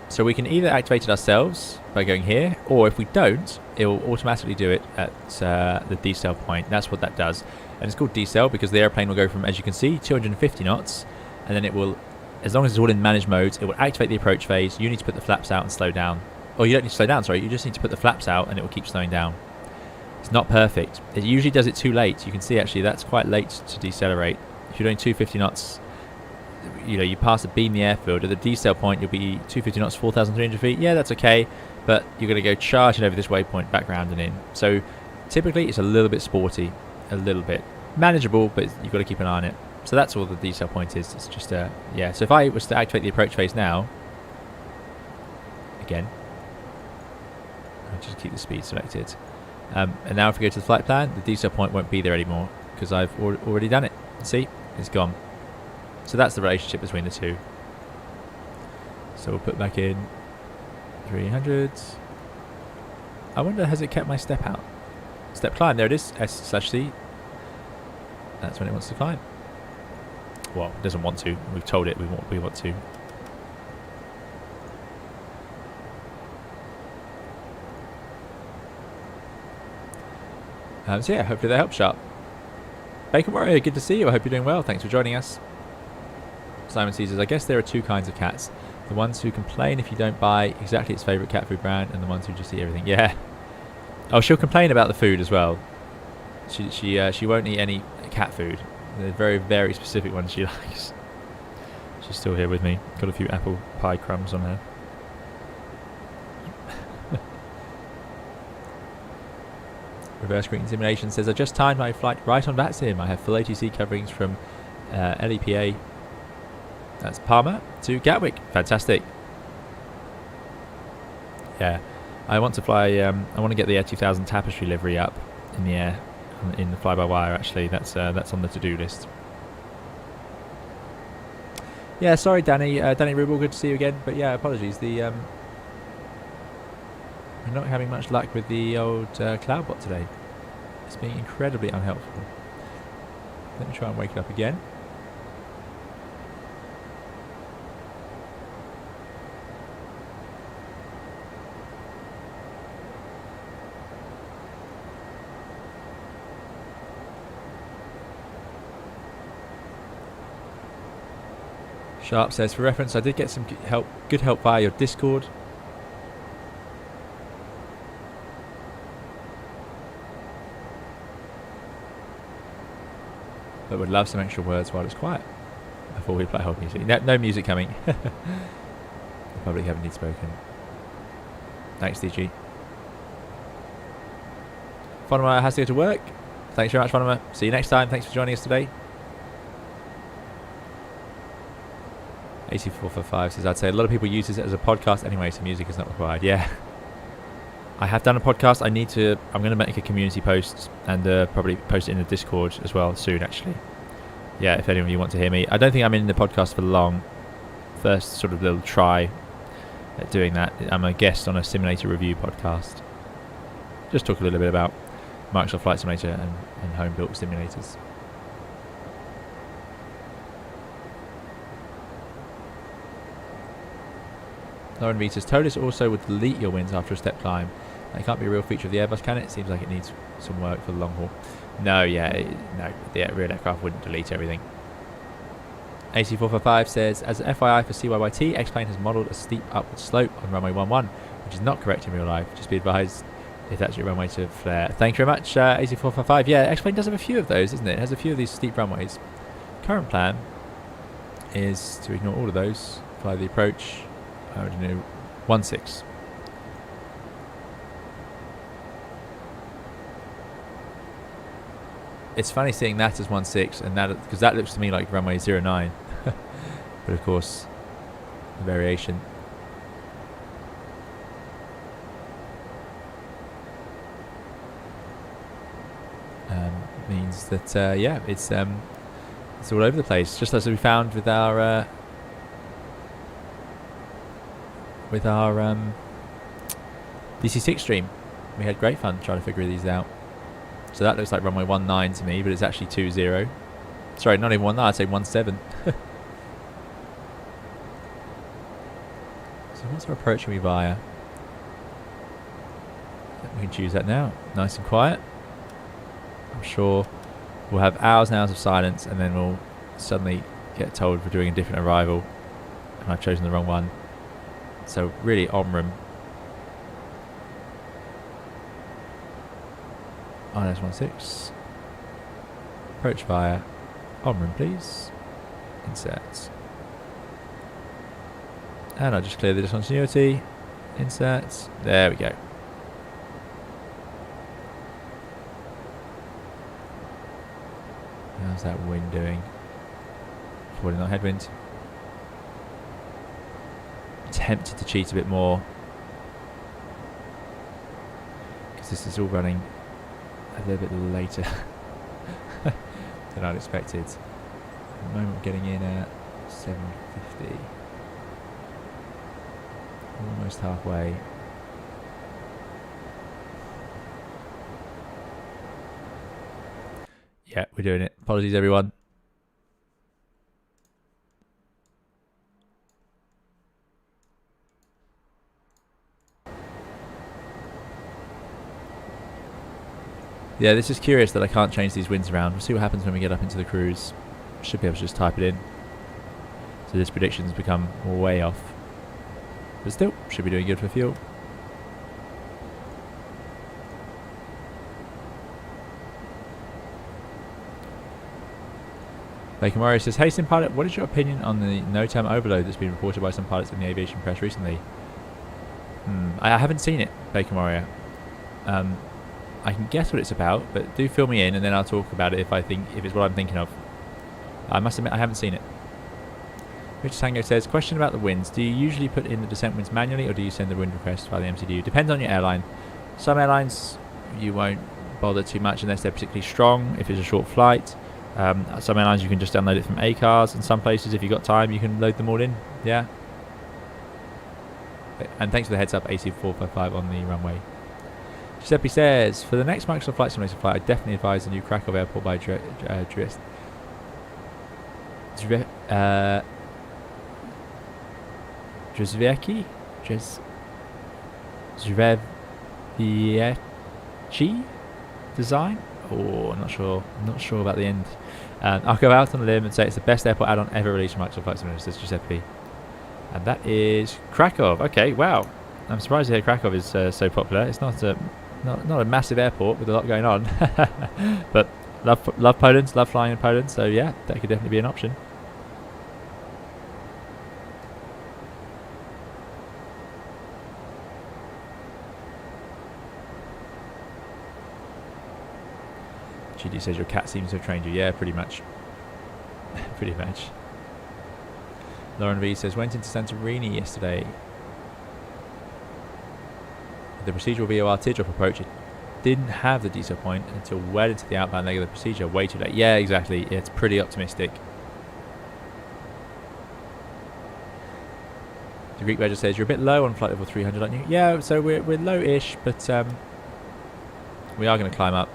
So we can either activate it ourselves by going here, or if we don't, it will automatically do it at the decel point. That's what that does. And it's called decel because the airplane will go from, as you can see, 250 knots, and then it will, as long as it's all in managed modes, it will activate the approach phase. You need to put the flaps out and slow down. Or you don't need to slow down, sorry. You just need to put the flaps out and it will keep slowing down. It's not perfect. It usually does it too late. You can see actually that's quite late to decelerate. If you're doing 250 knots, you pass a beam the airfield. At the decel point, you'll be 250 knots, 4,300 feet. Yeah, that's okay. But you're going to go charging over this waypoint, back round and in. So typically it's a little bit sporty. A little bit. Manageable, but you've got to keep an eye on it. So that's all the decel point is. It's just yeah. So if I was to activate the approach phase now, again, I'll just keep the speed selected. And now if we go to the flight plan, the decel point won't be there anymore because I've already done it. See, it's gone. So that's the relationship between the two. So we'll put back in 300. I wonder, has it kept my step out? Step climb, there it is, S/C. That's when it wants to climb. Well, it doesn't want to. We've told it we want to. So yeah, hopefully that helps, Sharp. Bacon Warrior, good to see you. I hope you're doing well. Thanks for joining us. Simon Caesars, I guess there are two kinds of cats. The ones who complain if you don't buy exactly its favourite cat food brand, and the ones who just eat everything. Yeah. Oh, she'll complain about the food as well. She won't eat any cat food. The very, very specific ones she likes. She's still here with me. Got a few apple pie crumbs on her. Reverse Green Simulation says, I just timed my flight right on VATSIM. I have full ATC coverings from LEPA. That's Palmer to Gatwick. Fantastic. Yeah. I want to fly, I want to get the Air 2000 Tapestry livery up in the air, in the fly-by-wire actually. That's on the to-do list. Yeah, sorry Danny. Danny Rubel, good to see you again. But yeah, apologies. We're not having much luck with the old Cloudbot today. It's being incredibly unhelpful. Let me try and wake it up again. Sharp says, for reference, I did get some good help via your Discord. But would love some extra words while it's quiet before we play hold music. No music coming. The public haven't need spoken. Thanks, DG. Fonema has to go to work. Thanks very much, Fonema. See you next time. Thanks for joining us today. AC445 says, I'd say a lot of people use this as a podcast anyway, so music is not required. Yeah. I have done a podcast. I'm going to make a community post and probably post it in the Discord as well soon, actually. Yeah, if any of you want to hear me. I don't think I'm in the podcast for long. First sort of little try at doing that. I'm a guest on a simulator review podcast. Just talk a little bit about Microsoft Flight Simulator and home-built simulators. Lauren V says, ToLiss also would delete your wins after a step climb. That can't be a real feature of the Airbus, can it? It seems like it needs some work for the long haul. No, yeah, no, the real aircraft wouldn't delete everything. AC445 says, as an FYI for CYYT, X-Plane has modelled a steep upward slope on runway 11, which is not correct in real life. Just be advised if that's your runway to flare. Thank you very much, AC455. Yeah, X-Plane does have a few of those, doesn't it? It has a few of these steep runways. Current plan is to ignore all of those, fly the approach. I would do 16. It's funny seeing that as 16, and that because that looks to me like runway 09. But of course, the variation. Means that yeah, it's all over the place, just as we found with our DC6 stream. We had great fun trying to figure these out. So that looks like runway 19 to me, but it's actually 20. Sorry, not even 19, I'd say 17. So what's our approaching we via? We can choose that now. Nice and quiet. I'm sure we'll have hours and hours of silence, and then we'll suddenly get told we're doing a different arrival and I've chosen the wrong one. So really Omram. INS16. Approach via Omram, please. Insert. And I'll just clear the discontinuity. Insert. There we go. How's that wind doing? Avoiding that headwind. Tempted to cheat a bit more, because this is all running a little bit later than I'd expected. At the moment, we're getting in at 7:50, almost halfway. Yeah, we're doing it. Apologies, everyone. Yeah, this is curious that I can't change these winds around. We'll see what happens when we get up into the cruise. Should be able to just type it in. So this prediction's become way off. But still, should be doing good for fuel. Bacon Warrior says, hey Sim Pilot, what is your opinion on the no-term overload that's been reported by some pilots in the aviation press recently? I haven't seen it, Bacon Warrior. I can guess what it's about, but do fill me in, and then I'll talk about it if it's what I'm thinking of. I must admit I haven't seen it. Richard Tango says, question about the winds. Do you usually put in the descent winds manually, or do you send the wind request via the MCDU? Depends on your airline. Some airlines you won't bother too much unless they're particularly strong, if it's a short flight. Some airlines you can just download it from ACARS, and some places if you've got time you can load them all in. Yeah. And thanks for the heads up, AC455 on the runway. Giuseppe says, for the next Microsoft Flight Simulator flight, I definitely advise the new Krakow airport by Zwiecki. design? Oh, I'm not sure. I'm not sure about the end. I'll go out on a limb and say it's the best airport add-on ever released from Microsoft Flight Simulator, says Giuseppe. And that is Krakow. Okay, wow. I'm surprised to hear Krakow is so popular. It's not a massive airport with a lot going on. But love Poland, love flying in Poland, so yeah, that could definitely be an option. GD says your cat seems to have trained you. Yeah, pretty much. Pretty much. Lauren V says, went into Santorini yesterday. The procedural VOR teardrop approach, it didn't have the diesel point until well into the outbound leg of the procedure. Way too late. Yeah, exactly. Yeah, it's pretty optimistic. The Greek Badger says, you're a bit low on flight level 300, aren't you? Yeah, so we're low-ish, but we are going to climb up.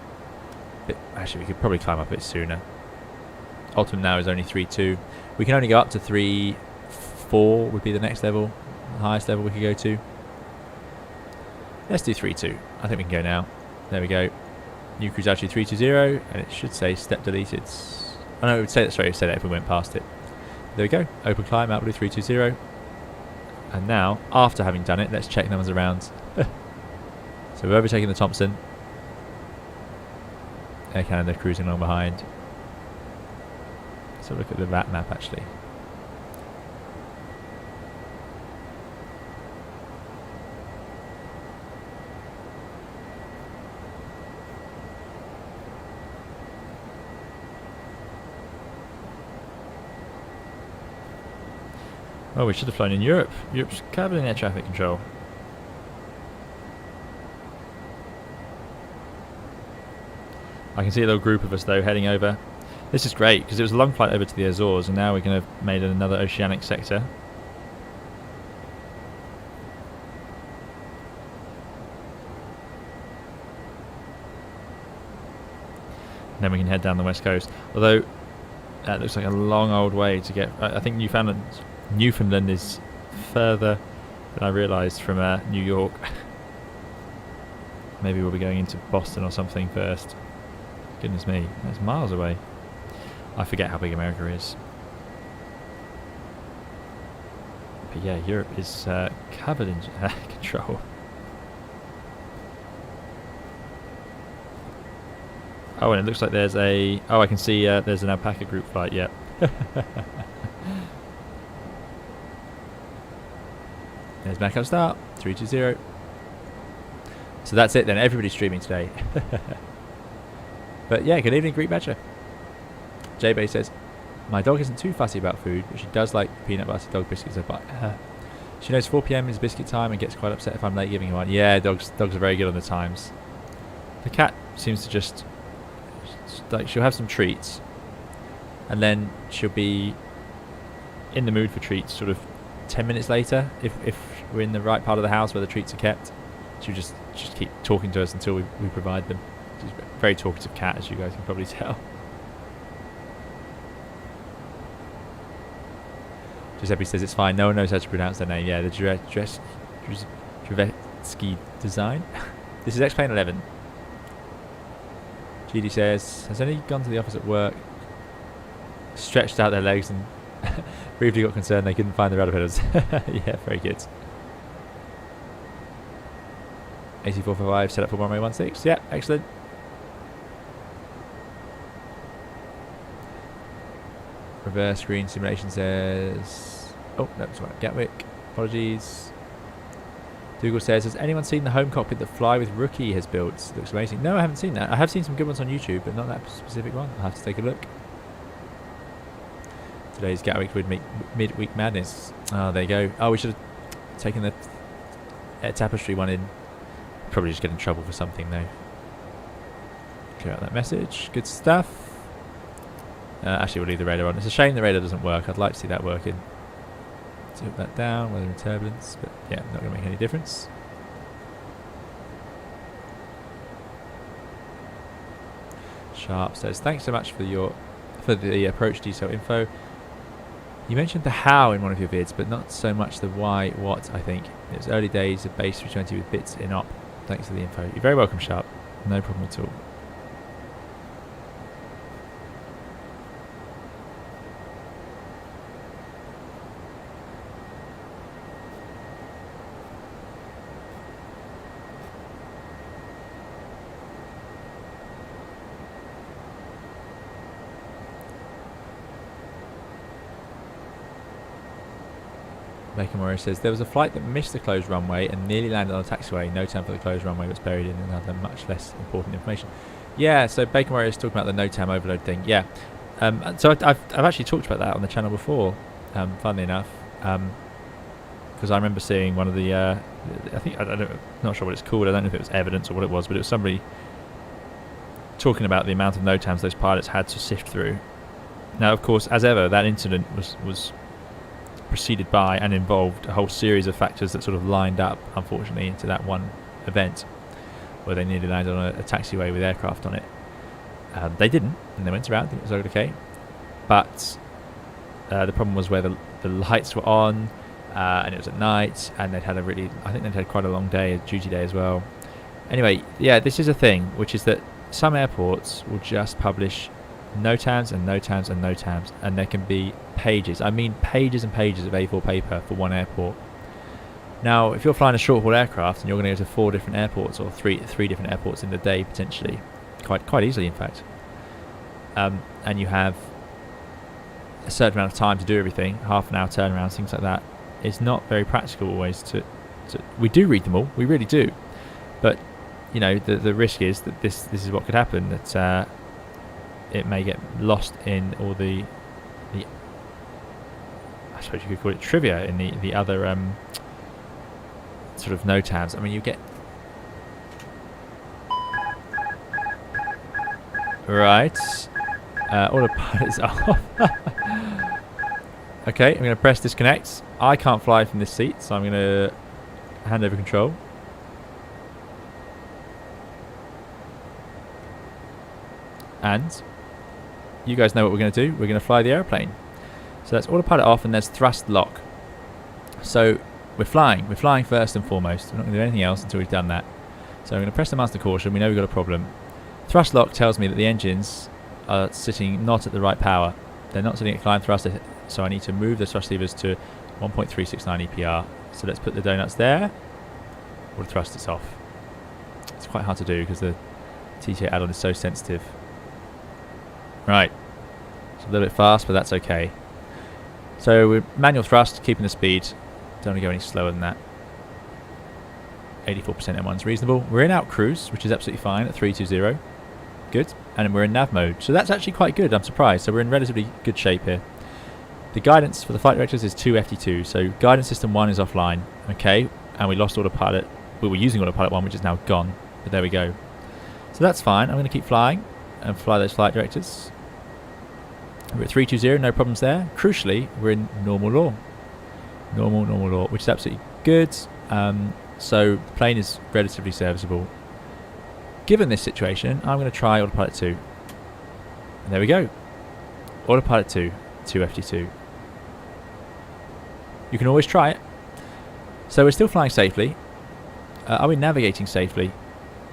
Actually, we could probably climb up a bit sooner. Ultimate now is only 3.2. We can only go up to 3.4 would be the next level. The highest level we could go to. Let's do 3.2. I think we can go now. There we go. New cruise altitude 320, and it should say step deleted. Oh no, it would say that. Sorry, it would say that if we went past it. There we go. Open climb, outblue 320. And now, after having done it, let's check numbers around. So we've overtaken the Thompson. Air Canada cruising along behind. So look at the VAT map actually. Oh, we should have flown in Europe. Europe's covered in air traffic control. I can see a little group of us though heading over. This is great because it was a long flight over to the Azores, and now we're going to have made another oceanic sector. And then we can head down the west coast. Although that looks like a long old way to get. I think Newfoundland is further than I realised from New York. Maybe we'll be going into Boston or something first. Goodness me, that's miles away. I forget how big America is. But yeah, Europe is covered in control. Oh, and it looks like there's a... Oh, I can see there's an alpaca group flight, yep. There's backup start, 320. So that's it then, everybody's streaming today. But yeah, good evening, Greek Badger. J-Bay says, My dog isn't too fussy about food, but she does like peanut butter dog biscuits. She knows 4 p.m. is biscuit time and gets quite upset if I'm late giving her one. Yeah, dogs are very good on the times. The cat seems to just like, she'll have some treats, and then she'll be in the mood for treats sort of 10 minutes later. If we're in the right part of the house where the treats are kept, she'll just keep talking to us until we provide them. She's a very talkative cat, as you guys can probably tell. Giuseppe says it's fine. No one knows how to pronounce their name. Yeah, the Drevetsky design. This is X-Plane 11. GD says, has anyone gone to the office at work, stretched out their legs and briefly got concerned they couldn't find the rudder pedals? Yeah, very good. AC455 set up for runway 16. Yeah, excellent. Reverse screen simulation says, oh, no, it's right. Gatwick. Apologies. Dougal says, has anyone seen the home cockpit that Fly with Rookie has built? Looks amazing. No, I haven't seen that. I have seen some good ones on YouTube, but not that specific one. I'll have to take a look. Today's Gatwick with midweek madness. Oh, there you go. Oh, we should have taken the tapestry one in. Probably just get in trouble for something though. Clear out that message. Good stuff. Actually, we'll leave the radar on. It's a shame the radar doesn't work. I'd like to see that working. Tilt that down, weather and turbulence, but yeah, not going to make any difference. Sharp says, thanks so much for the approach detail info. You mentioned the how in one of your vids, but not so much the why, what, I think. It was early days of base 320 with bits in op. Thanks for the info. You're very welcome, Sharp. No problem at all. Bacon Warrior says, there was a flight that missed the closed runway and nearly landed on a taxiway. No time for the closed runway was buried in another much less important information. Yeah, so Bacon Warrior is talking about the NOTAM overload thing. Yeah, so I've actually talked about that on the channel before, funnily enough, because I remember seeing one of the, I'm not sure what it's called, I don't know if it was evidence or what it was, but it was somebody talking about the amount of NOTAMs those pilots had to sift through. Now, of course, as ever, that incident was preceded by and involved a whole series of factors that sort of lined up, unfortunately, into that one event where they nearly landed on a taxiway with aircraft on it. They didn't, and they went around. I think it was okay, but the problem was where the lights were on, and it was at night, and I think they'd had quite a long day, a duty day as well. Anyway, yeah, this is a thing, which is that some airports will just publish NOTAMs and NOTAMs and NOTAMs, and there can be pages, I mean pages and pages of A4 paper for one airport. Now, if you're flying a short-haul aircraft and you're going to go to 4 different airports, or three different airports in the day potentially, quite easily in fact, and you have a certain amount of time to do everything, half an hour turnaround, things like that, it's not very practical always to we do read them all, we really do, but you know, the risk is that this is what could happen, that it may get lost in all the I suppose you could call it trivia in the other sort of NOTAMs. I mean, you get right. Autopilot is off. Okay, I'm going to press disconnect. I can't fly from this seat, so I'm going to hand over control. And you guys know what we're going to do. We're going to fly the airplane. So that's autopilot off, and there's thrust lock. So we're flying first and foremost. We're not going to do anything else until we've done that. So I'm going to press the master caution. We know we've got a problem. Thrust lock tells me that the engines are sitting not at the right power. They're not sitting at climb thrust, so I need to move the thrust levers to 1.369 EPR. So let's put the donuts there. We'll thrust it off. It's quite hard to do because the TTA add-on is so sensitive. Right. It's a little bit fast, but that's okay. So we're manual thrust, keeping the speed. Don't want to go any slower than that. 84% M1 is reasonable. We're in out cruise, which is absolutely fine at 320. Good. and we're in nav mode. So that's actually quite good. I'm surprised. So we're in relatively good shape here. The guidance for the flight directors is 2FT2. So guidance system 1 is offline. Okay, and we lost autopilot. We were using autopilot 1, which is now gone. But there we go. So that's fine. I'm going to keep flying and fly those flight directors. We're at 320, no problems there. Crucially, we're in normal law. Normal law, which is absolutely good. So the plane is relatively serviceable. Given this situation, I'm going to try autopilot 2. And there we go. Autopilot 2, 2FT2. You can always try it. So we're still flying safely. Are we navigating safely?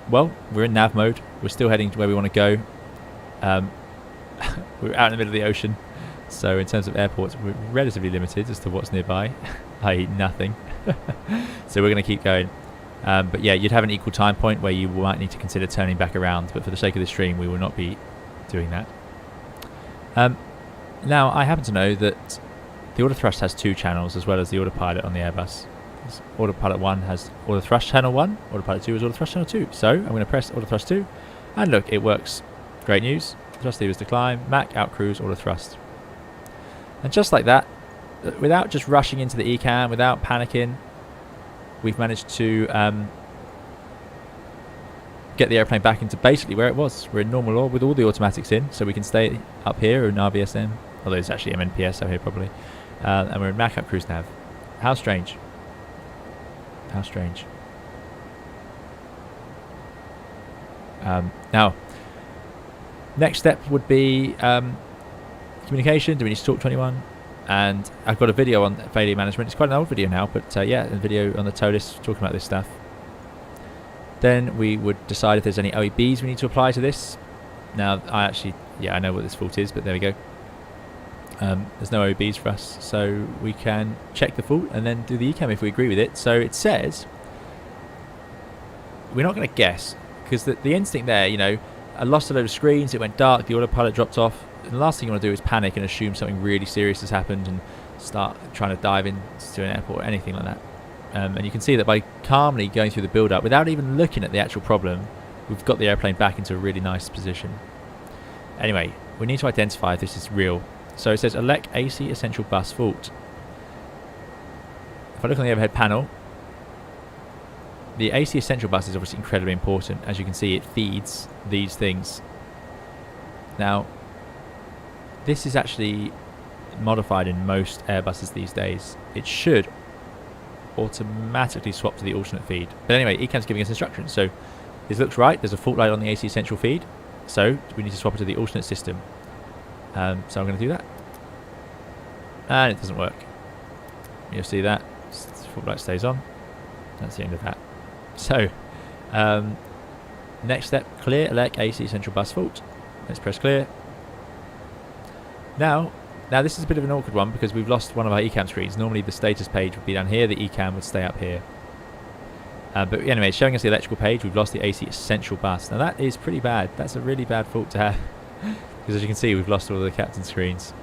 Well, we're in nav mode. We're still heading to where we want to go. We're out in the middle of the ocean. So in terms of airports, we're relatively limited as to what's nearby, i.e. nothing. So we're going to keep going. But yeah, you'd have an equal time point where you might need to consider turning back around. But for the sake of the stream, we will not be doing that. Now, I happen to know that the autothrust has 2 channels as well as the autopilot on the Airbus. Autopilot 1 has autothrust channel 1, autopilot 2 is autothrust channel 2. So I'm going to press autothrust 2, and look, it works. Great news. Thrust levers to climb, Mac out cruise, autothrust. And just like that, without just rushing into the ECAM, without panicking, we've managed to get the airplane back into basically where it was. We're in normal law with all the automatics in, so we can stay up here in RVSM, although it's actually MNPS out here probably. And we're in Mac out cruise nav. How strange. How strange. Now, next step would be communication. Do we need to talk 21? And I've got a video on failure management. It's quite an old video now, but yeah, a video on the ToLiss talking about this stuff. Then we would decide if there's any OEBs we need to apply to this. Now, I know what this fault is, but there we go. There's no OEBs for us, so we can check the fault and then do the ECAM if we agree with it. So it says, we're not going to guess, because the instinct there, you know, I lost a load of screens, it went dark, the autopilot dropped off, and the last thing you want to do is panic and assume something really serious has happened and start trying to dive into an airport or anything like that. And you can see that by calmly going through the build-up, without even looking at the actual problem, we've got the airplane back into a really nice position. Anyway, we need to identify if this is real. So it says elect AC essential bus fault. If I look on the overhead panel, the AC essential bus is obviously incredibly important. As you can see, it feeds these things. Now, this is actually modified in most Airbuses these days. It should automatically swap to the alternate feed. But anyway, ECAM's giving us instructions. So this looks right. There's a fault light on the AC central feed. So we need to swap it to the alternate system. So I'm going to do that. And it doesn't work. You'll see that. Fault light stays on. That's the end of that. So, next step, clear elect AC central bus fault. Let's press clear. Now this is a bit of an awkward one because we've lost one of our ECAM screens. Normally the status page would be down here, the ECAM would stay up here. But anyway, it's showing us the electrical page. We've lost the AC essential bus. Now that is pretty bad. That's a really bad fault to have. Because as you can see, we've lost all of the captain screens.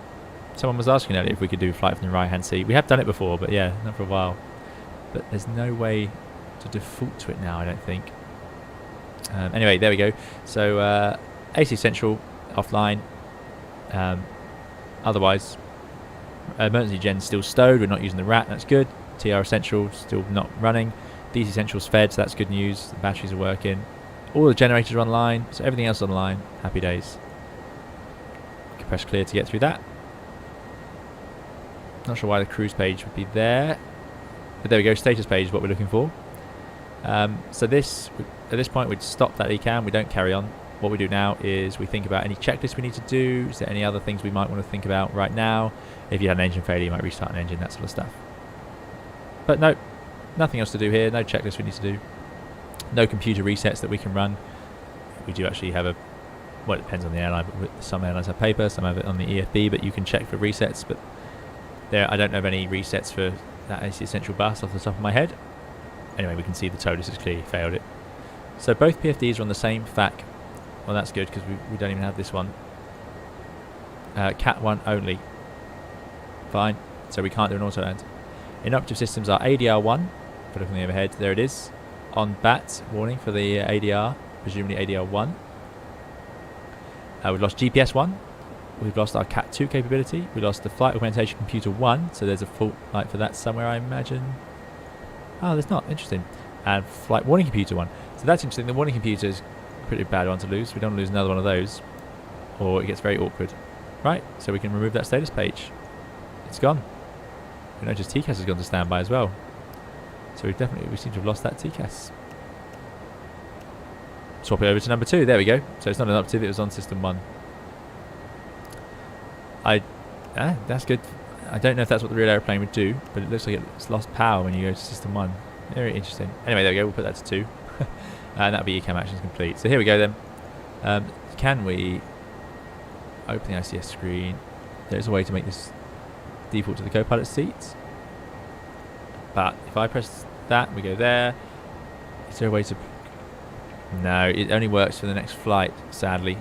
Someone was asking earlier if we could do flight from the right hand seat. We have done it before, but yeah, not for a while. But there's no way to default to it now, I don't think. Anyway, there we go. So AC central offline. Otherwise, emergency gen still stowed. We're not using the RAT. That's good. TR essential still not running. DC essential's fed, so that's good news. The batteries are working. All the generators are online, so everything else is online. Happy days. You can press clear to get through that. Not sure why the cruise page would be there, but there we go. Status page is what we're looking for. So this, at this point, we'd stop that ECAM. We don't carry on. What we do now is we think about any checklists we need to do. Is there any other things we might want to think about right now? If you had an engine failure, you might restart an engine, that sort of stuff. But no, nothing else to do here. No checklist we need to do. No computer resets that we can run. We do actually have a, well, it depends on the airline, but some airlines have paper, some have it on the EFB, but you can check for resets. But there, I don't know of any resets for that AC Essential bus off the top of my head. Anyway, we can see the ToLiss has clearly failed it. So both PFDs are on the same FAC. Well, that's good because we don't even have this one. Cat 1 only. Fine. So we can't do an auto land. Inoperative systems are ADR 1. If we look on the overhead, there it is. On BAT, warning for the ADR, presumably ADR 1. We've lost GPS 1. We've lost our Cat 2 capability. We lost the flight augmentation computer 1. So there's a fault light for that somewhere, I imagine. Oh, there's not. Interesting. And flight warning computer 1. So that's interesting. The warning computer is a pretty bad one to lose. We don't want to lose another one of those, or it gets very awkward. Right, so we can remove that status page. It's gone. We notice TCAS has gone to standby as well. So we seem to have lost that TCAS. Swap it over to number 2. There we go. So it's not an operative, it was on system 1. That's good. I don't know if that's what the real aeroplane would do, but it looks like it's lost power when you go to system 1. Very interesting. Anyway, there we go. We'll put that to 2. And that'll be ECAM actions complete. So here we go then. Can we open the ICS screen? There's a way to make this default to the co-pilot seats. But if I press that, we go there. Is there a way to... No, it only works for the next flight, sadly.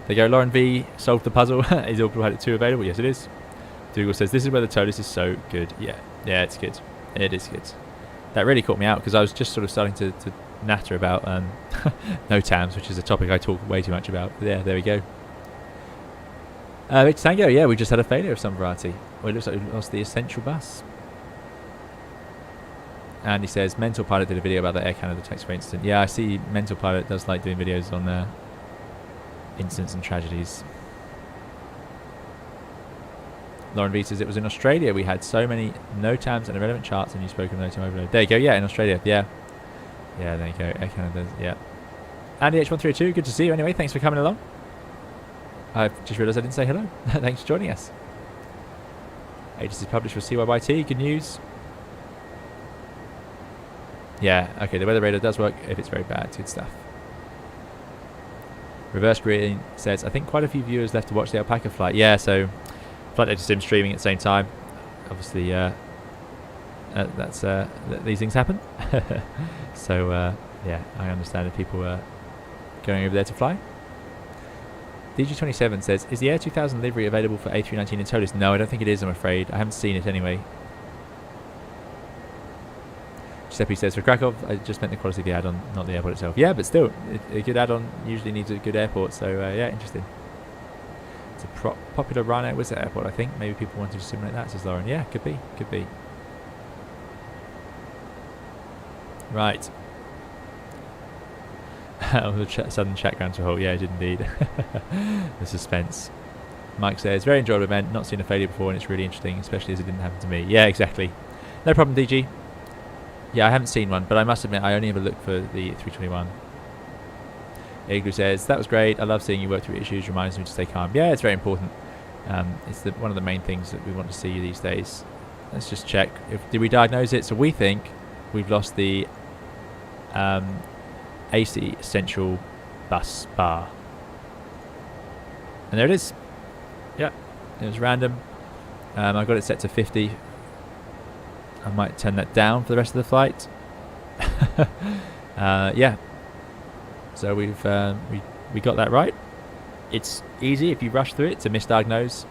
There you go, Lauren V solved the puzzle. Is Autopilot 2 available? Yes, it is. Dougal says, this is where the ToLiss is so good. Yeah, it's good. It is good. That really caught me out because I was just sort of starting to natter about NOTAMs, which is a topic I talk way too much about. Yeah, there we go. Victor Tango, yeah, we just had a failure of some variety. Well, it looks like we lost the essential bus. And he says, Mental Pilot did a video about the Air Canada taxiway incident. Yeah, I see Mental Pilot does like doing videos on incidents and tragedies. Lauren V says, it was in Australia. We had so many NOTAMs and irrelevant charts and you spoke of NOTAM overload. There you go, yeah, in Australia, yeah. Yeah, there you go, Air Canada, yeah. Andy H1302, good to see you anyway. Thanks for coming along. I've just realised I didn't say hello. Thanks for joining us. Agency published for CYYT, good news. Yeah, okay, the weather radar does work if it's very bad. Good stuff. Reverse Green says, I think quite a few viewers left to watch the alpaca flight. Yeah, so flight data sim streaming at the same time. Obviously, these things happen. So, yeah, I understand if people are going over there to fly. DG27 says, is the Air 2000 livery available for A319 and ToLiss? No, I don't think it is, I'm afraid. I haven't seen it anyway. Giuseppe says, for Krakow, I just meant the quality of the add-on, not the airport itself. Yeah, but still, a good add-on usually needs a good airport, so yeah, interesting. It's a popular Ryanair Wizard airport, I think. Maybe people wanted to simulate that, says Lauren. Yeah, could be, could be. Right. Oh, the sudden chat ground to a halt. Yeah, it did indeed. The suspense. Mike says, very enjoyable event, not seen a failure before, and it's really interesting, especially as it didn't happen to me. Yeah, exactly. No problem, DG. Yeah, I haven't seen one, but I must admit I only ever look for the 321. Igloo says, that was great. I love seeing you work through issues. Reminds me to stay calm. Yeah, it's very important. It's one of the main things that we want to see these days. Let's just check. Did we diagnose it? So we think we've lost the AC Central Bus Bar. And there it is. Yeah, it was random. I got it set to 50. I might turn that down for the rest of the flight. Yeah. So we got that right. It's easy if you rush through it to misdiagnose.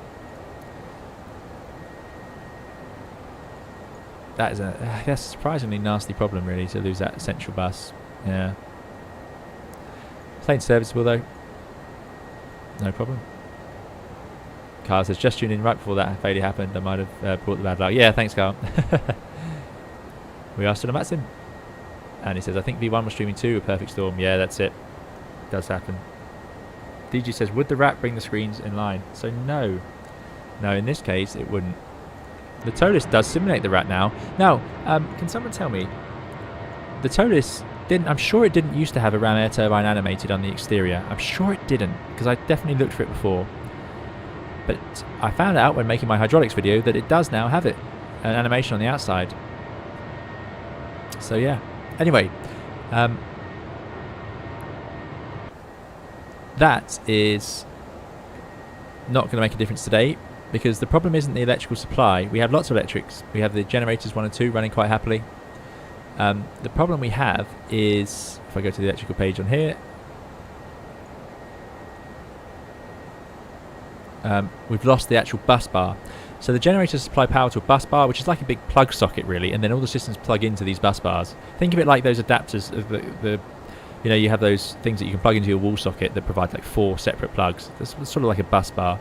That's a surprisingly nasty problem, really, to lose that central bus. Yeah. Plane serviceable though. No problem. Carl says, just tuned in right before that failure happened. I might have brought the bad luck. Yeah, thanks, Carl. We are still on Matsim. And he says, I think V1 was streaming too, a perfect storm. Yeah, that's it. It does happen. DG says, would the wrap bring the screens in line? So no. No, in this case, it wouldn't. The ToLiss does simulate the rat now. Now, can someone tell me, the ToLiss didn't, I'm sure it didn't used to have a ram air turbine animated on the exterior. I'm sure it didn't, because I definitely looked for it before. But I found out when making my hydraulics video that it does now have it, an animation on the outside. So yeah. Anyway, that is not going to make a difference today, because the problem isn't the electrical supply. We have lots of electrics. We have the generators 1 and 2 running quite happily. The problem we have is, if I go to the electrical page on here, we've lost the actual bus bar. So the generators supply power to a bus bar, which is like a big plug socket really, and then all the systems plug into these bus bars. Think of it like those adapters of the you know, you have those things that you can plug into your wall socket that provide like 4 separate plugs. It's sort of like a bus bar.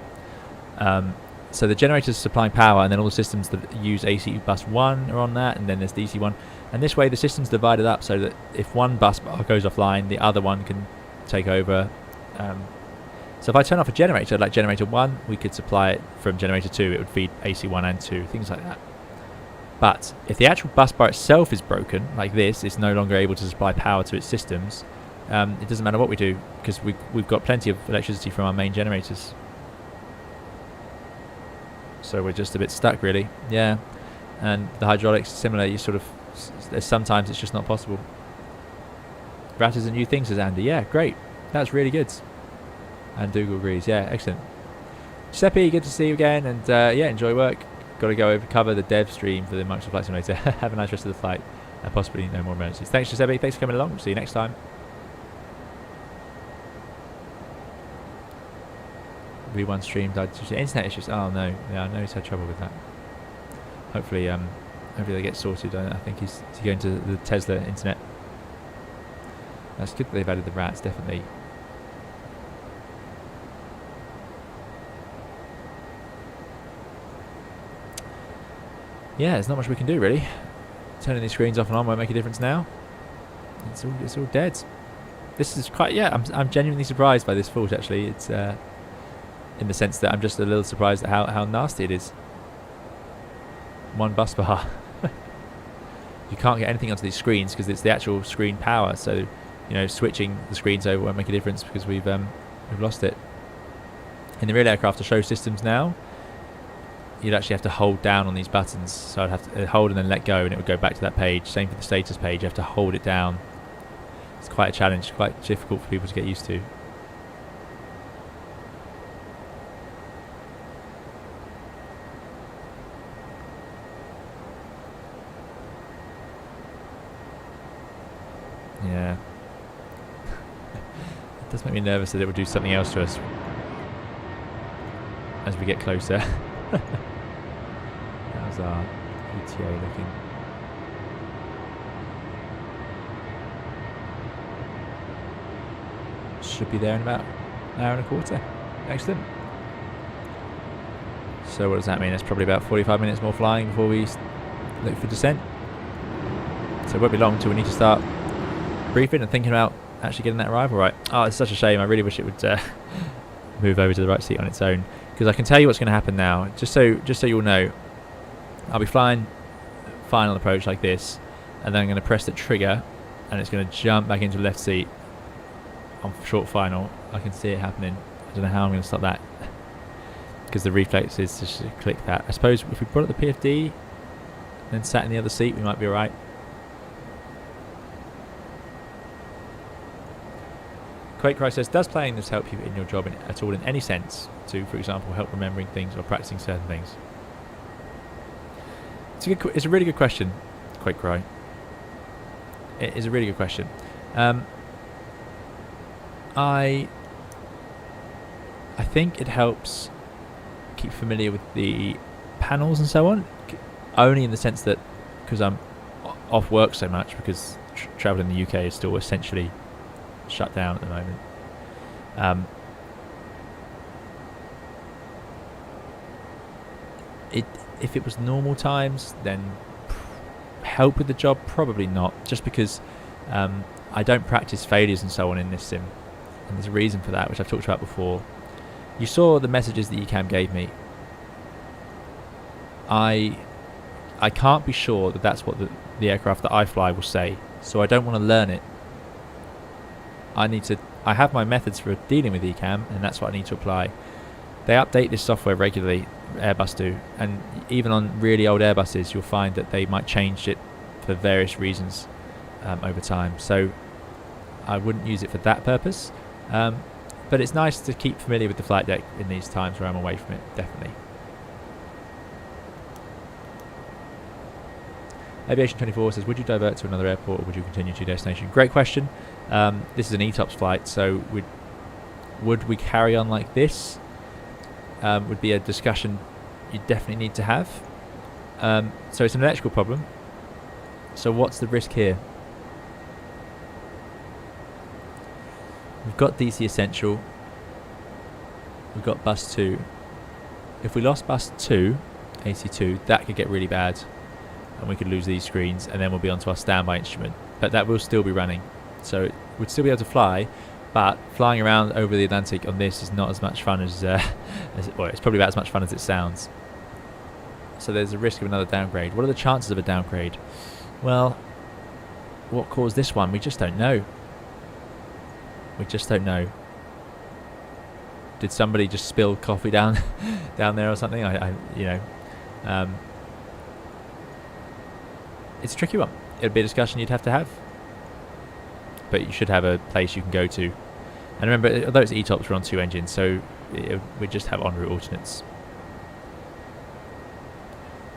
So the generator's supplying power, and then all the systems that use AC bus 1 are on that, and then there's DC 1. And this way the system's divided up so that if one bus bar goes offline, the other one can take over. So if I turn off a generator, like generator 1, we could supply it from generator 2. It would feed AC 1 and 2, things like that. But if the actual bus bar itself is broken, like this, it's no longer able to supply power to its systems, it doesn't matter what we do, because we've got plenty of electricity from our main generators. So we're just a bit stuck, really. Yeah. And the hydraulics similar. You sort of, sometimes it's just not possible. Rat is a new thing, says Andy. Yeah, great. That's really good. And Dougal agrees. Yeah, excellent. Giuseppe, good to see you again. And yeah, enjoy work. Got to go cover the dev stream for the Microsoft Flight Simulator. Have a nice rest of the flight. And possibly no more emergencies. Thanks, Giuseppe. Thanks for coming along. See you next time. V1 stream died due to internet issues. Oh no, yeah, I know he's had trouble with that. Hopefully, hopefully they get sorted. I think he's going to the Tesla internet. That's good that they've added the rats, definitely. Yeah, there's not much we can do really. Turning these screens off and on won't make a difference now. It's all dead. This is quite, yeah. I'm genuinely surprised by this fault actually. It's in the sense that I'm just a little surprised at how nasty it is. One bus bar. You can't get anything onto these screens because it's the actual screen power. So, you know, switching the screens over won't make a difference because we've lost it. In the real aircraft to show systems now, you'd actually have to hold down on these buttons. So I'd have to hold and then let go, and it would go back to that page. Same for the status page. You have to hold it down. It's quite a challenge, quite difficult for people to get used to. Yeah. It does make me nervous that it will do something else to us as we get closer. How's our ETA looking? Should be there in about an hour and a quarter. Excellent. So what does that mean? It's probably about 45 minutes more flying before we look for descent. So it won't be long until we need to start briefing and thinking about actually getting that arrival right. Oh, it's such a shame. I really wish it would move over to the right seat on its own, because I can tell you what's going to happen now. Just so you'll know, I'll be flying final approach like this, and then I'm going to press the trigger, and it's going to jump back into the left seat on short final. I can see it happening. I don't know how I'm going to stop that, because the reflex is to just click that. I suppose if we brought up the PFD, then sat in the other seat, we might be alright. QuakeCry says, does playing this help you in your job at all in any sense to, for example, help remembering things or practicing certain things? It's a really good question, QuakeCry. It is a really good question. I think it helps keep familiar with the panels and so on, only in the sense that because I'm off work so much, because travel in the UK is still essentially shut down at the moment. If it was normal times, then help with the job, probably not, just because I don't practice failures and so on in this sim, and there's a reason for that, which I've talked about before. You saw the messages that ECAM gave me. I can't be sure that that's what the aircraft that I fly will say, so I don't want to learn it. I have my methods for dealing with ECAM, and that's what I need to apply. They update this software regularly, Airbus do, and even on really old Airbuses you'll find that they might change it for various reasons over time, so I wouldn't use it for that purpose, but it's nice to keep familiar with the flight deck in these times where I'm away from it, definitely. Aviation 24 says, would you divert to another airport or would you continue to your destination? Great question. This is an ETOPS flight, so would we carry on like this? Would be a discussion you definitely need to have. So it's an electrical problem. So what's the risk here? We've got DC Essential. We've got bus 2. If we lost bus 2, AC2, that could get really bad, and we could lose these screens, and then we'll be onto our standby instrument. But that will still be running, so we'd still be able to fly. But flying around over the Atlantic on this is not as much fun as well, it's probably about as much fun as it sounds. So there's a risk of another downgrade. What are the chances of a downgrade? Well, what caused this one? We just don't know. We just don't know. Did somebody just spill coffee down there or something? It's a tricky one. It'd be a discussion you'd have to have. But you should have a place you can go to. And remember, although it's ETOPS, we're on 2 engines, so we just have en route alternates.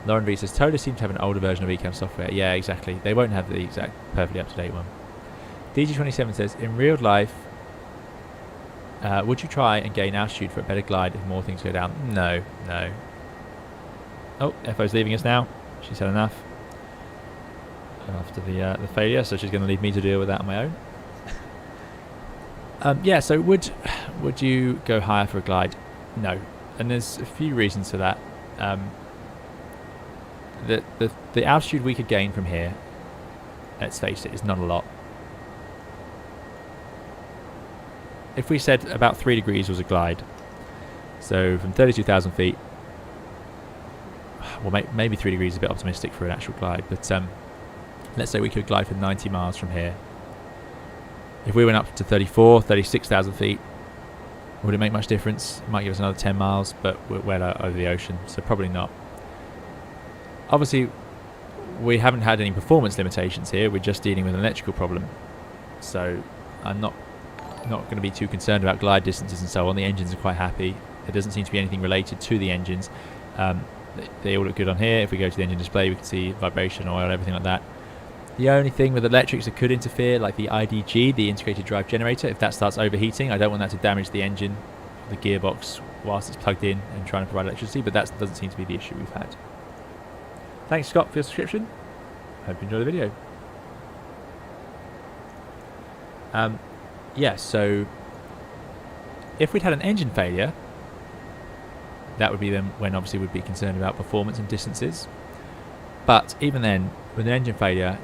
Lauren V says, ToLiss seems to have an older version of eCam software. Yeah, exactly. They won't have the exact perfectly up-to-date one. DG27 says, in real life, would you try and gain altitude for a better glide if more things go down? No. Oh, FO's leaving us now. She's had enough after the failure, so she's going to leave me to deal with that on my own. Yeah, so would you go higher for a glide? No, and there's a few reasons for that. The altitude we could gain from here, let's face it, is not a lot. If we said about 3 degrees was a glide, so from 32,000 feet, well, maybe 3 degrees is a bit optimistic for an actual glide, but let's say we could glide for 90 miles from here. If we went up to 36,000 feet, would it make much difference? It might give us another 10 miles, but we're well out over the ocean, so probably not. Obviously, we haven't had any performance limitations here. We're just dealing with an electrical problem. So I'm not going to be too concerned about glide distances and so on. The engines are quite happy. There doesn't seem to be anything related to the engines. They all look good on here. If we go to the engine display, we can see vibration, oil, everything like that. The only thing with electrics that could interfere, like the IDG, the integrated drive generator, if that starts overheating, I don't want that to damage the engine, the gearbox, whilst it's plugged in and trying to provide electricity, but that doesn't seem to be the issue we've had. Thanks, Scott, for your subscription. Hope you enjoy the video. Yeah, so if we'd had an engine failure, that would be then when obviously we'd be concerned about performance and distances. But even then, with an engine failure,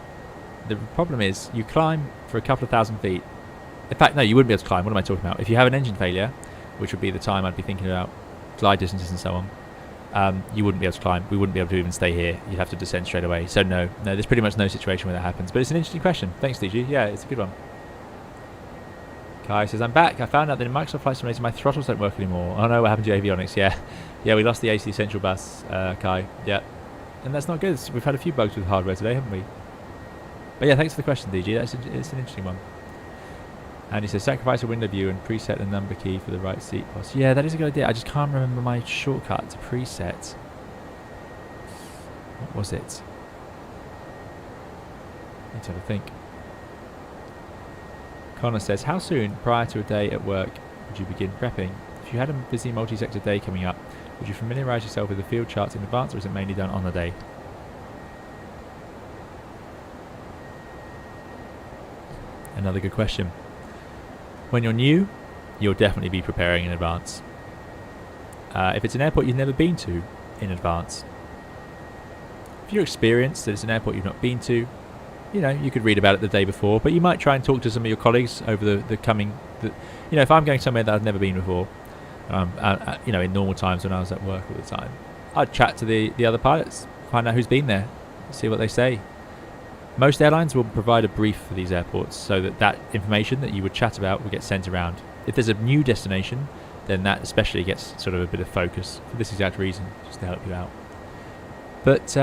the problem is you climb for a couple of thousand feet. In fact, no, you wouldn't be able to climb. What am I talking about? If you have an engine failure, which would be the time I'd be thinking about glide distances and so on, you wouldn't be able to climb. We wouldn't be able to even stay here. You'd have to descend straight away. So no, there's pretty much no situation where that happens. But it's an interesting question. Thanks, DG. Yeah, it's a good one. Kai says, I'm back. I found out that in Microsoft Flight Simulator my throttles don't work anymore. Oh no, what happened to avionics? Yeah, we lost the AC Essential bus, Kai. Yeah, and that's not good. We've had a few bugs with hardware today, haven't we? But yeah, thanks for the question, DG. It's an interesting one. And he says, sacrifice a window view and preset the number key for the right seat post. Yeah, that is a good idea. I just can't remember my shortcut to preset. What was it? Need to have a think. Connor says, how soon prior to a day at work would you begin prepping? If you had a busy multi-sector day coming up, would you familiarise yourself with the field charts in advance, or is it mainly done on the day? Another good question. When you're new, you'll definitely be preparing in advance. If it's an airport you've never been to, in advance. If you're experienced that it's an airport you've not been to, you know, you could read about it the day before, but you might try and talk to some of your colleagues over the coming... you know, if I'm going somewhere that I've never been before, you know, in normal times when I was at work all the time, I'd chat to the other pilots, find out who's been there, see what they say. Most airlines will provide a brief for these airports so that information that you would chat about will get sent around. If there's a new destination, then that especially gets sort of a bit of focus for this exact reason, just to help you out. But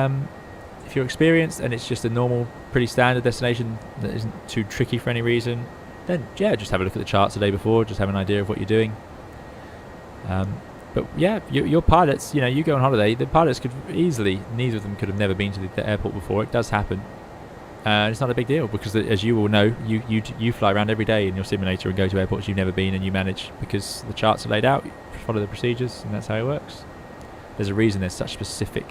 if you're experienced and it's just a normal, pretty standard destination that isn't too tricky for any reason, then yeah, just have a look at the charts the day before, just have an idea of what you're doing. But yeah, your pilots, you know, you go on holiday, the pilots could easily, neither of them could have never been to the airport before. It does happen. It's not a big deal because, as you all know, you fly around every day in your simulator and go to airports you've never been, and you manage because the charts are laid out, you follow the procedures, and that's how it works. There's a reason there's such specific,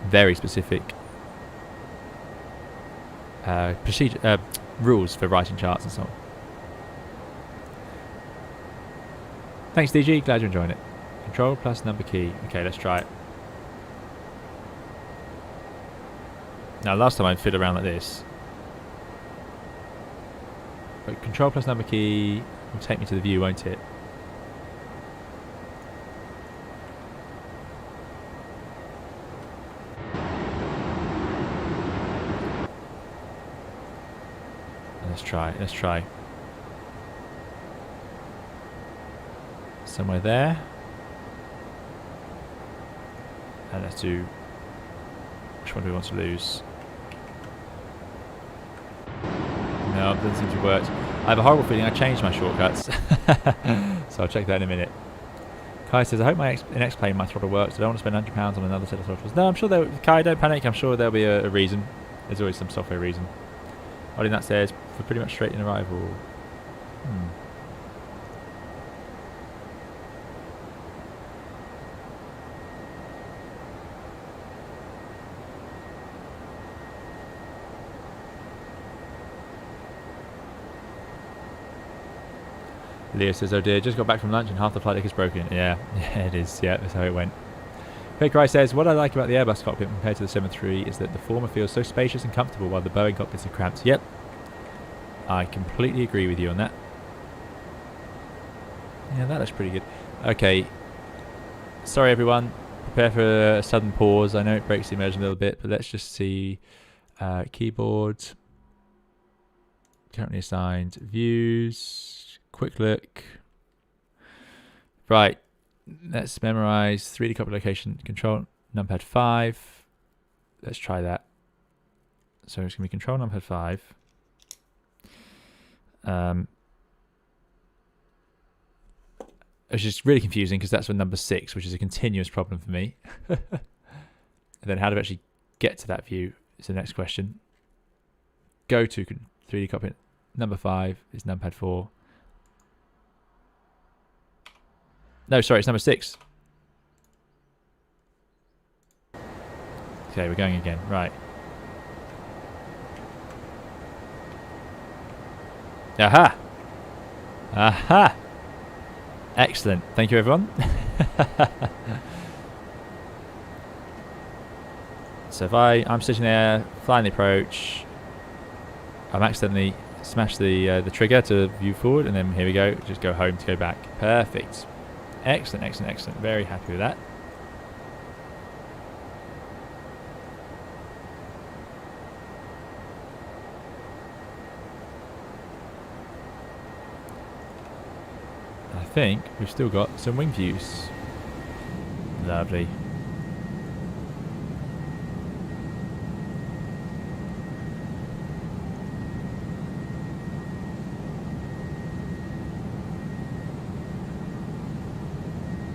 very specific rules for writing charts and so on. Thanks, DG. Glad you're enjoying it. Control plus number key. Okay, let's try it. Now, last time I fiddled around like this. But control plus number key will take me to the view, won't it? Let's try. Let's try. Somewhere there. And let's do... Which one do we want to lose? No, it doesn't seem to work. I have a horrible feeling I changed my shortcuts. So I'll check that in a minute. Kai says, I hope my next plane, my throttle works. I don't want to spend £100 on another set of throttles. No, I'm sure there... Kai, don't panic. I'm sure there'll be a reason. There's always some software reason. Ollie, that says, for pretty much straight in arrival. Leo says, oh dear, just got back from lunch and half the flight deck is broken. Yeah, it is. Yeah, that's how it went. Craig says, what I like about the Airbus cockpit compared to the 737 is that the former feels so spacious and comfortable while the Boeing cockpits are cramped. Yep. I completely agree with you on that. Yeah, that looks pretty good. Okay. Sorry, everyone. Prepare for a sudden pause. I know it breaks the immersion a little bit, but let's just see. Keyboard. Currently assigned. Views. Quick look. Right. Let's memorize 3D cockpit location. Control numpad 5. Let's try that. So it's going to be control numpad 5. It's just really confusing because that's for number 6, which is a continuous problem for me. And then how do I actually get to that view is the next question. Go to 3D cockpit. Number 5 is numpad 4. No, sorry, it's number 6. Okay, we're going again. Right. Aha! Aha! Excellent. Thank you, everyone. So if I'm sitting there, flying the approach, I'm accidentally smash the trigger to view forward, and then here we go. Just go home to go back. Perfect. Excellent, excellent, excellent. Very happy with that. I think we've still got some wing views. Lovely.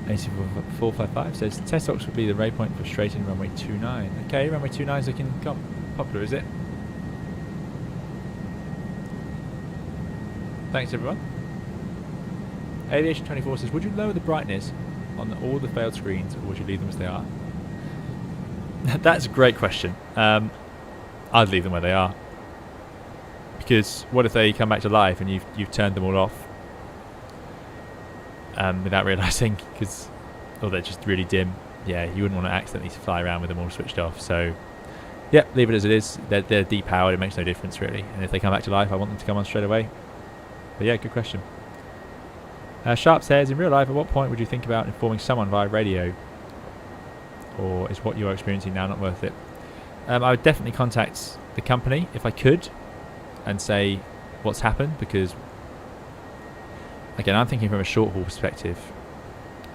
AC455 says test ox would be the waypoint for straight in runway 29. Okay, runway 29 is looking popular, is it? Thanks, everyone. Aviation 24 says, would you lower the brightness on all the failed screens, or would you leave them as they are? That's a great question. I'd leave them where they are, because what if they come back to life and you've turned them all off without realising, or they're just really dim. Yeah, you wouldn't want to accidentally fly around with them all switched off. So, yeah, leave it as it is. They're depowered. It makes no difference really. And if they come back to life, I want them to come on straight away. But yeah, good question. Sharp says, in real life, at what point would you think about informing someone via radio? Or is what you're experiencing now not worth it? I would definitely contact the company if I could and say what's happened, because again, I'm thinking from a short haul perspective,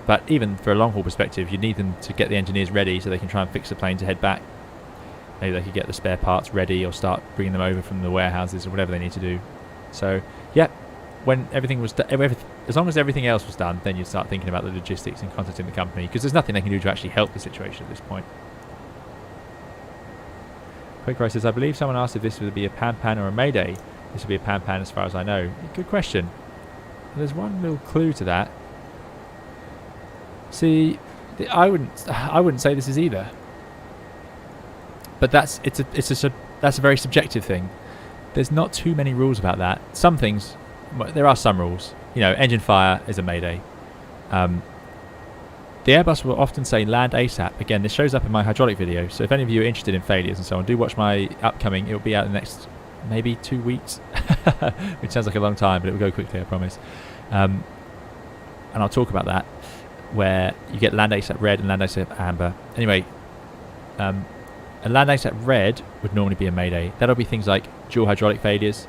but even for a long haul perspective, you need them to get the engineers ready so they can try and fix the plane to head back. Maybe they could get the spare parts ready or start bringing them over from the warehouses or whatever they need to do. So yeah, when everything was as long as everything else was done, then you'd start thinking about the logistics and contacting the company, because there's nothing they can do to actually help the situation at this point. Quick Rice says, I believe someone asked if this would be a pan-pan or a mayday. This would be a pan-pan as far as I know. Good question. There's one little clue to that. See, I wouldn't say this is either. But that's a very subjective thing. there's not too many rules about that. Some things, well, there are some rules. You know, engine fire is a mayday. The Airbus will often say land ASAP. Again, this shows up in my hydraulic video, so if any of you are interested in failures and so on, do watch my upcoming. It will be out in the next maybe 2 weeks, which sounds like a long time, but it will go quickly, I promise. And I'll talk about that, where you get land ASAP red and land ASAP amber. Anyway, a land ASAP red would normally be a mayday. That'll be things like dual hydraulic failures,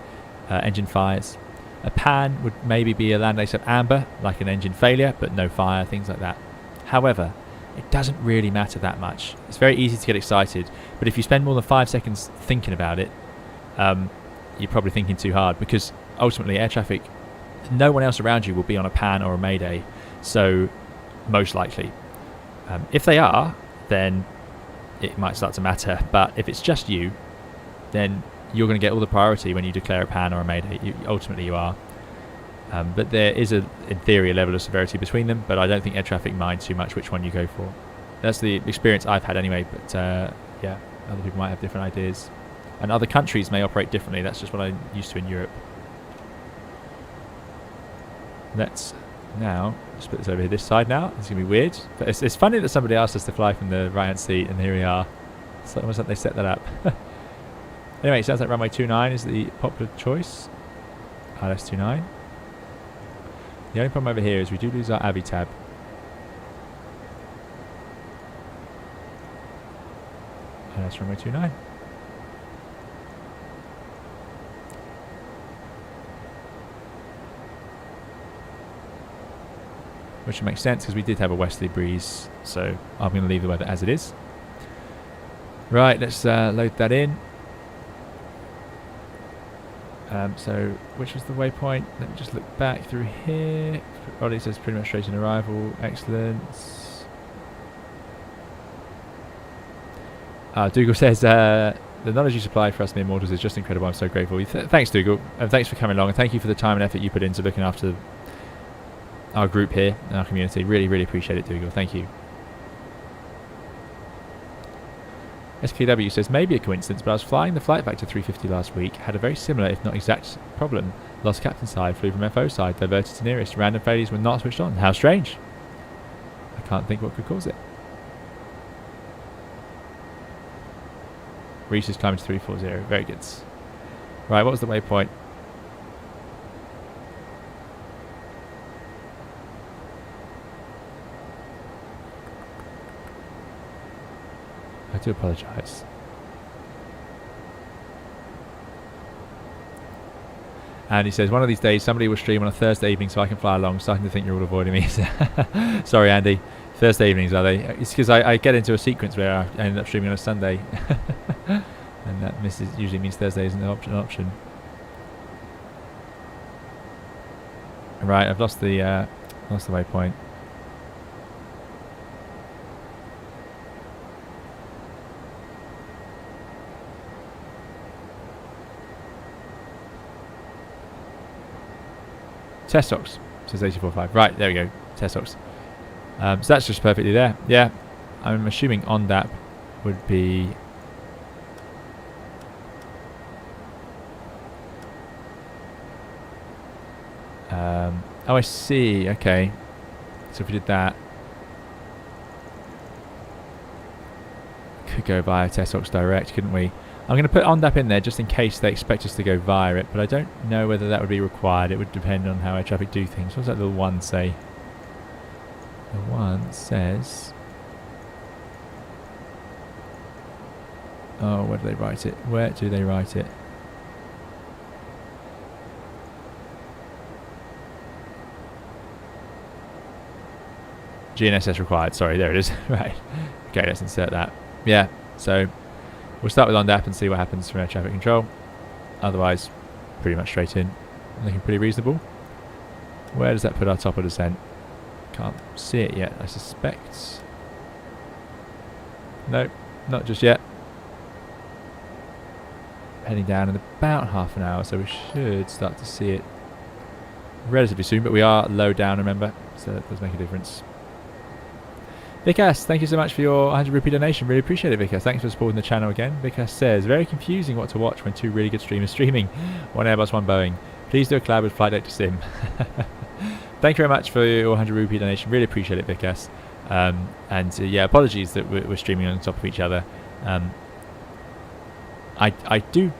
engine fires. A pan would maybe be a land ASAP amber, like an engine failure, but no fire, things like that. However, it doesn't really matter that much. It's very easy to get excited, but if you spend more than 5 seconds thinking about it, you're probably thinking too hard, because ultimately air traffic, no one else around you will be on a pan or a mayday, so most likely. If they are, then it might start to matter, but if it's just you, then you're going to get all the priority when you declare a pan or a mayday. Ultimately you are. But there is, in theory, a level of severity between them, but I don't think air traffic mind too much which one you go for. That's the experience I've had anyway, but yeah, other people might have different ideas. And other countries may operate differently. That's just what I'm used to in Europe. Let's now just put this over here, this side now. It's going to be weird. But it's funny that somebody asked us to fly from the right-hand seat, and here we are. It's almost like they set that up. Anyway, it sounds like runway 29 is the popular choice. RS29. The only problem over here is we do lose our Avi tab. And that's runway 29. Which makes sense because we did have a westerly breeze, so I'm going to leave the weather as it is. Right, let's load that in. So, which was the waypoint? Let me just look back through here. Ollie says pretty much straight in arrival. Excellent. Dougal says, the knowledge you supplied for us mere mortals is just incredible. I'm so grateful. Thanks, Dougal. And thanks for coming along. And thank you for the time and effort you put into looking after our group here and our community. Really, really appreciate it, Dougal. Thank you. SKW says, maybe a coincidence, but I was flying the flight back to 350 last week, had a very similar, if not exact, problem. Lost captain side, flew from FO side, diverted to nearest. Random failures were not switched on. How strange. I can't think what could cause it. Reese is climbing to 340. Very good. Right, what was the waypoint? I do apologise. And he says, one of these days somebody will stream on a Thursday evening so I can fly along. Starting to think you're all avoiding me. Sorry, Andy. Thursday evenings, are they? It's because I get into a sequence where I end up streaming on a Sunday. And that usually means Thursday isn't an option. Right, I've lost the waypoint. Test socks, says 84.5. Right, there we go. Test socks. So that's just perfectly there. Yeah, I'm assuming on that would be. Oh, I see. Okay. So if we did that, could go via test socks direct, couldn't we? I'm going to put ONDAP in there just in case they expect us to go via it, but I don't know whether that would be required. It would depend on how air traffic do things. What does that little one say? The one says... Oh, where do they write it? Where do they write it? GNSS required. Sorry, there it is. Right. Okay, let's insert that. Yeah, so... We'll start with ONDAP and see what happens from air traffic control. Otherwise, pretty much straight in. Looking pretty reasonable. Where does that put our top of descent? Can't see it yet, I suspect. Nope, not just yet. Heading down in about half an hour, so we should start to see it relatively soon. But we are low down, remember, so that does make a difference. Vikas, thank you so much for your 100 rupee donation. Really appreciate it, Vikas. Thanks for supporting the channel again. Vikas says, very confusing what to watch when two really good streamers streaming. One Airbus, one Boeing. Please do a collab with Flight Deck to Sim. Thank you very much for your 100 rupee donation. Really appreciate it, Vikas. Yeah, apologies that we're streaming on top of each other. I do,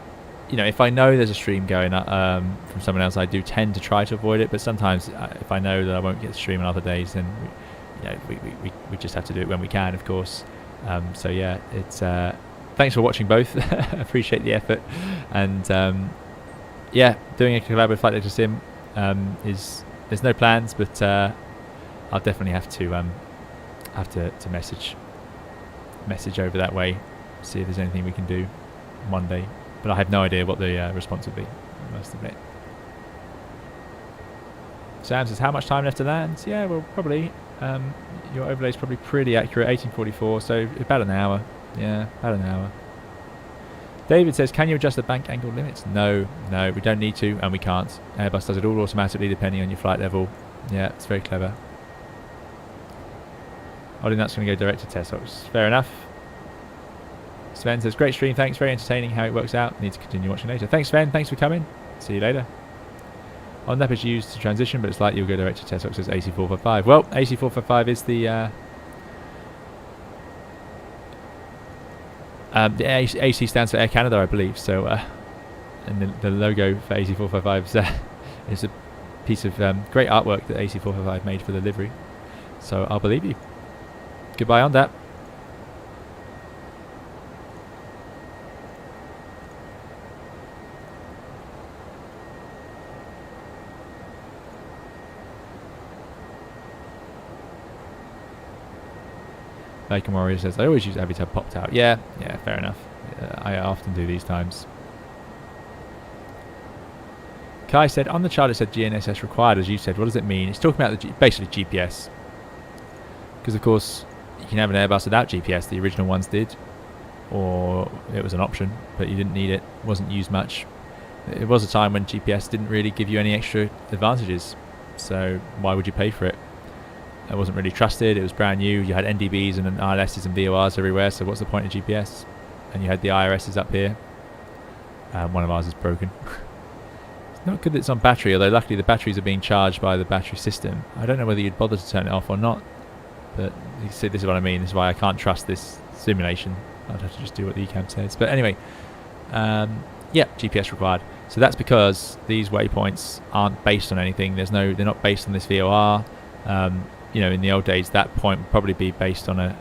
if I know there's a stream going from someone else, I do tend to try to avoid it. But sometimes, if I know that I won't get to stream on other days, then we just have to do it when we can, of course. So yeah, it's thanks for watching both. Appreciate the effort. And yeah, doing a collab with Flight Deck to Sim there's no plans, but I'll definitely have to message over that way, see if there's anything we can do one day. But I have no idea what the response will be, I must admit. Sam says, how much time left to land? Yeah, well, probably. Your overlay is probably pretty accurate, 1844, so about an hour. Yeah, about an hour. David says, can you adjust the bank angle limits? No, we don't need to, and we can't. Airbus does it all automatically depending on your flight level. Yeah, it's very clever. I think that's going to go direct to Takeoff. Fair enough. Sven says, great stream, thanks, very entertaining how it works out. Need to continue watching later. Thanks, Sven, thanks for coming. See you later. On that is used to transition, but it's likely you'll go direct to Takeoff, says AC455. Well, AC455 is the AC stands for Air Canada, I believe. So, and the logo for AC455 is a piece of great artwork that AC455 made for the livery. So I'll believe you. Goodbye on that. Bacon Warrior says, I always use Avitab popped out. Yeah, fair enough. I often do these times. Kai said, on the chart it said GNSS required, as you said. What does it mean? It's talking about basically GPS. Because, of course, you can have an Airbus without GPS. The original ones did. Or it was an option, but you didn't need it. It wasn't used much. It was a time when GPS didn't really give you any extra advantages. So why would you pay for it? It wasn't really trusted, it was brand new, you had NDBs and ILSs and VORs everywhere, so what's the point of GPS? And you had the IRSs up here. One of ours is broken. It's not good that it's on battery, although luckily the batteries are being charged by the battery system. I don't know whether you'd bother to turn it off or not, but you see, this is what I mean, this is why I can't trust this simulation. I'd have to just do what the ECAM says. But anyway, yeah, GPS required. So that's because these waypoints aren't based on anything, they're not based on this VOR. In the old days, that point would probably be based on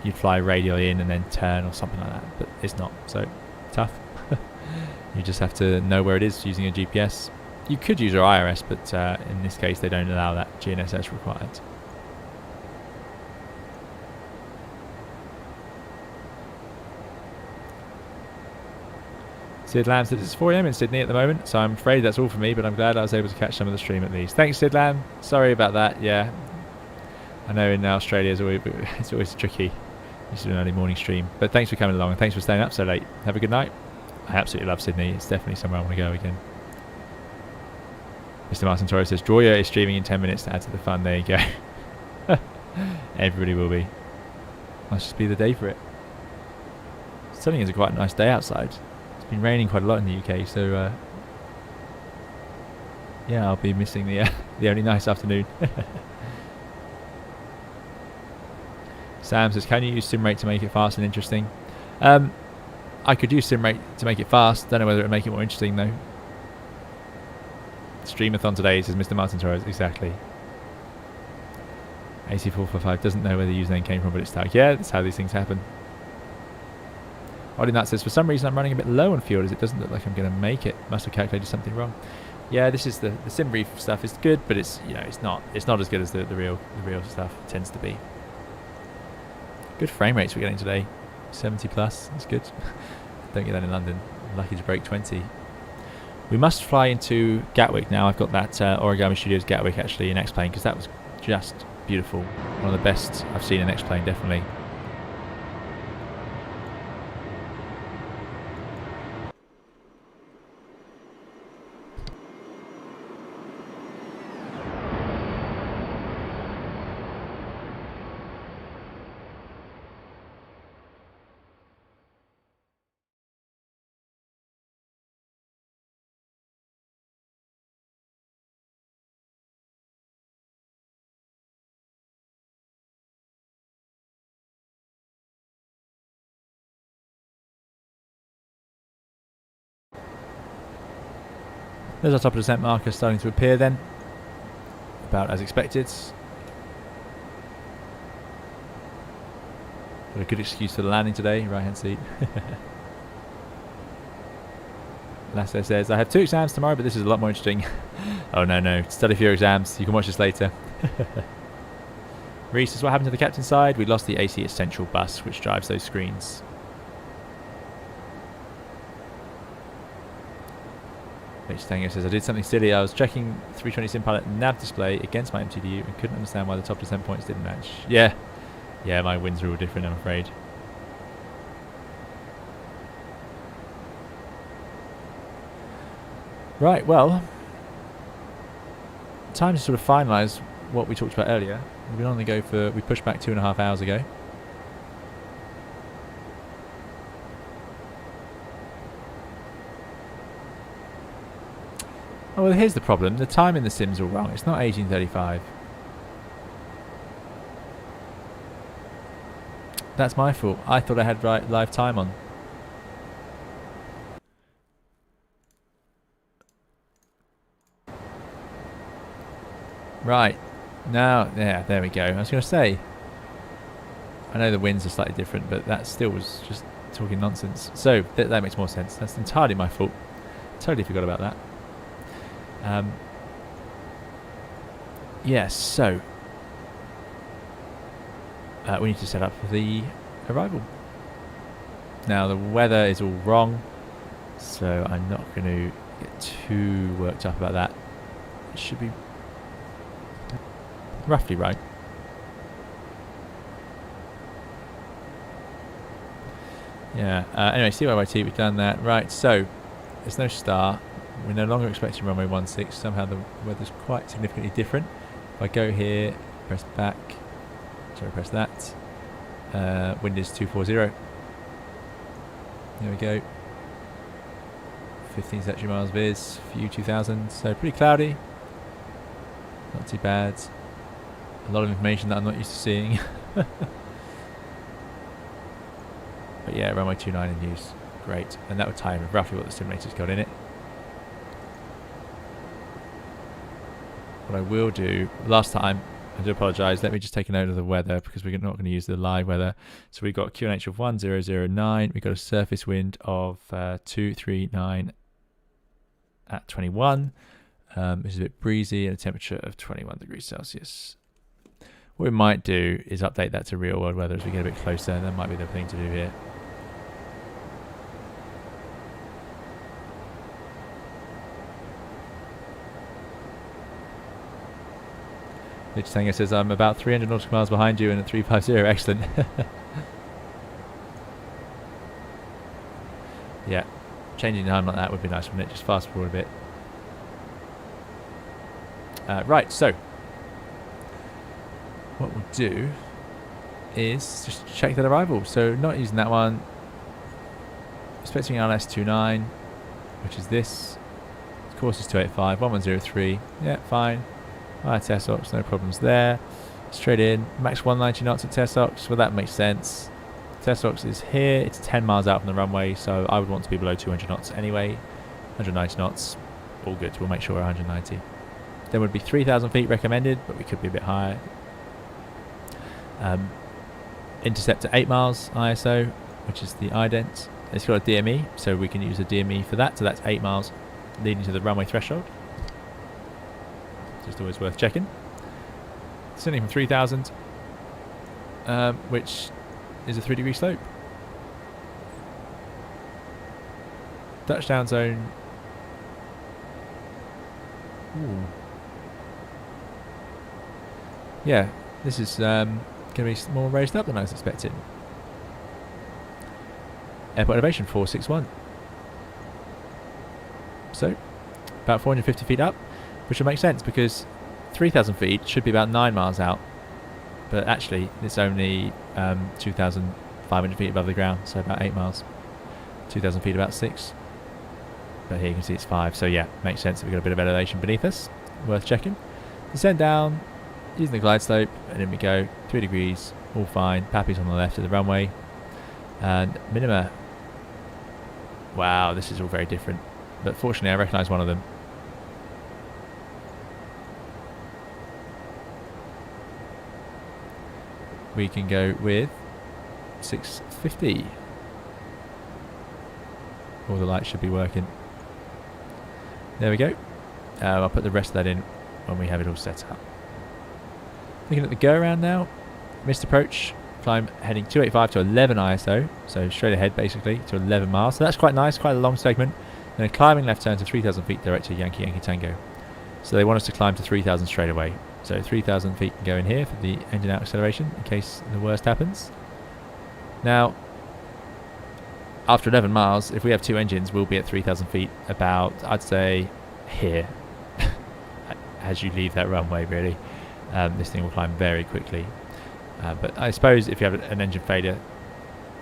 you'd fly radial in and then turn or something like that, but it's not, so tough. You just have to know where it is using a GPS. You could use your IRS, but in this case they don't allow that. GNSS required. Sid Lamb says it's 4 AM in Sydney at the moment, so I'm afraid that's all for me, but I'm glad I was able to catch some of the stream at least. Thanks, Sid Lamb. Sorry about that, yeah. I know in Australia it's always tricky. This is an early morning stream. But thanks for coming along and thanks for staying up so late. Have a good night. I absolutely love Sydney. It's definitely somewhere I want to go again. Mr. Martin Torres says, Droya is streaming in 10 minutes to add to the fun. There you go. Everybody will be. Must just be the day for it. It's turning into quite a nice day outside. It's been raining quite a lot in the UK, so yeah, I'll be missing the only nice afternoon. Sam says, can you use Simrate to make it fast and interesting? I could use Simrate to make it fast. Don't know whether it would make it more interesting, though. Streamathon today, says Mr. Martin Torres. Exactly. AC455 doesn't know where the username came from, but it's tagged. Yeah, that's how these things happen. Oddly, that says, for some reason I'm running a bit low on fuel as it doesn't look like I'm going to make it. Must have calculated something wrong. Yeah, this is the SimBrief stuff is good, but it's it's not as good as the real stuff tends to be. Good frame rates we're getting today, 70 plus. That's good. Don't get that in London. I'm lucky to break 20. We must fly into Gatwick now. I've got that Origami Studios Gatwick actually in X-Plane because that was just beautiful. One of the best I've seen in X-Plane, definitely. There's our top of descent marker starting to appear then. About as expected. Got a good excuse for the landing today, right hand seat. Lasso says, I have 2 exams tomorrow, but this is a lot more interesting. Oh no, study for your exams. You can watch this later. Reese says, what happened to the captain's side? We lost the AC Essential bus, which drives those screens. Tango says, I did something silly. I was checking 320 SimPilot nav display against my MTDU and couldn't understand why the top descent points didn't match. Yeah, my winds are all different, I'm afraid. Right, well, time to sort of finalise what we talked about earlier. We've been on the go for, we pushed back 2.5 hours ago. Oh, well, here's the problem. The time in the sim's all wrong. It's not 1835. That's my fault. I thought I had live time on. Right. Now, yeah, there we go. I was going to say, I know the winds are slightly different, but that still was just talking nonsense. So, that makes more sense. That's entirely my fault. Totally forgot about that. Yes, so we need to set up for the arrival. Now the weather is all wrong, so I'm not going to get too worked up about that. It should be roughly right. Yeah, anyway, CYYT, we've done that. Right, so there's no star. We're no longer expecting runway 16. Somehow the weather's quite significantly different. If I go here, press back, sorry, press that. Wind is 240. There we go. 15 statute miles viz, few 2000. So pretty cloudy. Not too bad. A lot of information that I'm not used to seeing. But yeah, runway 29 in use. Great. And that would tie in with roughly what the simulator's got in it. What I will do, last time, I do apologise, let me just take a note of the weather because we're not going to use the live weather. So we've got QNH of 1009, we've got a surface wind of 239 at 21, which is a bit breezy, and a temperature of 21 degrees Celsius. What we might do is update that to real world weather as we get a bit closer, and that might be the thing to do here. Mitch Tanger says, I'm about 300 nautical miles behind you and at 350. Excellent. Yeah, changing time like that would be nice, wouldn't it? Just fast forward a bit. Right, so what we'll do is just check that arrival. So not using that one. Expecting LS29, which is this. Of course it's 285, 1103. Yeah, fine. TESOX, no problems there. Straight in, max 190 knots at TESOX. Well, that makes sense. TESOX is here. It's 10 miles out from the runway, so I would want to be below 200 knots anyway. 190 knots, all good. We'll make sure we're 190. There would be 3,000 feet recommended, but we could be a bit higher. Intercept at 8 miles ISO, which is the ident. It's got a DME, so we can use a DME for that. So that's 8 miles leading to the runway threshold. Just always worth checking. Sending from 3,000, which is a 3-degree slope. Touchdown zone. Ooh. Yeah, this is going to be more raised up than I was expecting. Airport elevation 461. So, about 450 feet up. Which will make sense because 3,000 feet should be about 9 miles out, but actually it's only 2,500 feet above the ground, so about 8 miles. 2,000 feet about 6, but here you can see it's 5. So yeah, makes sense that we've got a bit of elevation beneath us. Worth checking. Descend down using the glide slope, and in we go. 3 degrees, all fine. Pappy's on the left of the runway, and minima. Wow, this is all very different, but fortunately I recognise one of them. we can go with 650. All the lights should be working. There we go. I'll put the rest of that in when we have it all set up. Looking at the go around now. Missed approach. Climb heading 285 to 11 ISO. So straight ahead basically to 11 miles. So that's quite nice, quite a long segment. Then a climbing left turn to 3,000 feet direct to Yankee Yankee Tango. So they want us to climb to 3,000 straight away. So 3,000 feet can go in here for the engine out acceleration in case the worst happens. Now, after 11 miles, if we have two engines, we'll be at 3,000 feet about, I'd say, here. As you leave that runway, really. This thing will climb very quickly. But I suppose if you have an engine failure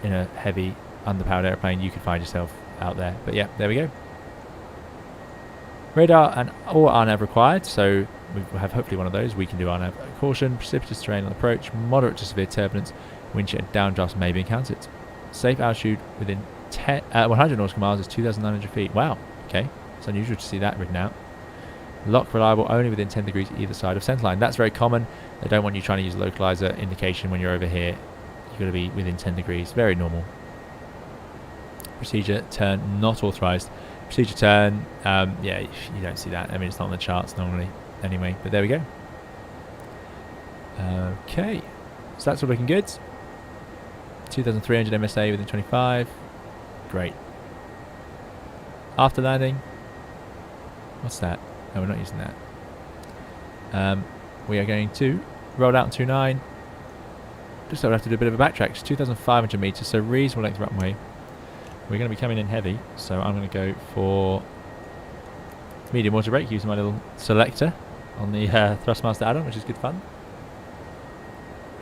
in a heavy, underpowered airplane, you could find yourself out there. But yeah, there we go. Radar and all RNAV required, so we have hopefully one of those. We can do RNAV. Caution, precipitous terrain on approach, moderate to severe turbulence, wind shear and downdrafts may be encountered. Safe altitude within 100 nautical miles is 2,900 feet. Wow, okay, it's unusual to see that written out. Lock reliable only within 10 degrees either side of centerline. That's very common. They don't want you trying to use a localizer indication when you're over here. You've got to be within 10 degrees. Very normal. Procedure turn not authorized. Procedure turn, yeah, you don't see that. I mean, it's not on the charts normally anyway, but there we go. Okay, so that's all looking good. 2,300 MSA within 25. Great. After landing, what's that? No, we're not using that. We are going to roll out on 29. Just so we'll have to do a bit of a backtrack. It's 2,500 meters, so reasonable length runway. We're going to be coming in heavy, so I'm going to go for medium water brake using my little selector on the Thrustmaster add-on, which is good fun.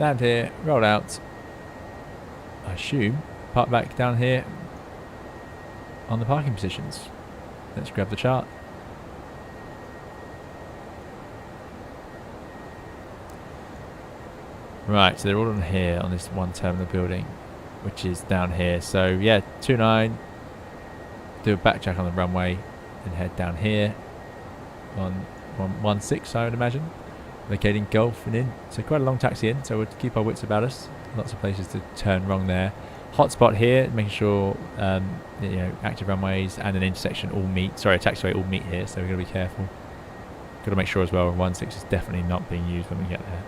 Land here, roll out. I assume park back down here on the parking positions. Let's grab the chart. Right, so they're all on here on this one terminal building, which is down here. So yeah, 29, do a backtrack on the runway and head down here on 16, I would imagine, locating Gulf and in. So quite a long taxi in, so we'll keep our wits about us. Lots of places to turn wrong there. Hotspot here, making sure you know, active runways and an intersection all meet. Sorry, a taxiway all meet here, so we've got to be careful. Got to make sure as well 16 is definitely not being used when we get there.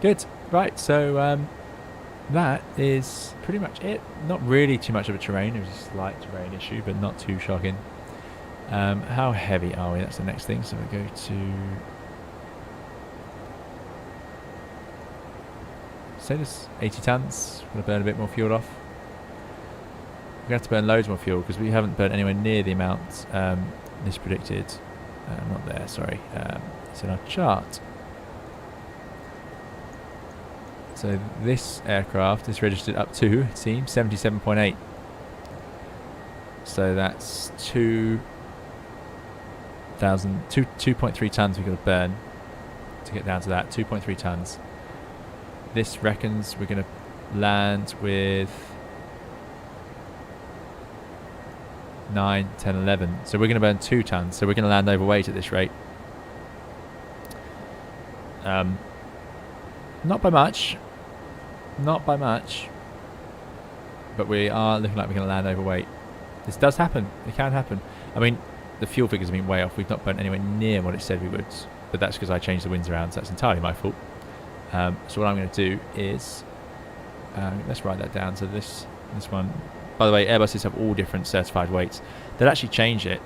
Good. Right, so that is pretty much it. Not really too much of a terrain. It was a slight terrain issue, but not too shocking. How heavy are we? That's the next thing. So we go to... say this, 80 tons. We're going to burn a bit more fuel off. We're going to have to burn loads more fuel because we haven't burnt anywhere near the amount this predicted. Not there, sorry. It's in our chart. So this aircraft is registered up to, it seems, 77.8. So that's 2.3 tons we've got to burn to get down to that. 2.3 tons. This reckons we're going to land with 9, 10, 11. So we're going to burn 2 tons. So we're going to land overweight at this rate. Not by much. Not by much. But we are looking like we're going to land overweight. This does happen. It can happen. I mean, the fuel figures have been way off. We've not burnt anywhere near what it said we would. But that's because I changed the winds around. So that's entirely my fault. So what I'm going to do is... let's write that down. So this one... By the way, Airbuses have all different certified weights. They'll actually change it.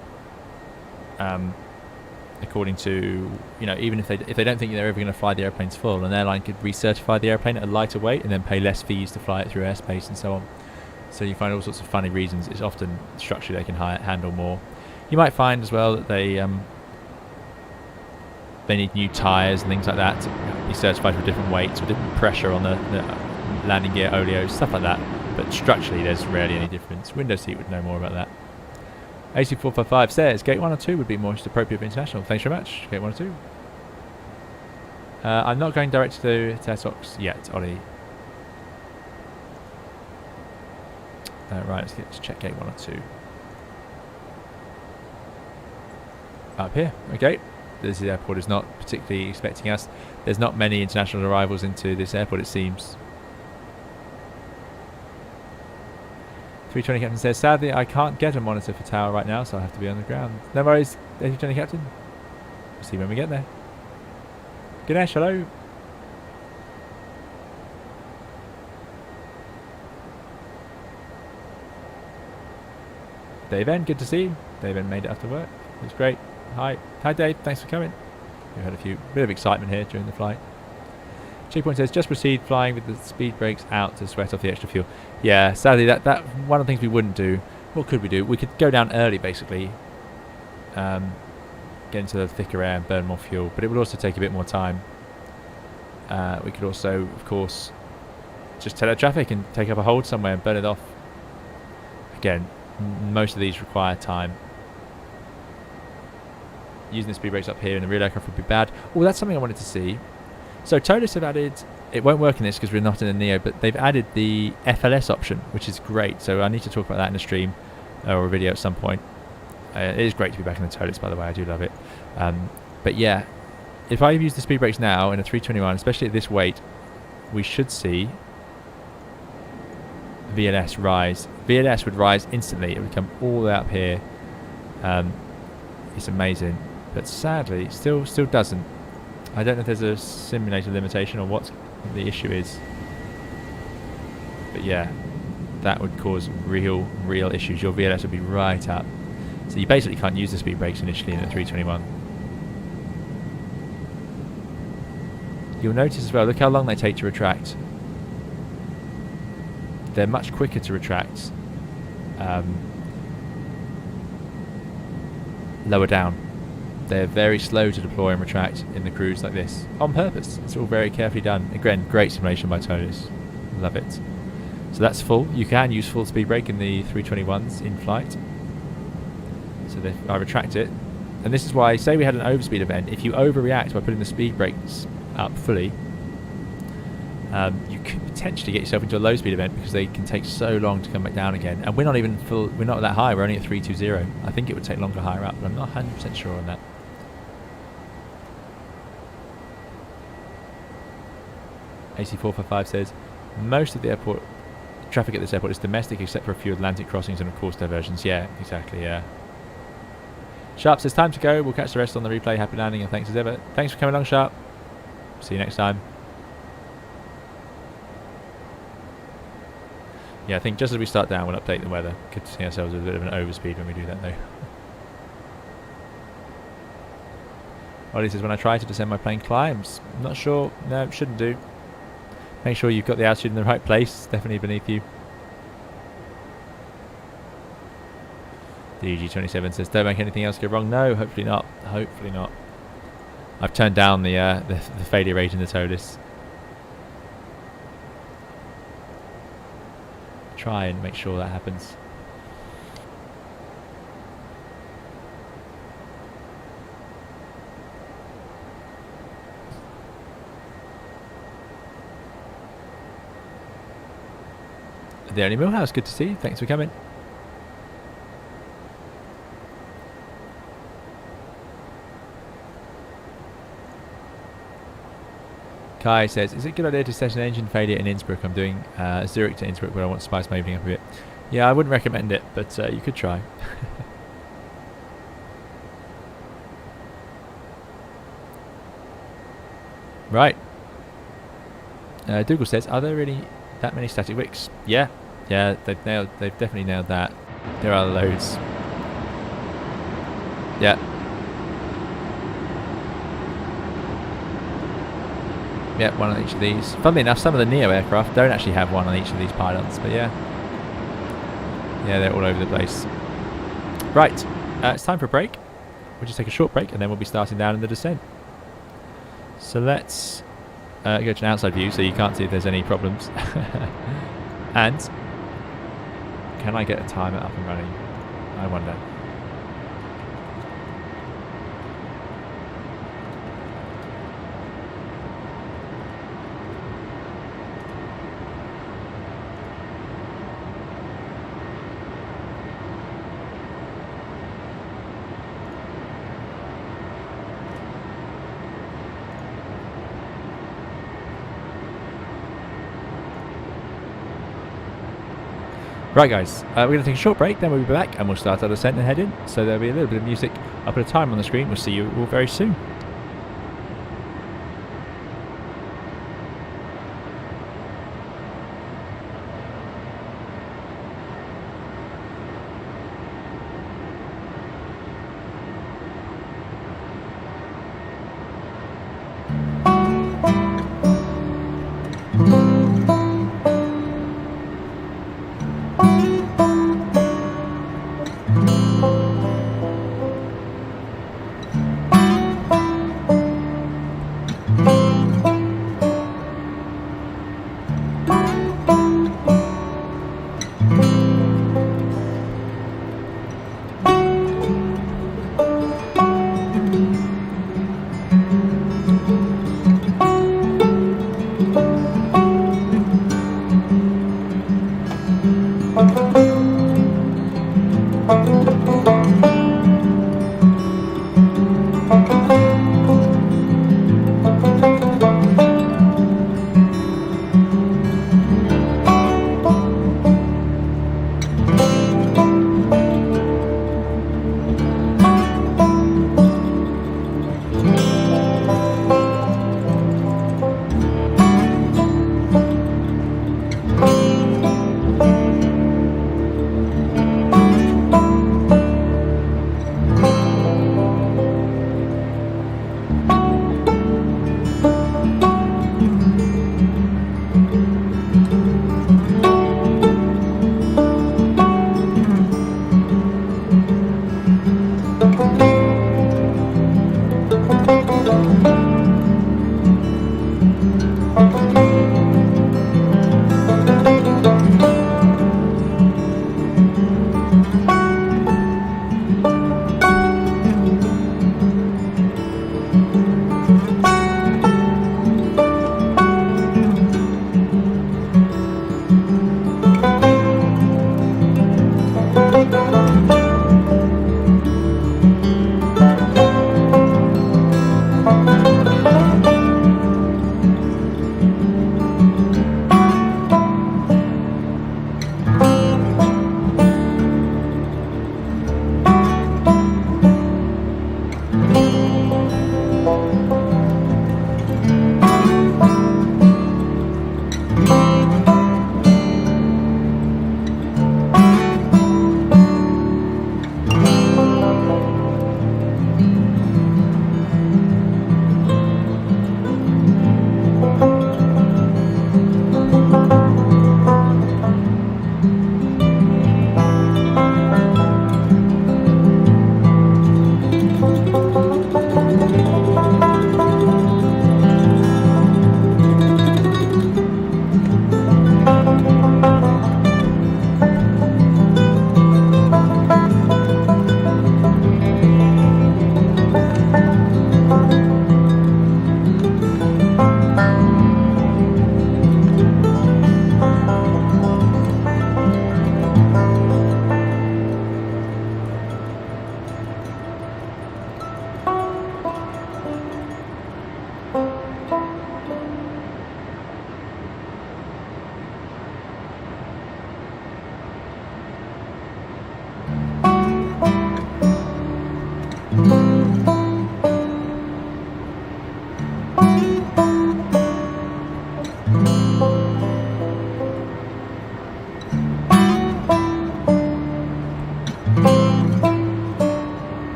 According to, you know, even if they don't think they're ever going to fly the airplanes full, an airline could recertify the airplane at a lighter weight and then pay less fees to fly it through airspace and so on. So you find all sorts of funny reasons. It's often structurally they can handle more. You might find as well that they need new tyres and things like that to be certified for different weights or different pressure on the landing gear, oleos, stuff like that. But structurally there's rarely any difference. Window seat would know more about that. AC455 says gate 1 or 2 would be most appropriate for international. Thanks very much. Gate 1 or 2. I'm not going direct to Takeoff yet, Ollie. Right, let's check gate 1 or 2. Up here, okay. This airport is not particularly expecting us. There's not many international arrivals into this airport, it seems. 320 Captain says, sadly, I can't get a monitor for tower right now, so I'll have to be on the ground. No worries, 320 Captain. We'll see when we get there. Ganesh, hello. Dave N, good to see you. Dave N made it after work. It's great. Hi. Hi, Dave. Thanks for coming. We had a bit of excitement here during the flight. Checkpoint says, just proceed flying with the speed brakes out to sweat off the extra fuel. Yeah, sadly, that one of the things we wouldn't do. What could we do? We could go down early, basically. Get into the thicker air and burn more fuel. But it would also take a bit more time. We could also, of course, just tell our traffic and take up a hold somewhere and burn it off. Again, most of these require time. Using the speed brakes up here in the rear aircraft would be bad. Oh, that's something I wanted to see. So ToLiss have added, it won't work in this because we're not in a NEO, but they've added the FLS option, which is great. So I need to talk about that in a stream or a video at some point. It is great to be back in the ToLiss, by the way. I do love it. But yeah, if I use the speed brakes now in a 321, especially at this weight, we should see VLS rise. VLS would rise instantly. It would come all the way up here. It's amazing. But sadly, still doesn't. I don't know if there's a simulator limitation or what the issue is. But yeah, that would cause real issues. Your VLS would be right up. So you basically can't use the speed brakes initially in a 321. You'll notice as well, look how long they take to retract. They're much quicker to retract lower down. They're very slow to deploy and retract in the cruise like this, on purpose. It's all very carefully done. Again, great simulation by ToLiss. Love it. So that's full. You can use full speed brake in the 321s in flight. So I retract it. And this is why, say we had an overspeed event, if you overreact by putting the speed brakes up fully, you could potentially get yourself into a low speed event because they can take so long to come back down again. And we're not even full, we're not that high, we're only at 320. I think it would take longer higher up, but I'm not 100% sure on that. AC455 says, most of the airport traffic at this airport is domestic except for a few Atlantic crossings and of course diversions. Yeah, exactly, yeah. Sharp says, time to go. We'll catch the rest on the replay. Happy landing and thanks as ever. Thanks for coming along, Sharp. See you next time. Yeah, I think just as we start down, we'll update the weather. Good to see ourselves with a bit of an overspeed when we do that, though. Ollie says, when I try to descend, my plane climbs. I'm not sure. No, shouldn't do. Make sure you've got the altitude in the right place. Definitely beneath you. DG27 says, don't make anything else go wrong. No, hopefully not. Hopefully not. I've turned down the failure rate in the ToLiss. Try and make sure that happens. The only Millhouse, good to see you. Thanks for coming. Kai says, is it a good idea to set an engine failure in Innsbruck? I'm doing Zurich to Innsbruck where I want to spice my evening up a bit. Yeah, I wouldn't recommend it, but you could try. Right. Dougal says, are there really that many static wicks? Yeah, they've definitely nailed that. There are loads. Yeah. Yeah, one on each of these. Funnily enough, some of the NEO aircraft don't actually have one on each of these pylons, but yeah. Yeah, they're all over the place. Right, it's time for a break. We'll just take a short break and then we'll be starting down in the descent. So let's go to an outside view so you can't see if there's any problems. And can I get a timer up and running? I wonder. Right guys, we're going to take a short break, then we'll be back and we'll start our descent and head in. So there'll be a little bit of music. I'll put a time on the screen. We'll see you all very soon.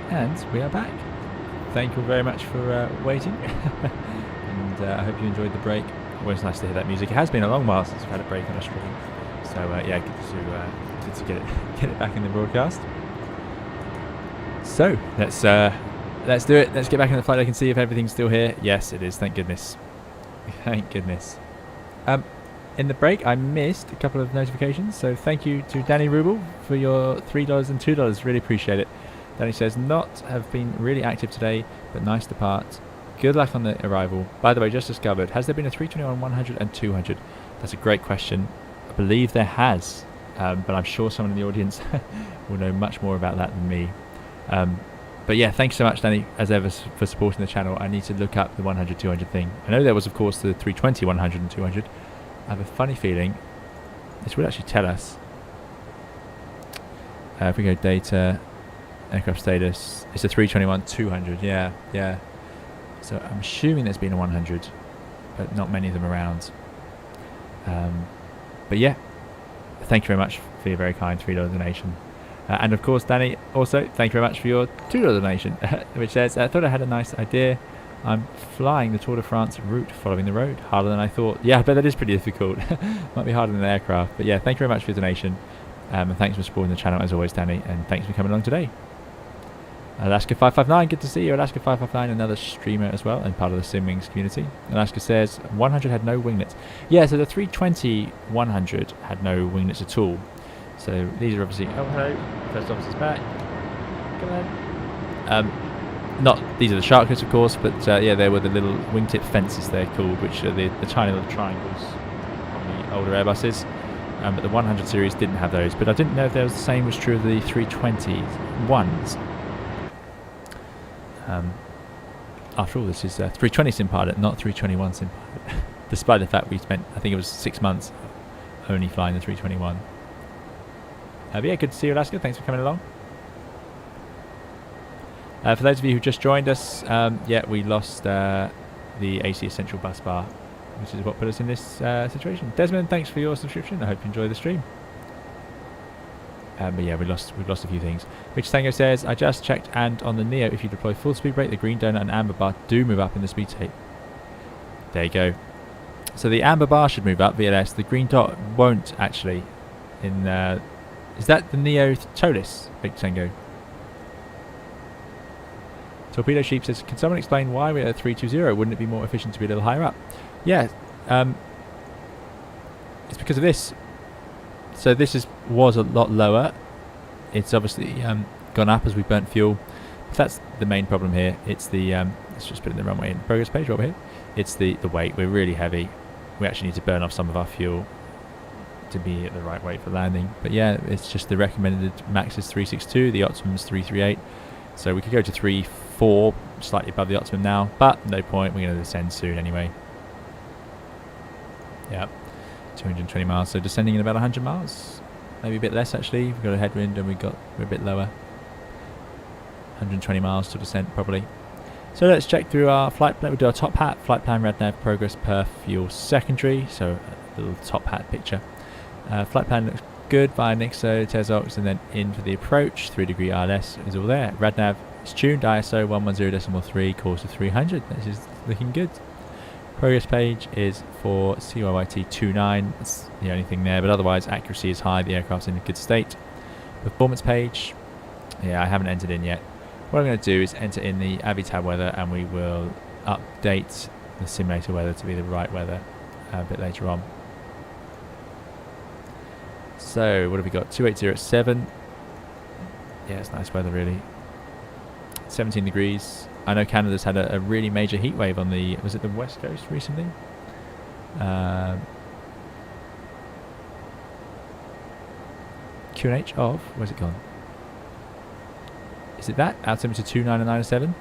And we are back. Thank you very much for waiting. And I hope you enjoyed the break. Always nice to hear that music. It has been a long while since we've had a break on a stream. So yeah, good to get it back in the broadcast. So let's do it. Let's get back in the flight. I can see if everything's still here. Yes, it is. Thank goodness. Thank goodness. In the break, I missed a couple of notifications. So thank you to Danny Rubel for your $3 and $2. Really appreciate it. Danny says, not have been really active today, but nice to part. Good luck on the arrival. By the way, just discovered, has there been a 321 100 and 200? That's a great question. I believe there has, but I'm sure someone in the audience will know much more about that than me. But yeah, thanks so much, Danny, as ever, for supporting the channel. I need to look up the 100, 200 thing. I know there was, of course, the 320 100 and 200. I have a funny feeling this would actually tell us. If we go data, aircraft status, it's a 321 200. Yeah. So I'm assuming there's been a 100, but not many of them around. But yeah, thank you very much for your very kind $3 donation. And of course, Danny, also thank you very much for your $2 donation, which says, I thought I had a nice idea. I'm flying the Tour de France route following the road. Harder than I thought. Yeah, I bet that is pretty difficult. Might be harder than an aircraft. But yeah, thank you very much for your donation. And thanks for supporting the channel as always, Danny. And thanks for coming along today. Alaska 559, good to see you. Alaska 559, another streamer as well and part of the Simwings community. Alaska says 100 had no winglets. Yeah, so the 320 100 had no winglets at all. So these are obviously. Oh, hello. First officer's back. Come on. These are the sharklets, of course, but yeah, there were the little wingtip fences they're called, which are the tiny little triangles on the older Airbuses. But the 100 series didn't have those. But I didn't know if the same was true of the 321s. After all, this is 320 Simpilot, not 321 Simpilot. Despite the fact we spent, I think it was 6 months only flying the 321. But yeah, good to see you, Alaska. Thanks for coming along. For those of you who just joined us, yeah, we lost the AC Essential bus bar, which is what put us in this situation. Desmond, thanks for your subscription. I hope you enjoy the stream. But yeah, we've lost a few things. Rich Tango says, I just checked, and on the NEO, if you deploy full speed brake, the green donut and amber bar do move up in the speed tape. There you go. So the amber bar should move up, VLS. The green dot won't actually. Is that the NEO ToLiss, Rich Tango? Torpedo Sheep says, can someone explain why we're at 320? Wouldn't it be more efficient to be a little higher up? Yeah, it's because of this. So this was a lot lower. It's obviously gone up as we burnt fuel. But that's the main problem here. It's the let's just put it in the runway in progress page over here. It's the weight. We're really heavy. We actually need to burn off some of our fuel to be at the right weight for landing. But yeah, it's just the recommended max is 362. The optimum is 338. So we could go to 3.4, slightly above the optimum now, but no point. We're going to descend soon anyway. Yeah. 220 miles, so descending in about 100 miles, maybe a bit less actually. We've got a headwind and we're a bit lower. 120 miles to descent probably. So let's check through our flight plan. We'll do our top hat, flight plan, RadNav, progress, perf, fuel, secondary. So a little top hat picture. Flight plan looks good via Nixo, Tezox, and then in for the approach. 3° RLS is all there. RadNav is tuned, ISO 110.3, course of 300. This is looking good. Progress page is for CYYT 29. That's the only thing there, but otherwise accuracy is high. The aircraft's in a good state. Performance page, yeah, I haven't entered in yet. What I'm going to do is enter in the Avitab weather, and we will update the simulator weather to be the right weather a bit later on. So what have we got? 280 at 7. Yeah, it's nice weather really. 17 degrees. I know Canada's had a really major heat wave on the, was it the west coast recently? QNH of, where's it gone? Is it that? Altimeter 29 and 907?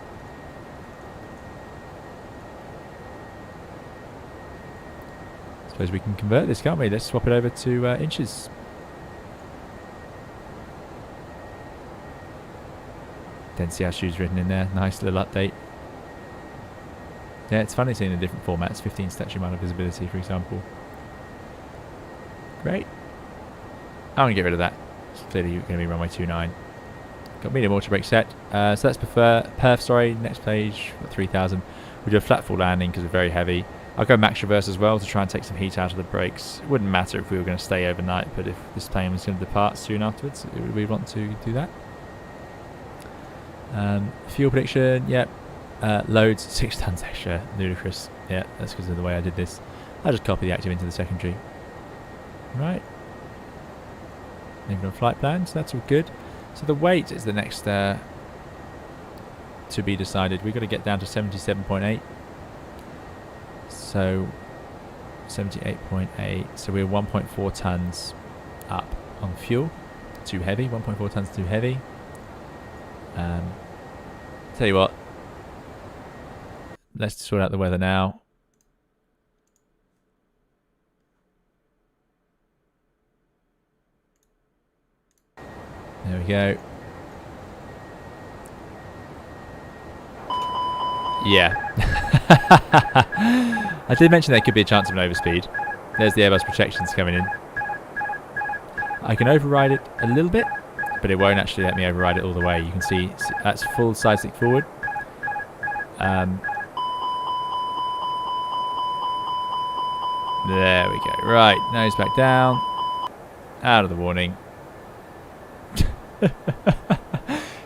Suppose we can convert this, can't we? Let's swap it over to inches. Density issues written in there. Nice little update. Yeah, it's funny seeing the different formats. 15 statute mile of visibility, for example. Great. I'm going to get rid of that. It's clearly going to be runway 29. Got medium auto brake set. So that's perf, sorry, next page, 3000. We do a flat full landing because we're very heavy. I'll go max reverse as well to try and take some heat out of the brakes. It wouldn't matter if we were going to stay overnight, but if this plane was going to depart soon afterwards, we'd want to do that. Fuel prediction, yep. Loads, 6 tons extra, ludicrous. Yeah, that's because of the way I did this. I'll just copy the active into the secondary. Right. Leaving on flight plan, so that's all good. So the weight is the next to be decided. We've got to get down to 77.8. So 78.8. So we're 1.4 tons up on fuel. Too heavy. 1.4 tons too heavy. Tell you what. Let's sort out the weather now. There we go. Yeah. I did mention there could be a chance of an overspeed. There's the Airbus protections coming in. I can override it a little bit, but it won't actually let me override it all the way. You can see that's full side stick forward. There we go. Right, nose back down. Out of the warning.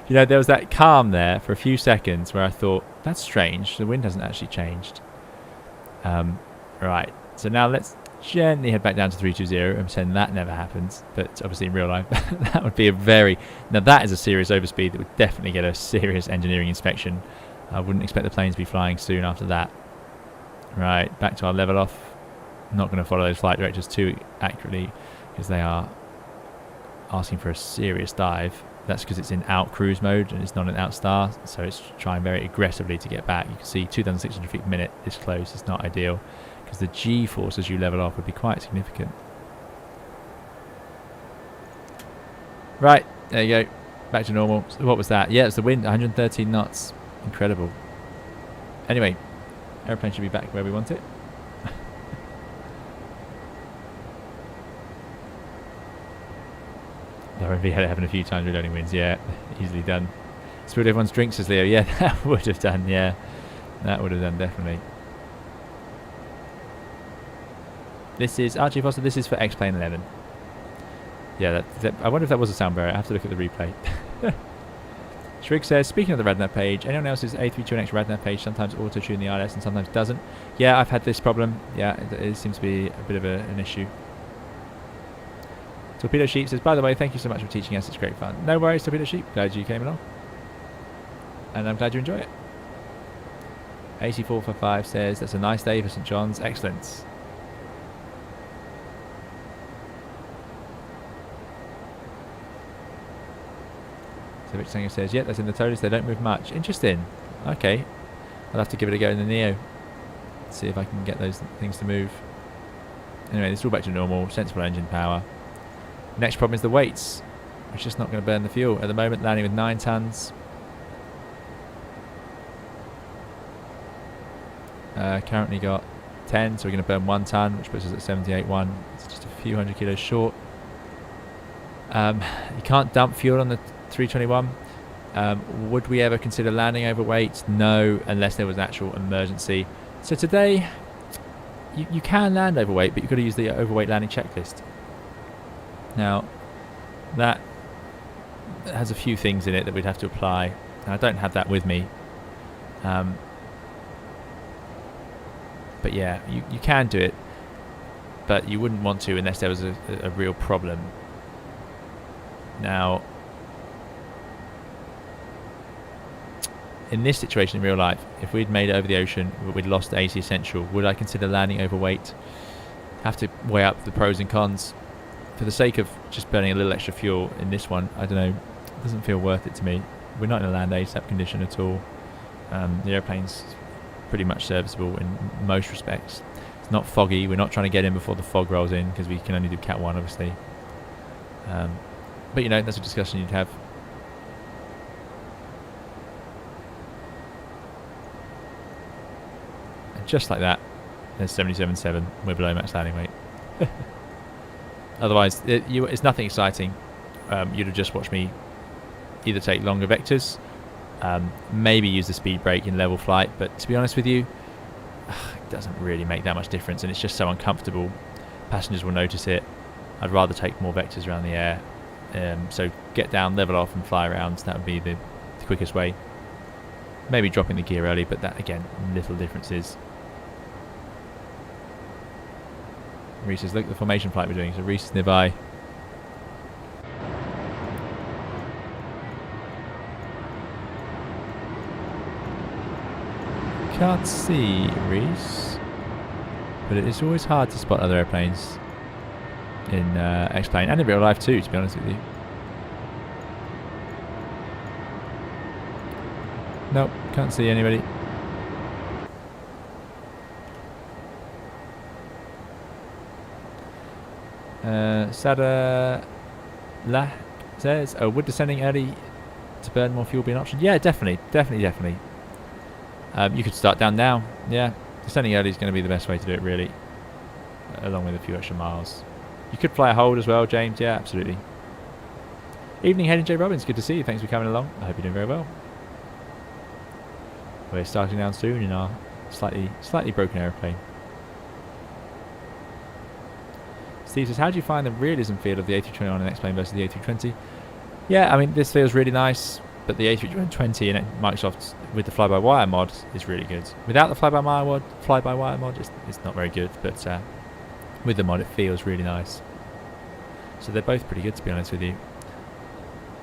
You know, there was that calm there for a few seconds where I thought, that's strange. The wind hasn't actually changed. Right, so now let's gently head back down to 320 and pretend that never happens. But obviously in real life, that would be a very... Now that is a serious overspeed that would definitely get a serious engineering inspection. I wouldn't expect the plane to be flying soon after that. Right, back to our level off. Not going to follow those flight directors too accurately because they are asking for a serious dive. That's because it's in out cruise mode and it's not in out star, so it's trying very aggressively to get back. You can see 2,600 feet per minute this close is not ideal because the G-force as you level off would be quite significant. Right, there you go, back to normal. So what was that? Yeah, it's the wind, 113 knots. Incredible. Anyway, airplane should be back where we want it. RMV had it happen a few times with loading winds. Yeah, easily done. Spilled everyone's drinks, says Leo. Yeah, that would have done. Yeah, that would have done, definitely. This is Archie Foster. This is for X-Plane 11. Yeah, I wonder if that was a sound barrier. I have to look at the replay. Shrig says, speaking of the RadNav page, anyone else's A321X RadNav page sometimes auto-tune the ILS and sometimes doesn't? Yeah, I've had this problem. Yeah, it seems to be a bit of an issue. Torpedo Sheep says, by the way, thank you so much for teaching us. It's great fun. No worries, Torpedo Sheep. Glad you came along. And I'm glad you enjoy it. AC445 says, that's a nice day for St. John's. Excellent. So Rich Sanger says, yeah, that's in the ToLiss. They don't move much. Interesting. Okay. I'll have to give it a go in the NEO. See if I can get those things to move. Anyway, it's all back to normal. Sensible engine power. Next problem is the weights. It's just not going to burn the fuel. At the moment, landing with 9 tons. Currently got 10, so we're going to burn 1 ton, which puts us at 78.1. It's just a few hundred kilos short. You can't dump fuel on the 321. Would we ever consider landing overweight? No, unless there was an actual emergency. So today, you can land overweight, but you've got to use the overweight landing checklist. Now, that has a few things in it that we'd have to apply. And I don't have that with me. But yeah, you can do it, but you wouldn't want to unless there was a real problem. Now, in this situation in real life, if we'd made it over the ocean, but we'd lost the AC Essential, would I consider landing overweight? Have to weigh up the pros and cons. For the sake of just burning a little extra fuel in this one, I don't know, it doesn't feel worth it to me. We're not in a land ASAP condition at all. The airplane's pretty much serviceable in most respects. It's not foggy. We're not trying to get in before the fog rolls in because we can only do Cat 1, obviously. But you know, that's a discussion you'd have. And just like that, there's 77.7. We're below max landing weight. Otherwise, it's nothing exciting. You'd have just watched me either take longer vectors, maybe use the speed brake in level flight, but to be honest with you, it doesn't really make that much difference, and it's just so uncomfortable. Passengers will notice it. I'd rather take more vectors around the air. So get down, level off and fly around. That would be the quickest way. Maybe dropping the gear early, but that again, little differences. Reese says, look at the formation flight we're doing. So Reese is nearby. Can't see Reese, but it is always hard to spot other airplanes in X-Plane and in real life too, to be honest with you. Nope, can't see anybody. Sada La says, oh, would descending early to burn more fuel be an option? Yeah, definitely. You could start down now. Yeah, descending early is going to be the best way to do it, really, along with a few extra miles. You could fly a hold as well, James. Yeah, absolutely. Evening, Hayden J. Robbins. Good to see you. Thanks for coming along. I hope you're doing very well. We're starting down soon in our slightly broken aeroplane. Steve says, how do you find the realism feel of the A321 and X-Plane versus the A320? Yeah, I mean, this feels really nice, but the A320 and Microsoft with the fly-by-wire mod is really good. Without the fly-by-wire mod, it's not very good, but with the mod it feels really nice. So they're both pretty good, to be honest with you.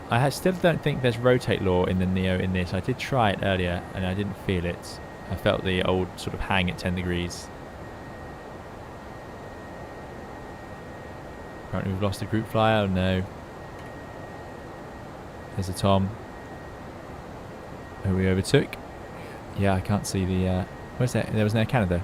I still don't think there's rotate law in the NEO in this. I did try it earlier and I didn't feel it. I felt the old sort of hang at 10 degrees. Apparently we've lost a group flyer. Oh no. There's a Tom who we overtook. Yeah, I can't see the... where's that? There was an Air Canada.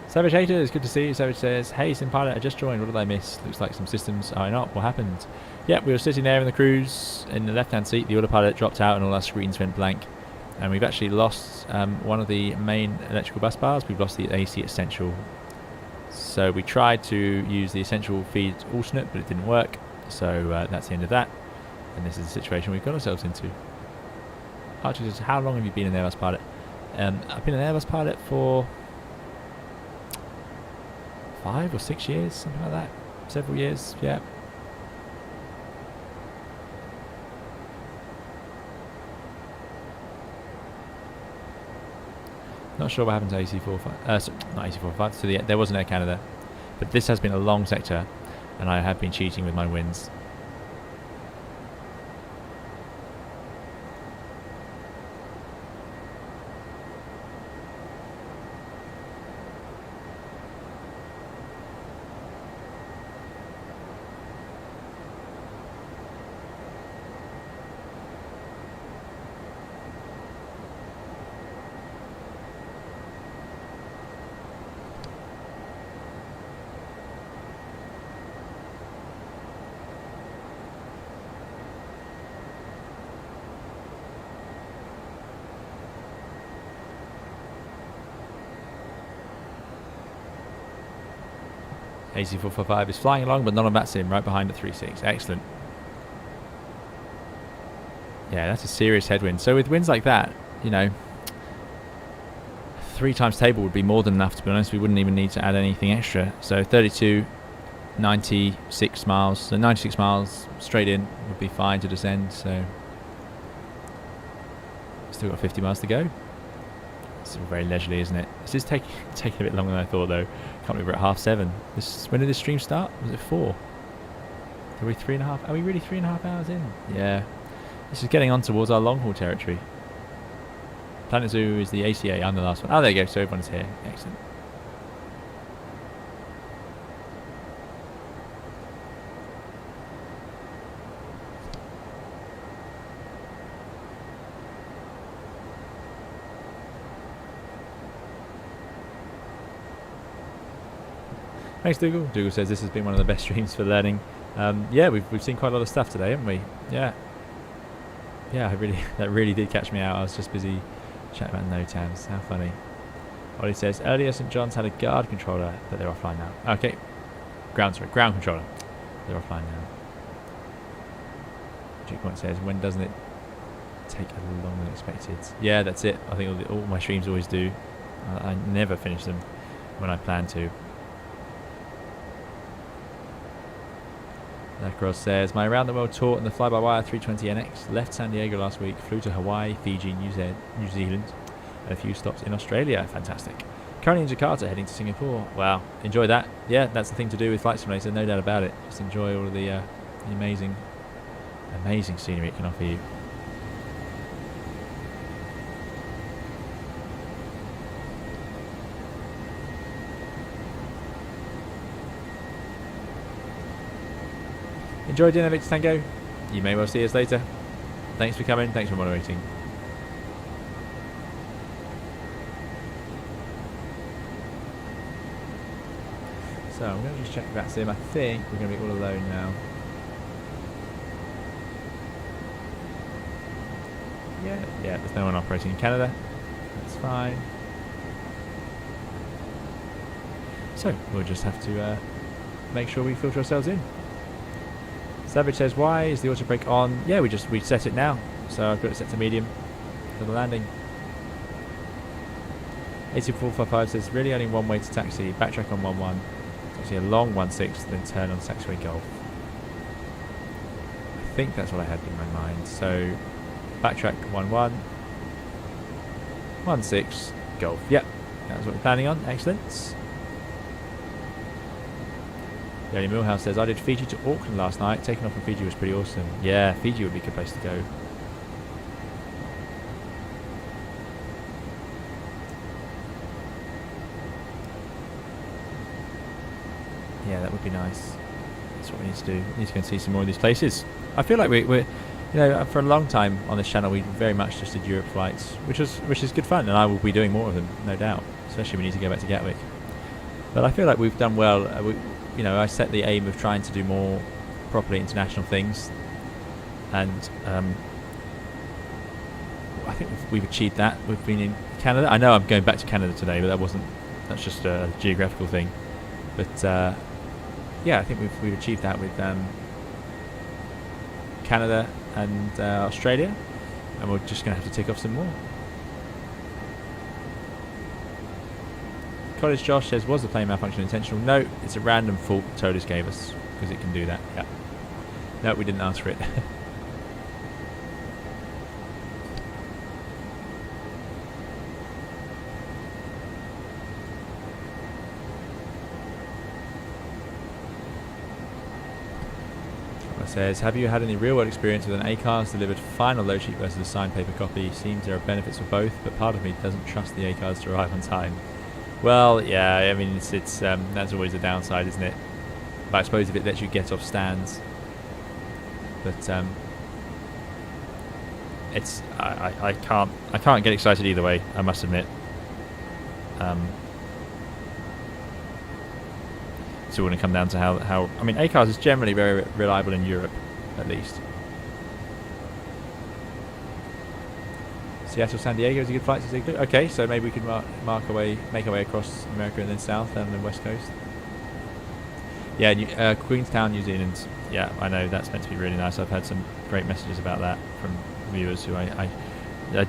Savage Hater, it's good to see you. Savage says, hey, SimPilot, I just joined. What did I miss? Looks like some systems are not. What happened? Yeah, we were sitting there in the cruise in the left-hand seat. The autopilot dropped out and all our screens went blank. And we've actually lost one of the main electrical bus bars. We've lost the AC Essential. So we tried to use the Essential feed alternate, but it didn't work. So that's the end of that. And this is the situation we've got ourselves into. Archie says, how long have you been an Airbus pilot? I've been an Airbus pilot for 5 or 6 years, something like that. Several years, yeah. Not sure what happened to AC45. Not AC45. So there was an Air Canada, but this has been a long sector, and I have been cheating with my wins. AC445 is flying along, but none of that's in, right behind the 36. Excellent. Yeah, that's a serious headwind. So with winds like that, you know, 3 times table would be more than enough, to be honest. We wouldn't even need to add anything extra. So 32, 96 miles. So 96 miles straight in would be fine to descend. So still got 50 miles to go. It's all very leisurely, isn't it? This is taking a bit longer than I thought, though. Can't believe we're at 7:30. When did this stream start? Was it 4? Are we 3.5? Are we really 3.5 hours in? Yeah. This is getting on towards our long haul territory. Planet Zoo is the ACA. I'm the last one. Oh, there you go. So everyone's here. Excellent. Thanks, Dougal. Dougal says this has been one of the best streams for learning. Yeah, we've seen quite a lot of stuff today, haven't we? Yeah. Yeah, that really did catch me out. I was just busy chatting about NOTAMs. How funny. Ollie says, earlier St John's had a guard controller, but they're offline now. Okay. ground controller. They're offline now. Checkpoint says, when doesn't it take longer than expected? Yeah, that's it. I think all my streams always do. I never finish them when I plan to. Lacrosse says, my around the world tour on the fly-by-wire 320 NX left San Diego last week, flew to Hawaii, Fiji, New Zealand, and a few stops in Australia. Fantastic. Currently in Jakarta, heading to Singapore. Wow, enjoy that. Yeah, that's the thing to do with Flight Simulator, no doubt about it. Just enjoy all of the amazing scenery it can offer you. Enjoy dinner, Victor Tango. You may well see us later. Thanks for coming. Thanks for moderating. So I'm going to just check that sim. I think we're going to be all alone now. Yeah, there's no one operating in Canada. That's fine. So we'll just have to make sure we filter ourselves in. Savage says, why is the auto brake on? Yeah, we set it now. So I've got it set to medium for the landing. 8455 says, really only one way to taxi. Backtrack on 1-1. Actually a long 1-6, then turn on taxiway Golf. I think that's what I had in my mind. So backtrack 1-1. 1-6, Golf. Yep, that's what we're planning on. Excellent. Danny Millhouse says, I did Fiji to Auckland last night. Taking off from Fiji was pretty awesome. Yeah, Fiji would be a good place to go. Yeah, that would be nice. That's what we need to do. We need to go and see some more of these places. I feel like we're you know, for a long time on this channel, we very much just did Europe flights, which is good fun, and I will be doing more of them, no doubt. Especially we need to go back to Gatwick. But I feel like we've done well. You know, I set the aim of trying to do more properly international things, and I think we've achieved that. We've been in Canada. I know I'm going back to Canada today, but that's just a geographical thing. But yeah, I think we've achieved that with Canada and Australia, and we're just going to have to tick off some more. College Josh says, was the plane malfunction intentional? No, it's a random fault ToLiss gave us, because it can do that. Yeah. No, we didn't ask for it. Says, have you had any real-world experience with an ACARS delivered final load sheet versus a signed paper copy? Seems there are benefits for both, but part of me doesn't trust the ACARS to arrive on time. Well, yeah, I mean, it's that's always a downside, isn't it? But I suppose if it lets you get off stands, but it's I can't get excited either way, I must admit. It's all going to come down to how I mean, ACARS is generally very reliable in Europe, at least. Seattle, San Diego is a good flight to Ziegler. Okay, so maybe we could make our way across America and then south and then west coast. Yeah, Queenstown, New Zealand. Yeah, I know that's meant to be really nice. I've had some great messages about that from viewers who I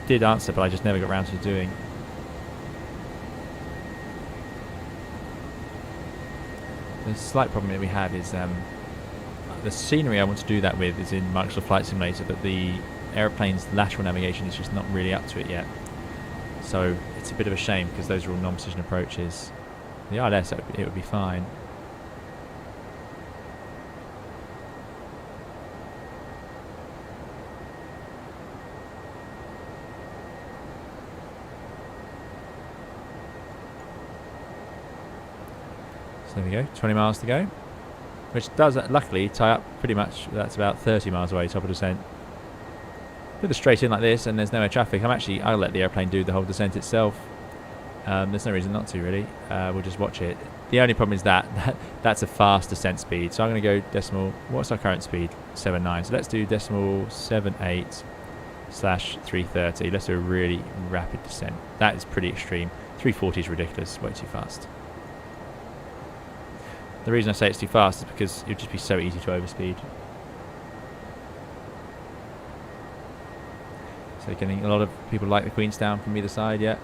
did answer, but I just never got around to doing. The slight problem that we have is the scenery I want to do that with is in Microsoft Flight Simulator, but the aeroplane's lateral navigation is just not really up to it yet. So it's a bit of a shame because those are all non-precision approaches. The ILS, it would be fine. So there we go, 20 miles to go, which does luckily tie up pretty much. That's about 30 miles away, top of descent. With a straight in like this and there's no air traffic, I'll let the airplane do the whole descent itself. There's no reason not to, really. We'll just watch it. The only problem is that's a fast descent speed. So I'm going to go decimal, what's our current speed? 7.9. So let's do decimal 78/330. Let's do a really rapid descent. That is pretty extreme. 340 is ridiculous, way too fast. The reason I say it's too fast is because it would just be so easy to overspeed. So getting a lot of people like the Queenstown from either side, yeah.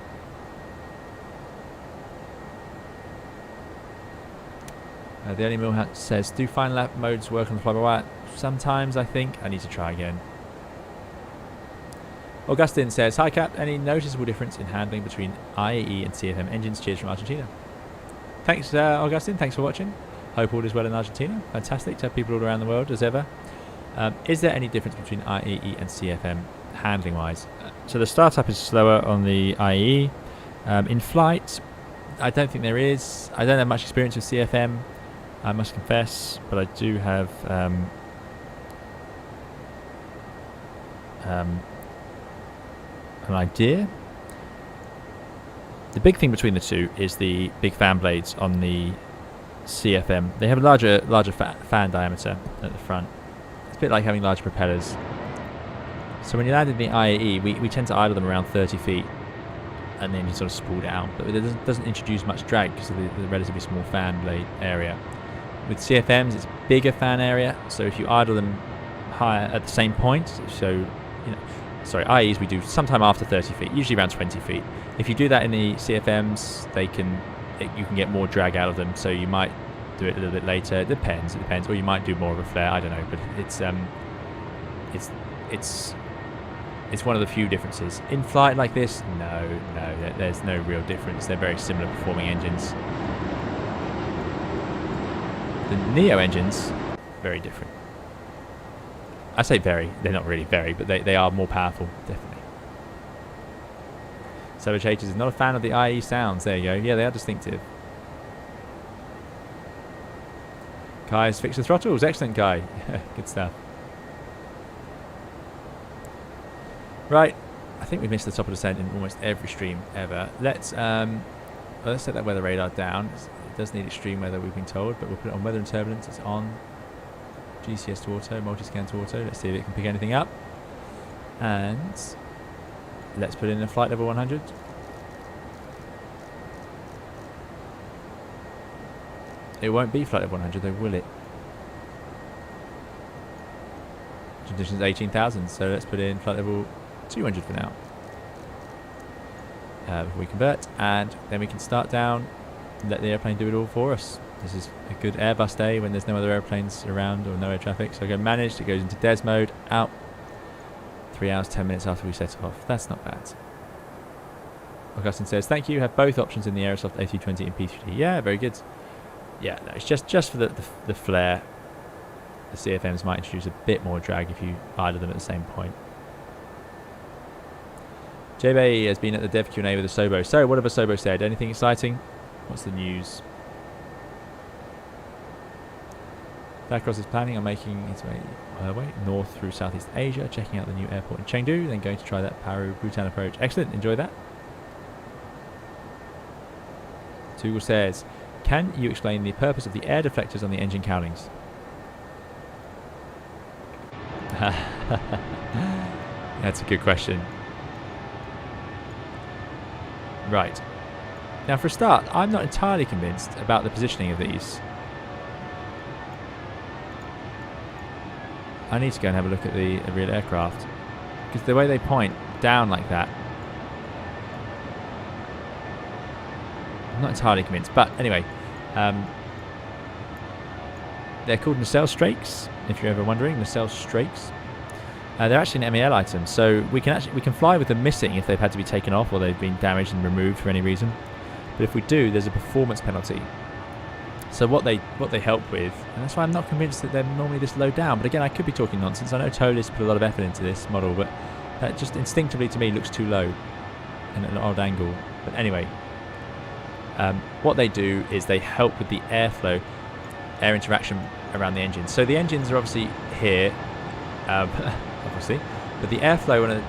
The only mill hat says, do fine lap modes work on the fly-by-wire? Sometimes, I think. I need to try again. Augustin says, hi Cap, any noticeable difference in handling between IAE and CFM engines? Cheers from Argentina. Thanks, Augustin. Thanks for watching. Hope all is well in Argentina. Fantastic to have people all around the world, as ever. Is there any difference between IAE and CFM handling-wise? So the startup is slower on the IAE. In flight, I don't think there is. I don't have much experience with CFM, I must confess, but I do have an idea. The big thing between the two is the big fan blades on the CFM. They have a larger fan diameter at the front. It's a bit like having larger propellers. So when you land in the IAE, we tend to idle them around 30 feet, and then you sort of spool down. But it doesn't introduce much drag because of the relatively small fan blade area. With CFMs, it's bigger fan area, so if you idle them higher at the same point, so IAEs we do sometime after 30 feet, usually around 20 feet. If you do that in the CFMs, you can get more drag out of them, so you might do it a little bit later. It depends, or you might do more of a flare. I don't know, but it's one of the few differences. In flight like this, no, there's no real difference. They're very similar performing engines. The NEO engines, very different. I say very, they're not really very, but they are more powerful, definitely. Savage Haters is not a fan of the IE sounds. There you go. Yeah, they are distinctive. Kai's fixed the throttles. Excellent, Kai. Good stuff. Right, I think we've missed the top of descent in almost every stream ever. Let's set that weather radar down. It does need extreme weather, we've been told, but we'll put it on weather and turbulence. It's on. GCS to auto, multi-scan to auto. Let's see if it can pick anything up. And let's put in a flight level 100. It won't be flight level 100 though, will it? Conditions 18,000, so let's put in flight level 200 for now. Before we convert, and then we can start down and let the airplane do it all for us. This is a good Airbus day when there's no other airplanes around or no air traffic. So I go managed, it goes into DES mode, out. 3 hours, 10 minutes after we set off. That's not bad. Augustin says, thank you, have both options in the Aerosoft A320 and P3D. Yeah, very good. Yeah, no, it's just for the flare. The CFMs might introduce a bit more drag if you idle them at the same point. JB has been at the Dev Q&A with Asobo. So, what have Asobo said? Anything exciting? What's the news? Dacros is planning on making its way north through Southeast Asia, checking out the new airport in Chengdu, then going to try that Paru-Bhutan approach. Excellent, enjoy that. Tugel says, can you explain the purpose of the air deflectors on the engine cowlings? That's a good question. Right. Now for a start, I'm not entirely convinced about the positioning of these. I need to go and have a look at the real aircraft, because the way they point down like that, I'm not entirely convinced. But anyway, they're called nacelle strakes, if you're ever wondering. Nacelle strakes. They're actually an MEL item, so we can fly with them missing if they've had to be taken off or they've been damaged and removed for any reason. But if we do, there's a performance penalty. So what they help with, and that's why I'm not convinced that they're normally this low down. But again, I could be talking nonsense. I know ToLiss put a lot of effort into this model, but that just instinctively to me looks too low and at an odd angle. But anyway, what they do is they help with the airflow, air interaction around the engines. So the engines are obviously here, obviously, but the airflow on a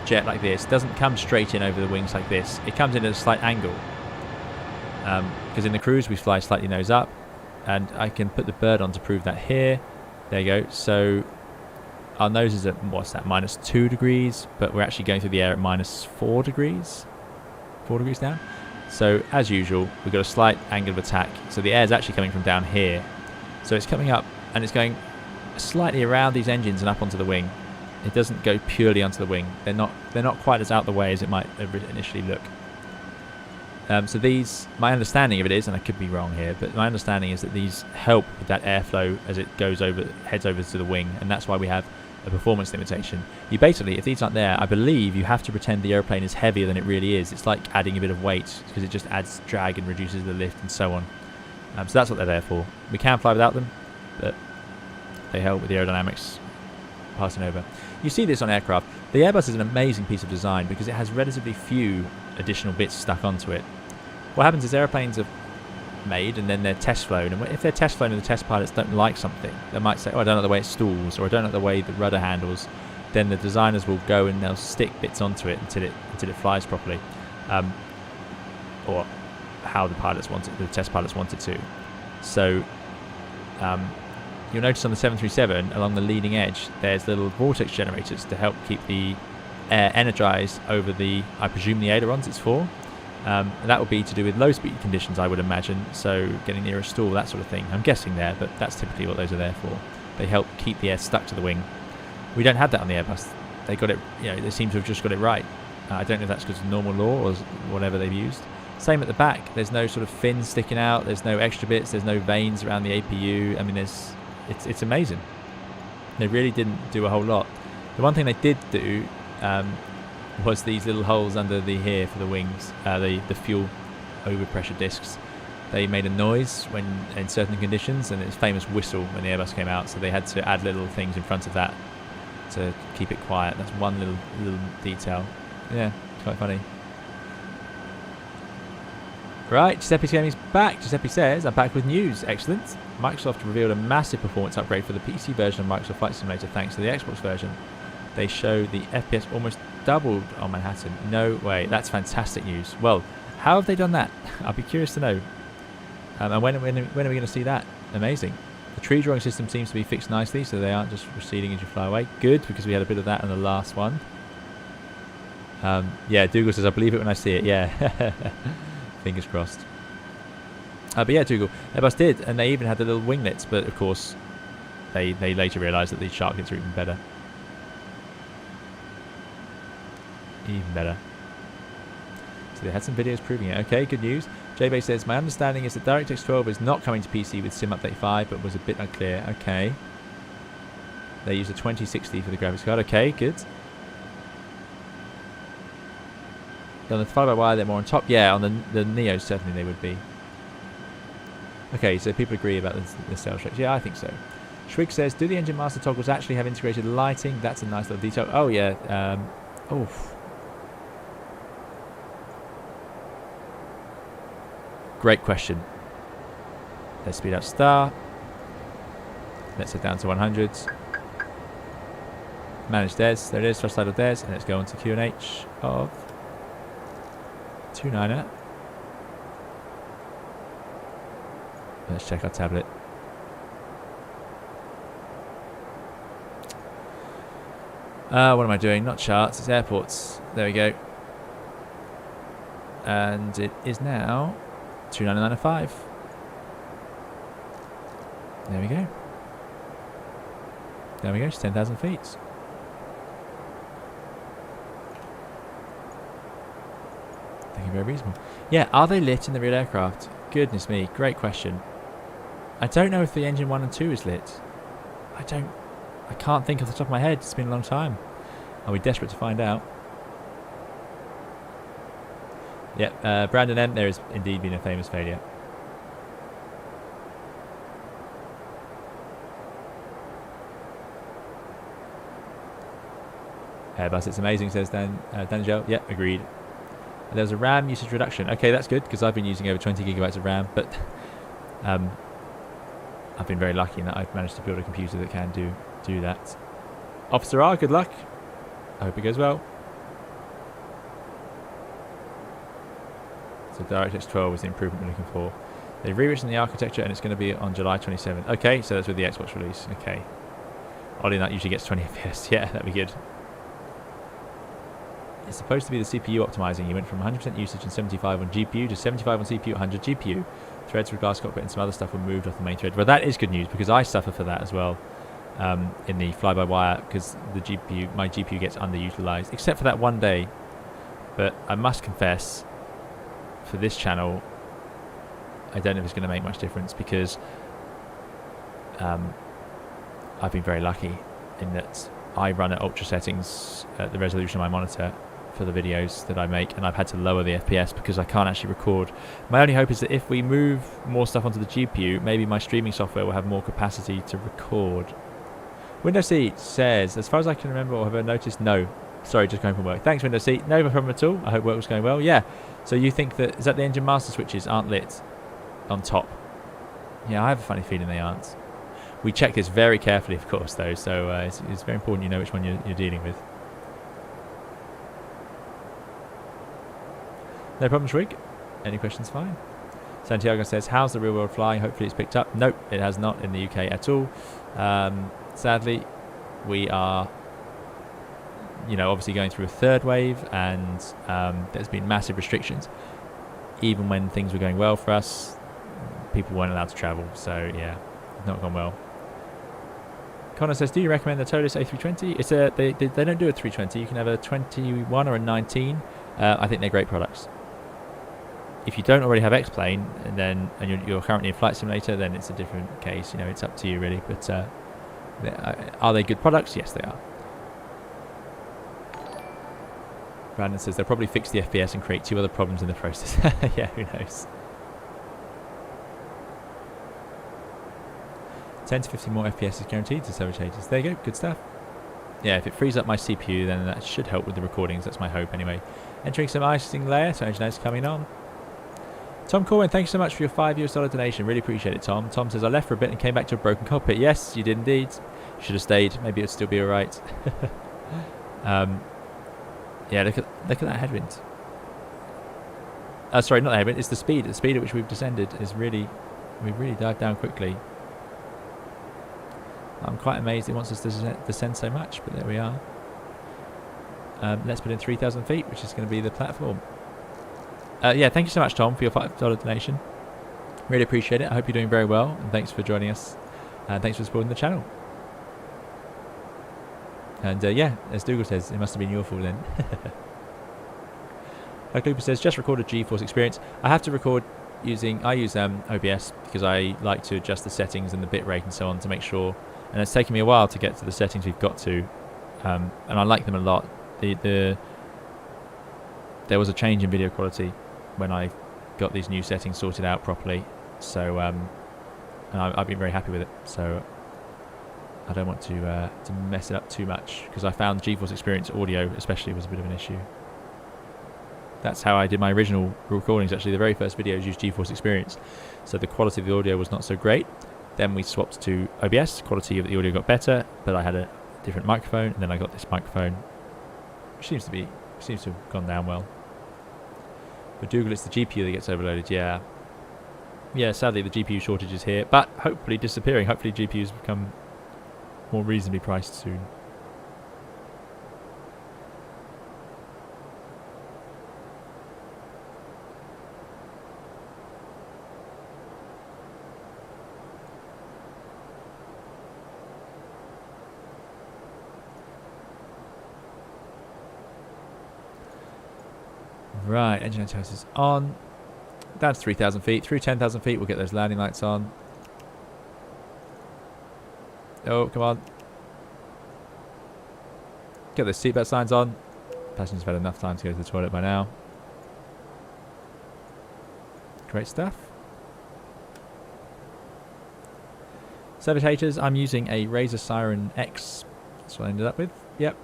jet like this doesn't come straight in over the wings like this. It comes in at a slight angle. Because in the cruise we fly slightly nose up, and I can put the bird on to prove that here. There you go. So our nose is at, what's that, -2 degrees, but we're actually going through the air at -4 degrees. 4 degrees down. So as usual, we've got a slight angle of attack. So the air is actually coming from down here. So it's coming up and it's going slightly around these engines and up onto the wing. It doesn't go purely onto the wing. They're not quite as out the way as it might initially look. So these, my understanding of it is, and I could be wrong here, but my understanding is that these help with that airflow as it heads over to the wing, and that's why we have a performance limitation. You basically, if these aren't there, I believe you have to pretend the airplane is heavier than it really is. It's like adding a bit of weight because it just adds drag and reduces the lift and so on. So that's what they're there for. We can fly without them, but they help with the aerodynamics passing over. You see this on aircraft. The Airbus is an amazing piece of design because it has relatively few additional bits stuck onto it. What happens is airplanes are made and then they're test flown, and if they're test flown and the test pilots don't like something, they might say, oh, I don't like the way it stalls, or I don't like the way the rudder handles. Then the designers will go and they'll stick bits onto it until it flies properly, or how the pilots want it, the test pilots want it to. So you'll notice on the 737 along the leading edge there's little vortex generators to help keep the air energized over the, I presume, the ailerons it's for. That would be to do with low speed conditions, I would imagine, so getting near a stall, that sort of thing. I'm guessing there, but that's typically what those are there for. They help keep the air stuck to the wing. We don't have that on the Airbus. They got it, they seem to have just got it right. I don't know if that's because of normal law or whatever they've used. Same at the back. There's no sort of fins sticking out. There's no extra bits. There's no veins around the APU. I mean, it's amazing. They really didn't do a whole lot. The one thing they did do was these little holes under the here for the wings, the fuel overpressure discs. They made a noise when in certain conditions, and it's famous whistle when the Airbus came out, so they had to add little things in front of that to keep it quiet. That's one little detail. Yeah, it's quite funny. Right, Giuseppe's Gaming's back. Giuseppe says, I'm back with news. Excellent. Microsoft revealed a massive performance upgrade for the PC version of Microsoft Flight Simulator thanks to the Xbox version. They show the FPS almost doubled on Manhattan. No way. That's fantastic news. Well, how have they done that? I'll be curious to know. And when are we going to see that? Amazing. The tree drawing system seems to be fixed nicely, so they aren't just receding as you fly away. Good, because we had a bit of that in the last one. Yeah, Dougal says, I believe it when I see it. Yeah. Fingers crossed. But yeah, Dougal, Airbus did, and they even had the little winglets, but of course they later realised that these sharklets are even better. Even better. So they had some videos proving it. Okay, good news. JBay says, my understanding is that DirectX 12 is not coming to PC with Sim Update 5, but was a bit unclear. Okay. They use a 2060 for the graphics card. Okay, good. On the fly-by-wire, they're more on top. Yeah, on the NEO, certainly they would be. Okay, so people agree about the cell stretch. Yeah, I think so. Shrig says, do the engine master toggles actually have integrated lighting? That's a nice little detail. Oh, yeah. Great question. Let's speed up star. Let's head down to 100s. Manage DES. There it is, thrust idle DES. And let's go on to QNH of 29er. Let's check our tablet. What am I doing? Not charts, it's airports. There we go. And it is now 299.05. There we go. There we go, it's 10,000 feet. Thinking very reasonable. Yeah, are they lit in the real aircraft? Goodness me, great question. I don't know if the engine 1 and 2 is lit. I can't think off the top of my head. It's been a long time. I'll be desperate to find out. Yep, Brandon M, there has indeed been a famous failure. Airbus, it's amazing, says Dangel. Yep, agreed. There's a RAM usage reduction. Okay, that's good, because I've been using over 20 gigabytes of RAM, but I've been very lucky in that I've managed to build a computer that can do that. Officer R, good luck. I hope it goes well. So DirectX 12 is the improvement we're looking for. They've rewritten the architecture and it's going to be on July 27th. Okay, so that's with the Xbox release. Okay. Oddly, that usually gets 20 FPS. Yeah, that'd be good. It's supposed to be the CPU optimizing. You went from 100% usage and 75 on GPU to 75 on CPU, 100 GPU. Threads with glass cockpit and some other stuff were moved off the main thread. Well, that is good news because I suffer for that as well in the fly-by-wire because my GPU gets underutilized, except for that one day. But I must confess, for this channel, I don't know if it's going to make much difference because I've been very lucky in that I run at ultra settings at the resolution of my monitor for the videos that I make, and I've had to lower the FPS because I can't actually record. My only hope is that if we move more stuff onto the GPU, maybe my streaming software will have more capacity to record. Windows C says, as far as I can remember or have I noticed, no. Sorry, just going from work. Thanks, Windows C. No problem at all. I hope work was going well. Yeah. So you think that, is that the engine master switches aren't lit on top? Yeah, I have a funny feeling they aren't. We check this very carefully, of course, though, so it's very important you know which one you're dealing with. No problems, Rig. Any questions? Fine. Santiago says, how's the real world flying? Hopefully it's picked up. Nope, it has not in the UK at all. Sadly, we are, obviously going through a third wave, and there's been massive restrictions. Even when things were going well for us, people weren't allowed to travel, so yeah, not gone well. Connor says, do you recommend the ToLiss A320? It's they don't do a 320. You can have a 21 or a 19. I think they're great products. If you don't already have X-Plane and you're currently in Flight Simulator, then it's a different case. It's up to you really. But are they good products? Yes, they are. Brandon says they'll probably fix the FPS and create 2 other problems in the process. Yeah, who knows? 10 to 50 more FPS is guaranteed to turbochargers. There you go, good stuff. Yeah, if it frees up my CPU, then that should help with the recordings. That's my hope anyway. Entering some icing layer, so engineers coming on. Tom Corwin, thank you so much for your $5 donation. Really appreciate it, Tom. Tom says, I left for a bit and came back to a broken cockpit. Yes, you did indeed. Should have stayed. Maybe it'd still be alright. Yeah, look at that headwind. Sorry, not the headwind. It's the speed. The speed at which we've descended is we've really dived down quickly. I'm quite amazed it wants us to descend so much, but there we are. Let's put in 3,000 feet, which is going to be the platform. Yeah, thank you so much, Tom, for your $5 donation. Really appreciate it. I hope you're doing very well, and thanks for joining us. And thanks for supporting the channel. And yeah, as Dougal says, it must have been your fault then. Like Looper says, just recorded GeForce Experience. I have to record I use OBS because I like to adjust the settings and the bit rate and so on to make sure. And it's taken me a while to get to the settings we've got to, and I like them a lot. There was a change in video quality when I got these new settings sorted out properly, so and I've been very happy with it. So I don't want to mess it up too much because I found GeForce Experience audio especially was a bit of an issue. That's how I did my original recordings. Actually, the very first videos used GeForce Experience, so the quality of the audio was not so great. Then we swapped to OBS, quality of the audio got better, but I had a different microphone, and then I got this microphone, which seems to have gone down well. But Dougal, it's the GPU that gets overloaded, yeah. Yeah, sadly the GPU shortage is here, but hopefully disappearing. Hopefully GPUs become more reasonably priced soon. Right, engine anti-host is on. Down to 3,000 feet. Through 10,000 feet, we'll get those landing lights on. Oh, come on. Get those seatbelt signs on. Passengers have had enough time to go to the toilet by now. Great stuff. Sabotators, I'm using a Razer Siren X. That's what I ended up with. Yep.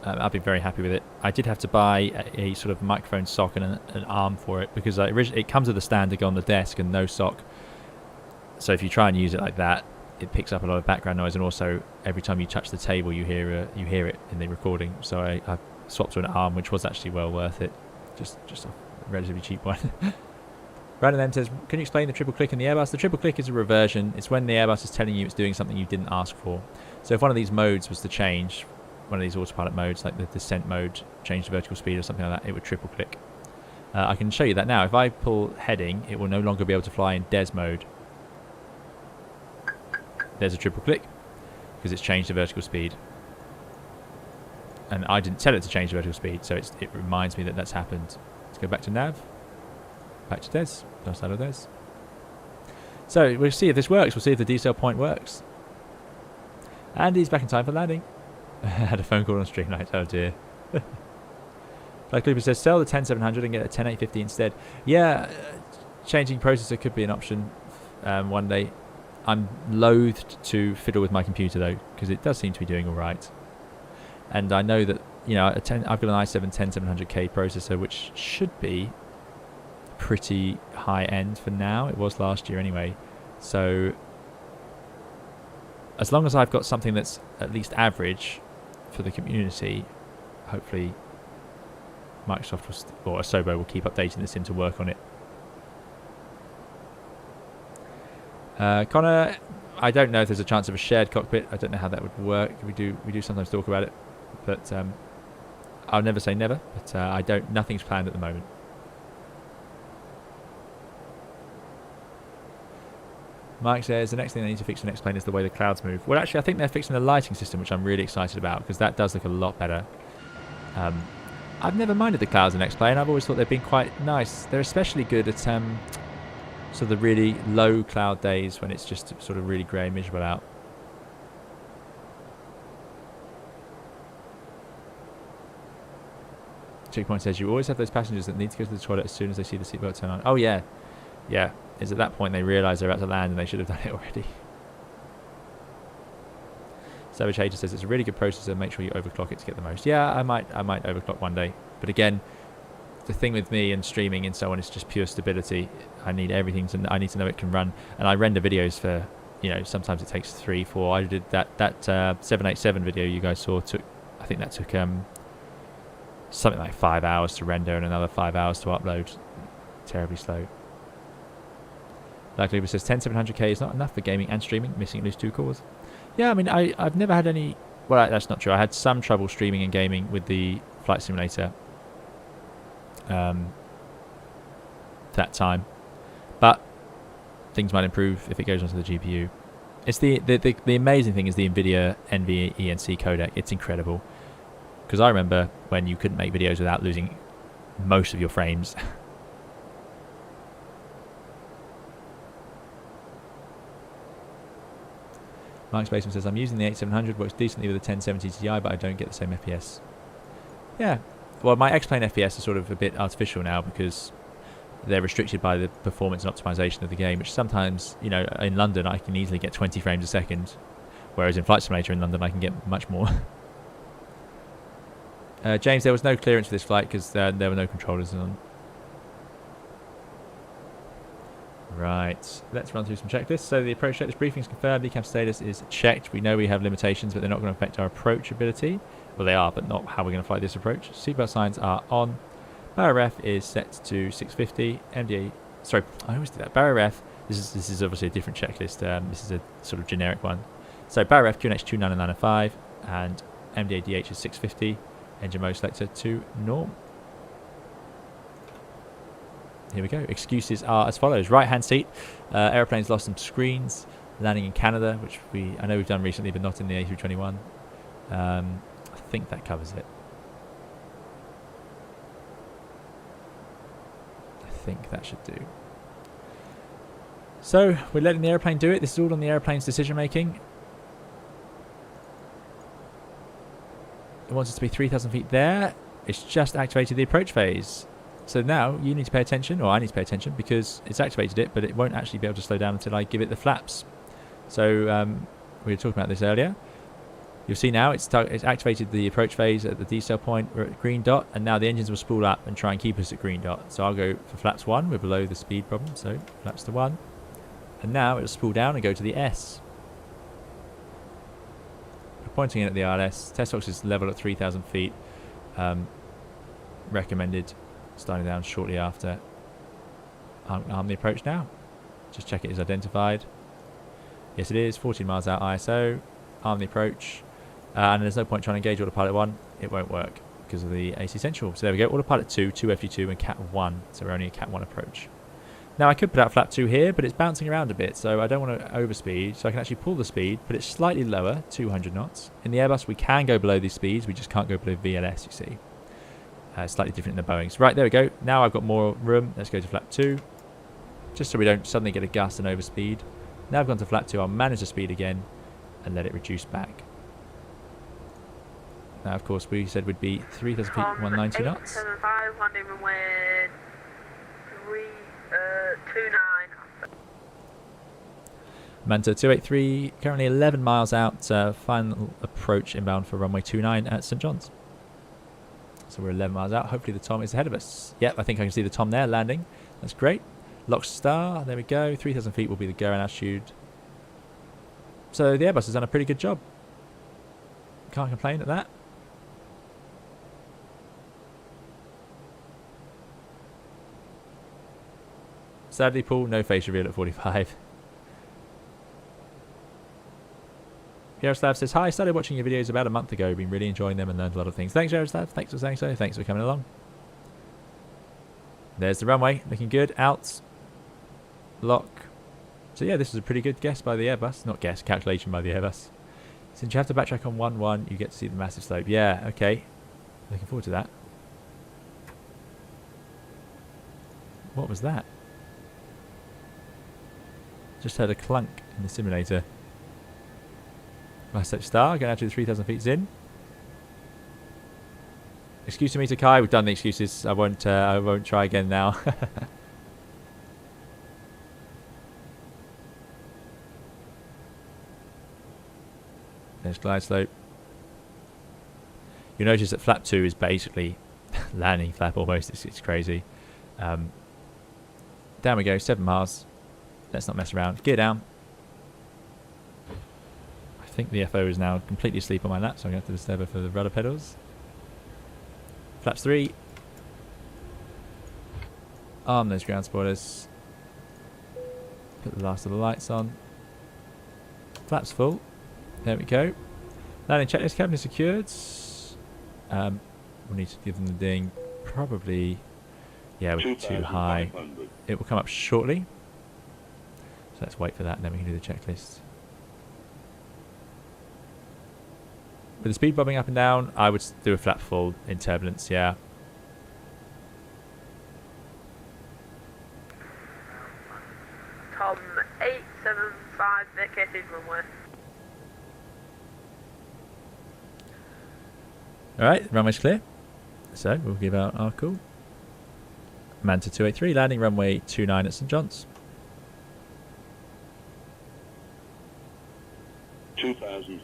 I've been very happy with it. I did have to buy a sort of microphone sock and an arm for it because it comes with a stand to go on the desk and no sock. So if you try and use it like that, it picks up a lot of background noise, and also every time you touch the table, you hear it in the recording. So I swapped to an arm, which was actually well worth it. Just a relatively cheap one. Brandon then says, can you explain the triple click in the Airbus? The triple click is a reversion. It's when the Airbus is telling you it's doing something you didn't ask for. So if one of these modes was to change, one of these autopilot modes, like the descent mode, change the vertical speed or something like that, it would triple click. I can show you that now. If I pull heading, it will no longer be able to fly in DES mode. There's a triple click because it's changed the vertical speed. And I didn't tell it to change the vertical speed, so it reminds me that that's happened. Let's go back to nav, back to DES, just out of DES. So we'll see if this works. We'll see if the decel point works. And he's back in time for landing. I had a phone call on Streamlight. Oh dear. Like Looper says, sell the 10700 and get a 10850 instead. Yeah, changing processor could be an option one day. I'm loathed to fiddle with my computer though, because it does seem to be doing all right. And I know that, you know, I've got an i7 10700K processor, which should be pretty high end for now. It was last year anyway. So as long as I've got something that's at least average for the community, hopefully Microsoft or Asobo will keep updating this in to work on it. Connor, I don't know if there's a chance of a shared cockpit. I don't know how that would work. We do sometimes talk about it, but I'll never say never. But nothing's planned at the moment. Mike says the next thing they need to fix in X-Plane is the way the clouds move. Well, actually, I think they're fixing the lighting system, which I'm really excited about because that does look a lot better. I've never minded the clouds in X-Plane. I've always thought they've been quite nice. They're especially good at sort of the really low cloud days when it's just sort of really grey and miserable out. Checkpoint says you always have those passengers that need to go to the toilet as soon as they see the seatbelt turn on. Oh yeah, yeah. Is at that point they realise they're about to land and they should have done it already. Savage Hater says it's a really good processor. Make sure you overclock it to get the most. Yeah, I might overclock one day. But again, the thing with me and streaming and so on is just pure stability. I need everything I need to know it can run. And I render videos for, you know, sometimes it takes 3, 4. I did that 787 video you guys saw. I think that took something like 5 hours to render and another 5 hours to upload. Terribly slow. Like Luba says, 10700K is not enough for gaming and streaming, missing at least 2 cores. Yeah, I mean, I've never had any... Well, that's not true. I had some trouble streaming and gaming with the flight simulator that time. But things might improve if it goes onto the GPU. It's the amazing thing is the NVIDIA NVENC codec. It's incredible. Because I remember when you couldn't make videos without losing most of your frames. Mike's Basement says, I'm using the 8700, works decently with a 1070 Ti, but I don't get the same FPS. Yeah, well, my X-Plane FPS is sort of a bit artificial now because they're restricted by the performance and optimization of the game, which sometimes, you know, in London I can easily get 20 frames a second, whereas in Flight Simulator in London I can get much more. James, there was no clearance for this flight because there were no controllers on. Right, let's run through some checklists. So the approach checklist briefing is confirmed, decam status is checked. We know we have limitations, but they're not going to affect our approachability. Well, they are, but not how we're going to fly this approach. Seatbelt signs are on. Barrier ref is set to 650. MDA, sorry, I always do that. Barrier ref, this is obviously a different checklist. This is a sort of generic one. So barrier ref, QNH 29905, and MDA DH is 650. Engine mode selector to norm. Here we go. Excuses are as follows. Right hand seat. Aeroplane's lost some screens. Landing in Canada, which I know we've done recently, but not in the A321. I think that covers it. I think that should do. So we're letting the airplane do it. This is all on the airplane's decision making. It wants us to be 3,000 feet there. It's just activated the approach phase. So now you need to pay attention, or I need to pay attention, because it's activated it, but it won't actually be able to slow down until I give it the flaps. So we were talking about this earlier. You'll see now it's activated the approach phase at the decel point. We're at green dot, and now the engines will spool up and try and keep us at green dot. So I'll go for flaps 1. We're below the speed problem, so flaps to 1. And now it'll spool down and go to the S. We're pointing in at the RLS. Test box is level at 3,000 feet. Recommended. Starting down shortly after. Arm the approach now. Just check it is identified. Yes, it is. 14 miles out ISO. Arm the approach. And there's no point trying to engage Autopilot 1. It won't work because of the AC Central. So there we go. Autopilot 2, 2FG2 and Cat 1. So we're only a Cat 1 approach. Now I could put out flap 2 here, but it's bouncing around a bit, so I don't want to overspeed. So I can actually pull the speed, put it slightly lower, 200 knots. In the Airbus we can go below these speeds, we just can't go below VLS, you see. Slightly different in the Boeings. Right, there we go. Now I've got more room. Let's go to flap 2. Just so we don't suddenly get a gust and overspeed. Now I've gone to flap 2, I'll manage the speed again and let it reduce back. Now, of course, we said we'd be 3,000 feet, 190 knots. 875, landing runway 29. Manta 283, currently 11 miles out, final approach inbound for runway 29 at St John's. So we're 11 miles out. Hopefully the Tom is ahead of us. Yep, I think I can see the Tom there landing. That's great. Lock star, there we go. 3,000 feet will be the go altitude. So the Airbus has done a pretty good job. Can't complain at that. Sadly, Paul, no face reveal at 45. Jaroslav says, hi, started watching your videos about a month ago. Been really enjoying them and learned a lot of things. Thanks, Jaroslav. Thanks for saying so. Thanks for coming along. There's the runway. Looking good. Out. Lock. So yeah, this is a pretty good guess by the Airbus. Not guess, calculation by the Airbus. Since you have to backtrack on 1-1, you get to see the massive slope. Yeah, okay. Looking forward to that. What was that? Just heard a clunk in the simulator. Nice touch star, going out to the 3,000 feet in. Excuse me to Kai, we've done the excuses. I won't try again now. There's glide slope. You'll notice that flap 2 is basically landing flap almost. It's crazy. Down we go, 7 miles. Let's not mess around. Gear down. I think the FO is now completely asleep on my lap, so I'm going to have to disturb her for the rudder pedals. Flaps 3. Arm those ground spoilers. Put the last of the lights on. Flaps full. There we go. Landing checklist, cabin is secured. We'll need to give them the ding. Probably, yeah, we're too high. It will come up shortly. So let's wait for that and then we can do the checklist. With the speed bobbing up and down, I would do a flap full in turbulence, yeah. Tom 875, vacated runway. Alright, runway's clear. So we'll give out our call. Manta 283, landing runway 29 at St John's. 2,000.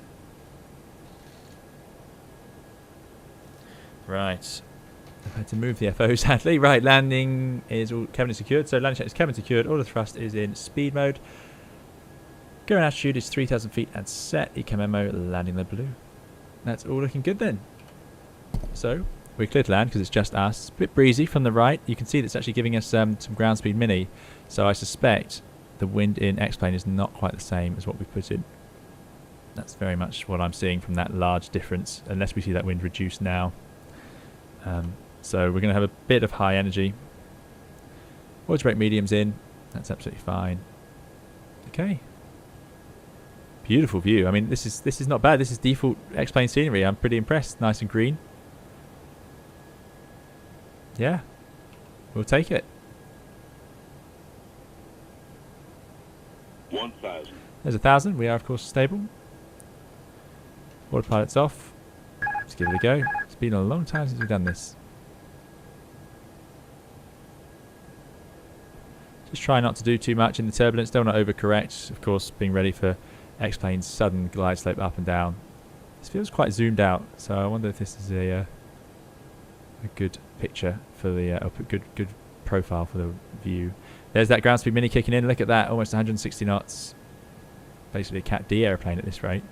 Right. I've had to move the FO sadly. Right, landing is all cabin is secured. So landing check is cabin secured. All the thrust is in speed mode. Going altitude is 3,000 feet and set. ECAMMO landing the blue. That's all looking good then. So we're clear to land because it's just us. A bit breezy from the right. You can see that's actually giving us some ground speed mini. So I suspect the wind in X-plane is not quite the same as what we put in. That's very much what I'm seeing from that large difference, unless we see that wind reduce now. So we're going to have a bit of high energy. Water brake mediums in. That's absolutely fine. Okay. Beautiful view. I mean, this is not bad. This is default X-plane scenery. I'm pretty impressed. Nice and green. Yeah. We'll take it. 1,000. There's 1,000. We are, of course, stable. Autopilot's off. Let's give it a go. It's been a long time since we've done this. Just try not to do too much in the turbulence. Don't want to overcorrect. Of course, being ready for X-plane's sudden glide slope up and down. This feels quite zoomed out, so I wonder if this is a good picture for the good profile for the view. There's that ground speed mini kicking in. Look at that, almost 160 knots. Basically a Cat D airplane at this rate.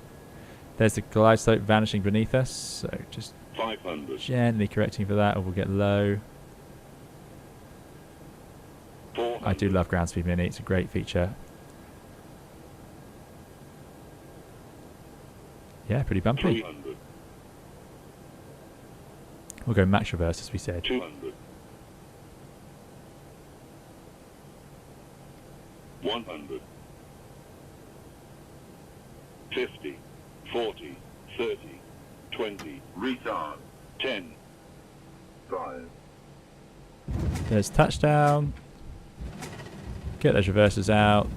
There's the glide slope vanishing beneath us, so just 500. gently correcting for that, or we'll get low. 400. I do love ground speed mini; it's a great feature. Yeah, pretty bumpy. 300. We'll go max reverse as we said. 200. 100. 50. 40. 30. 20. Retard. 10. 5. There's touchdown. Get those reverses out.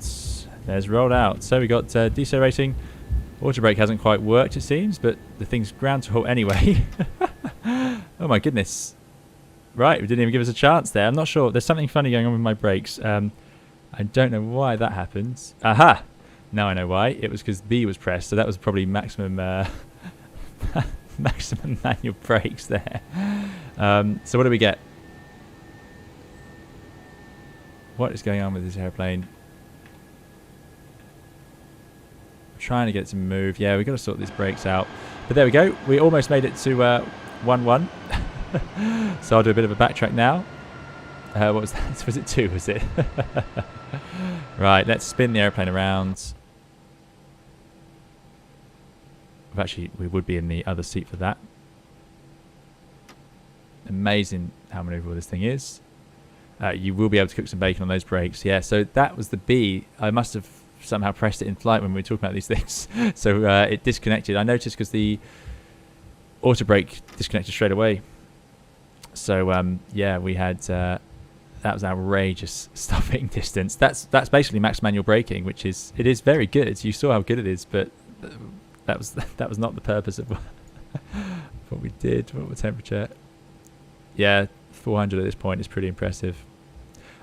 There's rolled out. So we got decelerating. Auto brake hasn't quite worked, it seems, but the thing's ground to halt anyway. Oh my goodness. Right, we didn't even give us a chance there. I'm not sure. There's something funny going on with my brakes. I don't know why that happens. Aha! Now I know why. It was because B was pressed, so that was probably maximum maximum manual brakes there. So what do we get? What is going on with this airplane? I'm trying to get it to move. Yeah, we've got to sort these brakes out. But there we go. We almost made it to 1-1. So I'll do a bit of a backtrack now. What was that? Was it 2, was it? Right, let's spin the airplane around. Actually, we would be in the other seat for that. Amazing how maneuverable this thing is. You will be able to cook some bacon on those brakes. Yeah, so that was the B. I must have somehow pressed it in flight when we were talking about these things. So it disconnected. I noticed because the auto brake disconnected straight away. So yeah, we had that was outrageous stopping distance. That's basically max manual braking, which is very good. You saw how good it is, but that was not the purpose of what we did. What was temperature? Yeah, 400 at this point is pretty impressive.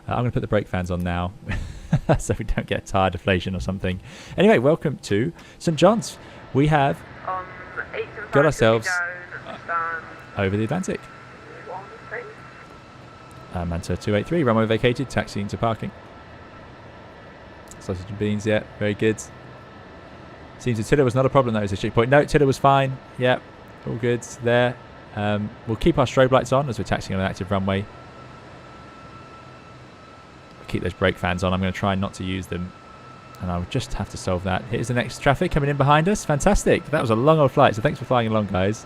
I'm going to put the brake fans on now so we don't get tire deflation or something. Anyway, welcome to St John's. We have got ourselves over the Atlantic. Manta A321, runway vacated, taxiing to parking. Sausage and beans, yeah, very good. Seems the tiller was not a problem though, as a checkpoint. No, tiller was fine. Yep, all good there. We'll keep our strobe lights on as we're taxiing on an active runway. Keep those brake fans on. I'm going to try not to use them, and I'll just have to solve that. Here's the next traffic coming in behind us. Fantastic. That was a long old flight, so thanks for flying along, guys.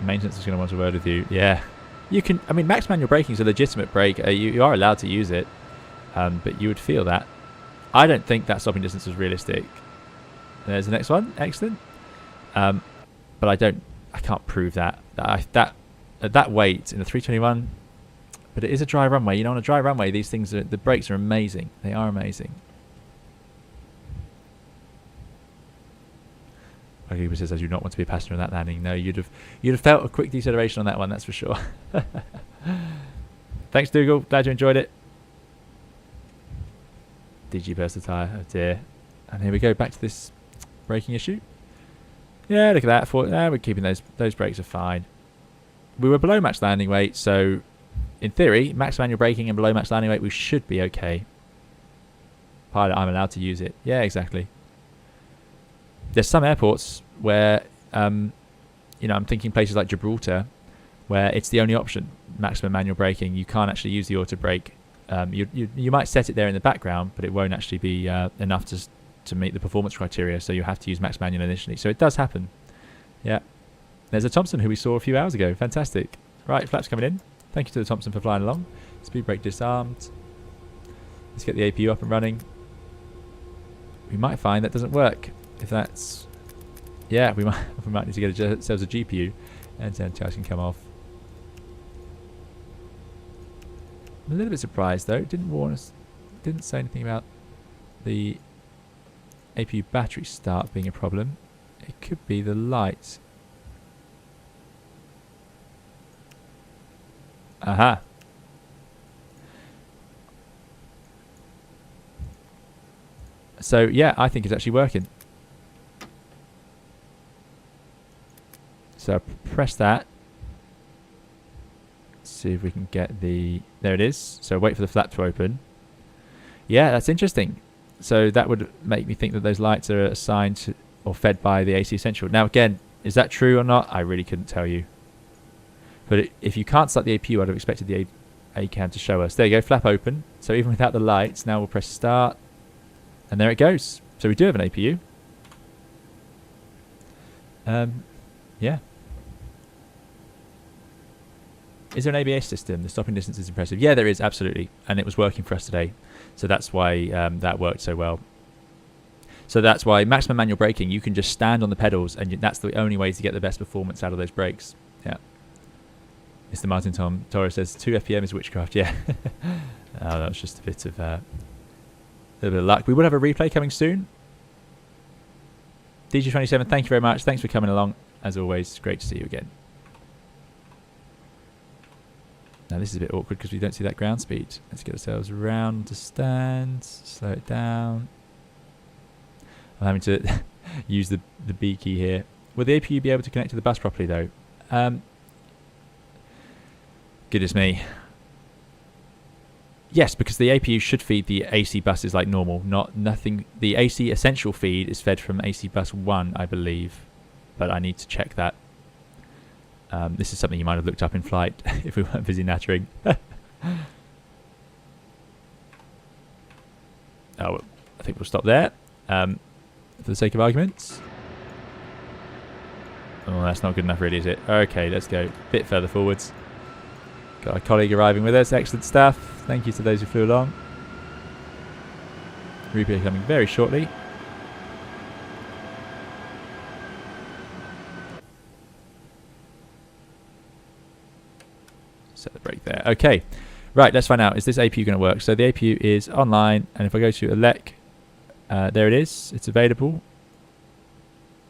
Maintenance is going to want a word with you. Yeah, you can. I mean, max manual braking is a legitimate brake. You are allowed to use it, but you would feel that. I don't think that stopping distance was realistic. There's the next one. Excellent. But I can't prove that. That at that weight in a 321. But it is a dry runway. You know, on a dry runway, these things the brakes are amazing. They are amazing. He says, "I do not want to be a passenger on that landing." No, you'd have felt a quick deceleration on that one. That's for sure. Thanks, Dougal. Glad you enjoyed it. DG burst the tyre. Oh dear. And here we go. Back to this braking issue. Yeah, look at that. We're keeping those brakes are fine. We were below max landing weight, so in theory, max manual braking and below max landing weight, we should be okay. Pilot, I'm allowed to use it. Yeah, exactly. There's some airports where, I'm thinking places like Gibraltar, where it's the only option, maximum manual braking. You can't actually use the auto brake. You might set it there in the background, but it won't actually be enough to meet the performance criteria, so you have to use max manual initially. So it does happen. Yeah. There's a Thompson who we saw a few hours ago. Fantastic. Right, flaps coming in. Thank you to the Thompson for flying along. Speed brake disarmed. Let's get the APU up and running. We might find that doesn't work. If that's... Yeah, we might need to get ourselves a GPU. And then tails can come off. I'm a little bit surprised though. It didn't warn us. Didn't say anything about the APU battery start being a problem. It could be the light. Aha. So yeah, I think it's actually working. So press that. See if we can get the... There it is. So wait for the flap to open. Yeah, that's interesting. So that would make me think that those lights are assigned to, or fed by the AC Central. Now again, is that true or not? I really couldn't tell you. But if you can't start the APU, I'd have expected the ACAM to show us. There you go, flap open. So even without the lights, now we'll press start. And there it goes. So we do have an APU. Yeah. Is there an ABS system? The stopping distance is impressive. Yeah, there is, absolutely. And it was working for us today. So that's why that worked so well. So that's why maximum manual braking, you can just stand on the pedals, and that's the only way to get the best performance out of those brakes. Yeah. Mr. Martin Tom Torres says 2 FPM is witchcraft. Yeah. Oh, that was just a bit of a little bit of luck. We will have a replay coming soon. DJ27, thank you very much. Thanks for coming along. As always, great to see you again. Now this is a bit awkward because we don't see that ground speed. Let's get ourselves around to stand. Slow it down. I'm having to use the B key here. Will the APU be able to connect to the bus properly though? Goodness me. Yes, because the APU should feed the AC buses like normal. Nothing. The AC essential feed is fed from AC bus 1, I believe, but I need to check that. This is something you might have looked up in flight if we weren't busy nattering. Oh, I think we'll stop there for the sake of arguments. Oh, that's not good enough really, is it? Okay, let's go a bit further forwards. Got a colleague arriving with us. Excellent stuff. Thank you to those who flew along. Replay coming very shortly. Set the brake there. Okay. Right, let's find out. Is this APU going to work? So the APU is online, and if I go to elect, there it is. It's available.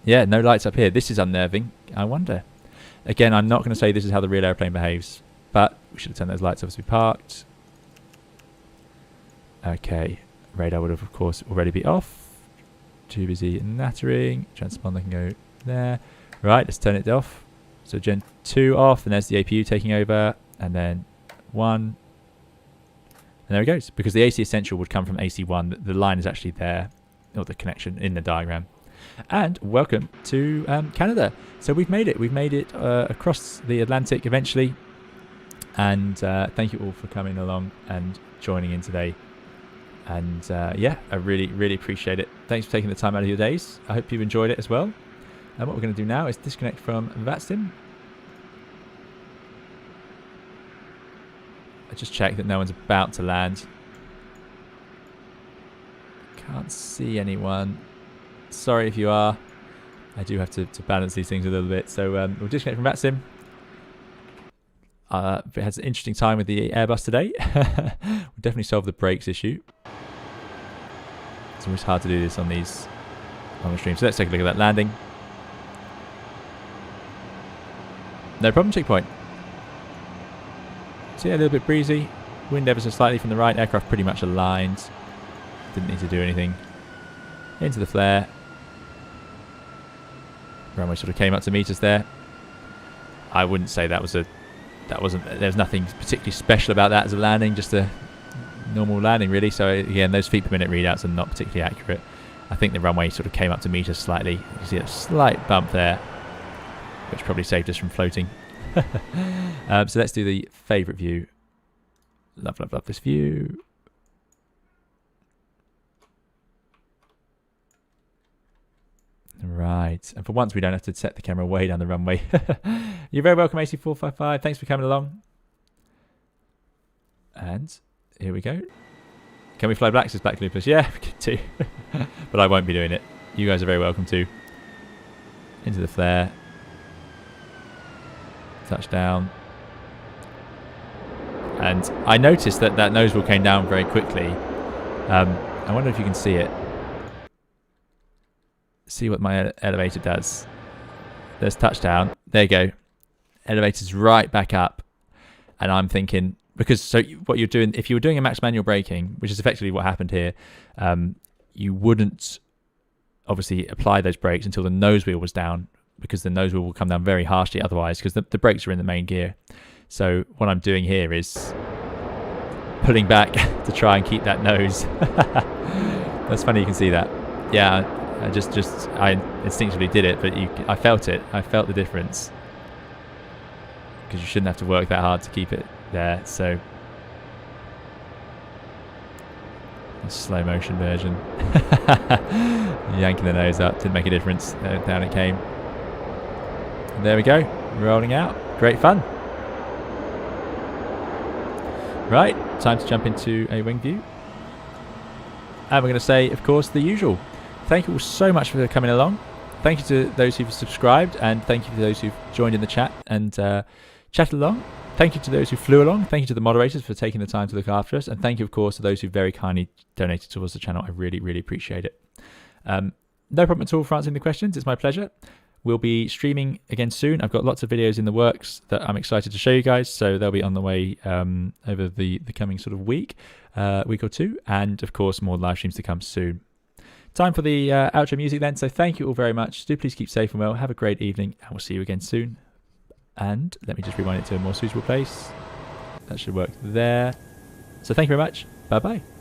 Yeah, no lights up here. This is unnerving. I wonder. Again, I'm not going to say this is how the real airplane behaves, but we should have turned those lights off as we parked. Okay, radar would have, of course, already be off. Too busy nattering. Transponder can go there. Right, let's turn it off. So Gen 2 off, and there's the APU taking over, and then 1. And there it goes. Because the AC Essential would come from AC1. The line is actually there, or the connection in the diagram. And welcome to Canada. So we've made it. We've made it across the Atlantic eventually. And thank you all for coming along and joining in today. And yeah, I really, really appreciate it. Thanks for taking the time out of your days. I hope you've enjoyed it as well. And what we're going to do now is disconnect from VATSIM. I just check that no one's about to land. Can't see anyone. Sorry if you are. I do have to balance these things a little bit. So we'll disconnect from VATSIM. It has an interesting time with the Airbus today. We'll definitely solve the brakes issue. It's always hard to do this on these longer streams. So let's take a look at that landing. No problem, checkpoint. So yeah, a little bit breezy. Wind ever so slightly from the right. Aircraft pretty much aligned. Didn't need to do anything. Into the flare. Runway sort of came up to meet us there. I wouldn't say that was a... There's nothing particularly special about that as a landing, just a normal landing really. So again, those feet per minute readouts are not particularly accurate. I think the runway sort of came up to meet us slightly. You can see a slight bump there, which probably saved us from floating. So let's do the favourite view. Love, love, love this view. Right, and for once we don't have to set the camera way down the runway. You're very welcome, AC455. Thanks for coming along. And here we go. Can we fly black? Says Black Lupus. Yeah, we can too. But I won't be doing it. You guys are very welcome to. Into the flare. Touchdown. And I noticed that that nose wheel came down very quickly. I wonder if you can see it. See what my elevator does. There's touchdown. There you go. Elevator's right back up. And I'm thinking, because so what you're doing, if you were doing a max manual braking, which is effectively what happened here, you wouldn't obviously apply those brakes until the nose wheel was down, because the nose wheel will come down very harshly otherwise, because the brakes are in the main gear. So what I'm doing here is pulling back to try and keep that nose. That's funny, you can see that. Yeah, I instinctively did it, but I felt it. I felt the difference. Because you shouldn't have to work that hard to keep it there. So Slow motion version. Yanking the nose up, didn't make a difference. Down it came. There we go, rolling out. Great fun. Right, time to jump into a wing view. And we're going to say, of course, the usual. Thank you all so much for coming along. Thank you to those who've subscribed, and thank you to those who've joined in the chat and chatted along. Thank you to those who flew along. Thank you to the moderators for taking the time to look after us. And thank you, of course, to those who very kindly donated towards the channel. I really, really appreciate it. No problem at all for answering the questions. It's my pleasure. We'll be streaming again soon. I've got lots of videos in the works that I'm excited to show you guys. So they'll be on the way over the coming sort of week or two. And, of course, more live streams to come soon. Time for the outro music then. So thank you all very much. Do please keep safe and well. Have a great evening. And we'll see you again soon. And let me just rewind it to a more suitable place. That should work there. So thank you very much. Bye-bye.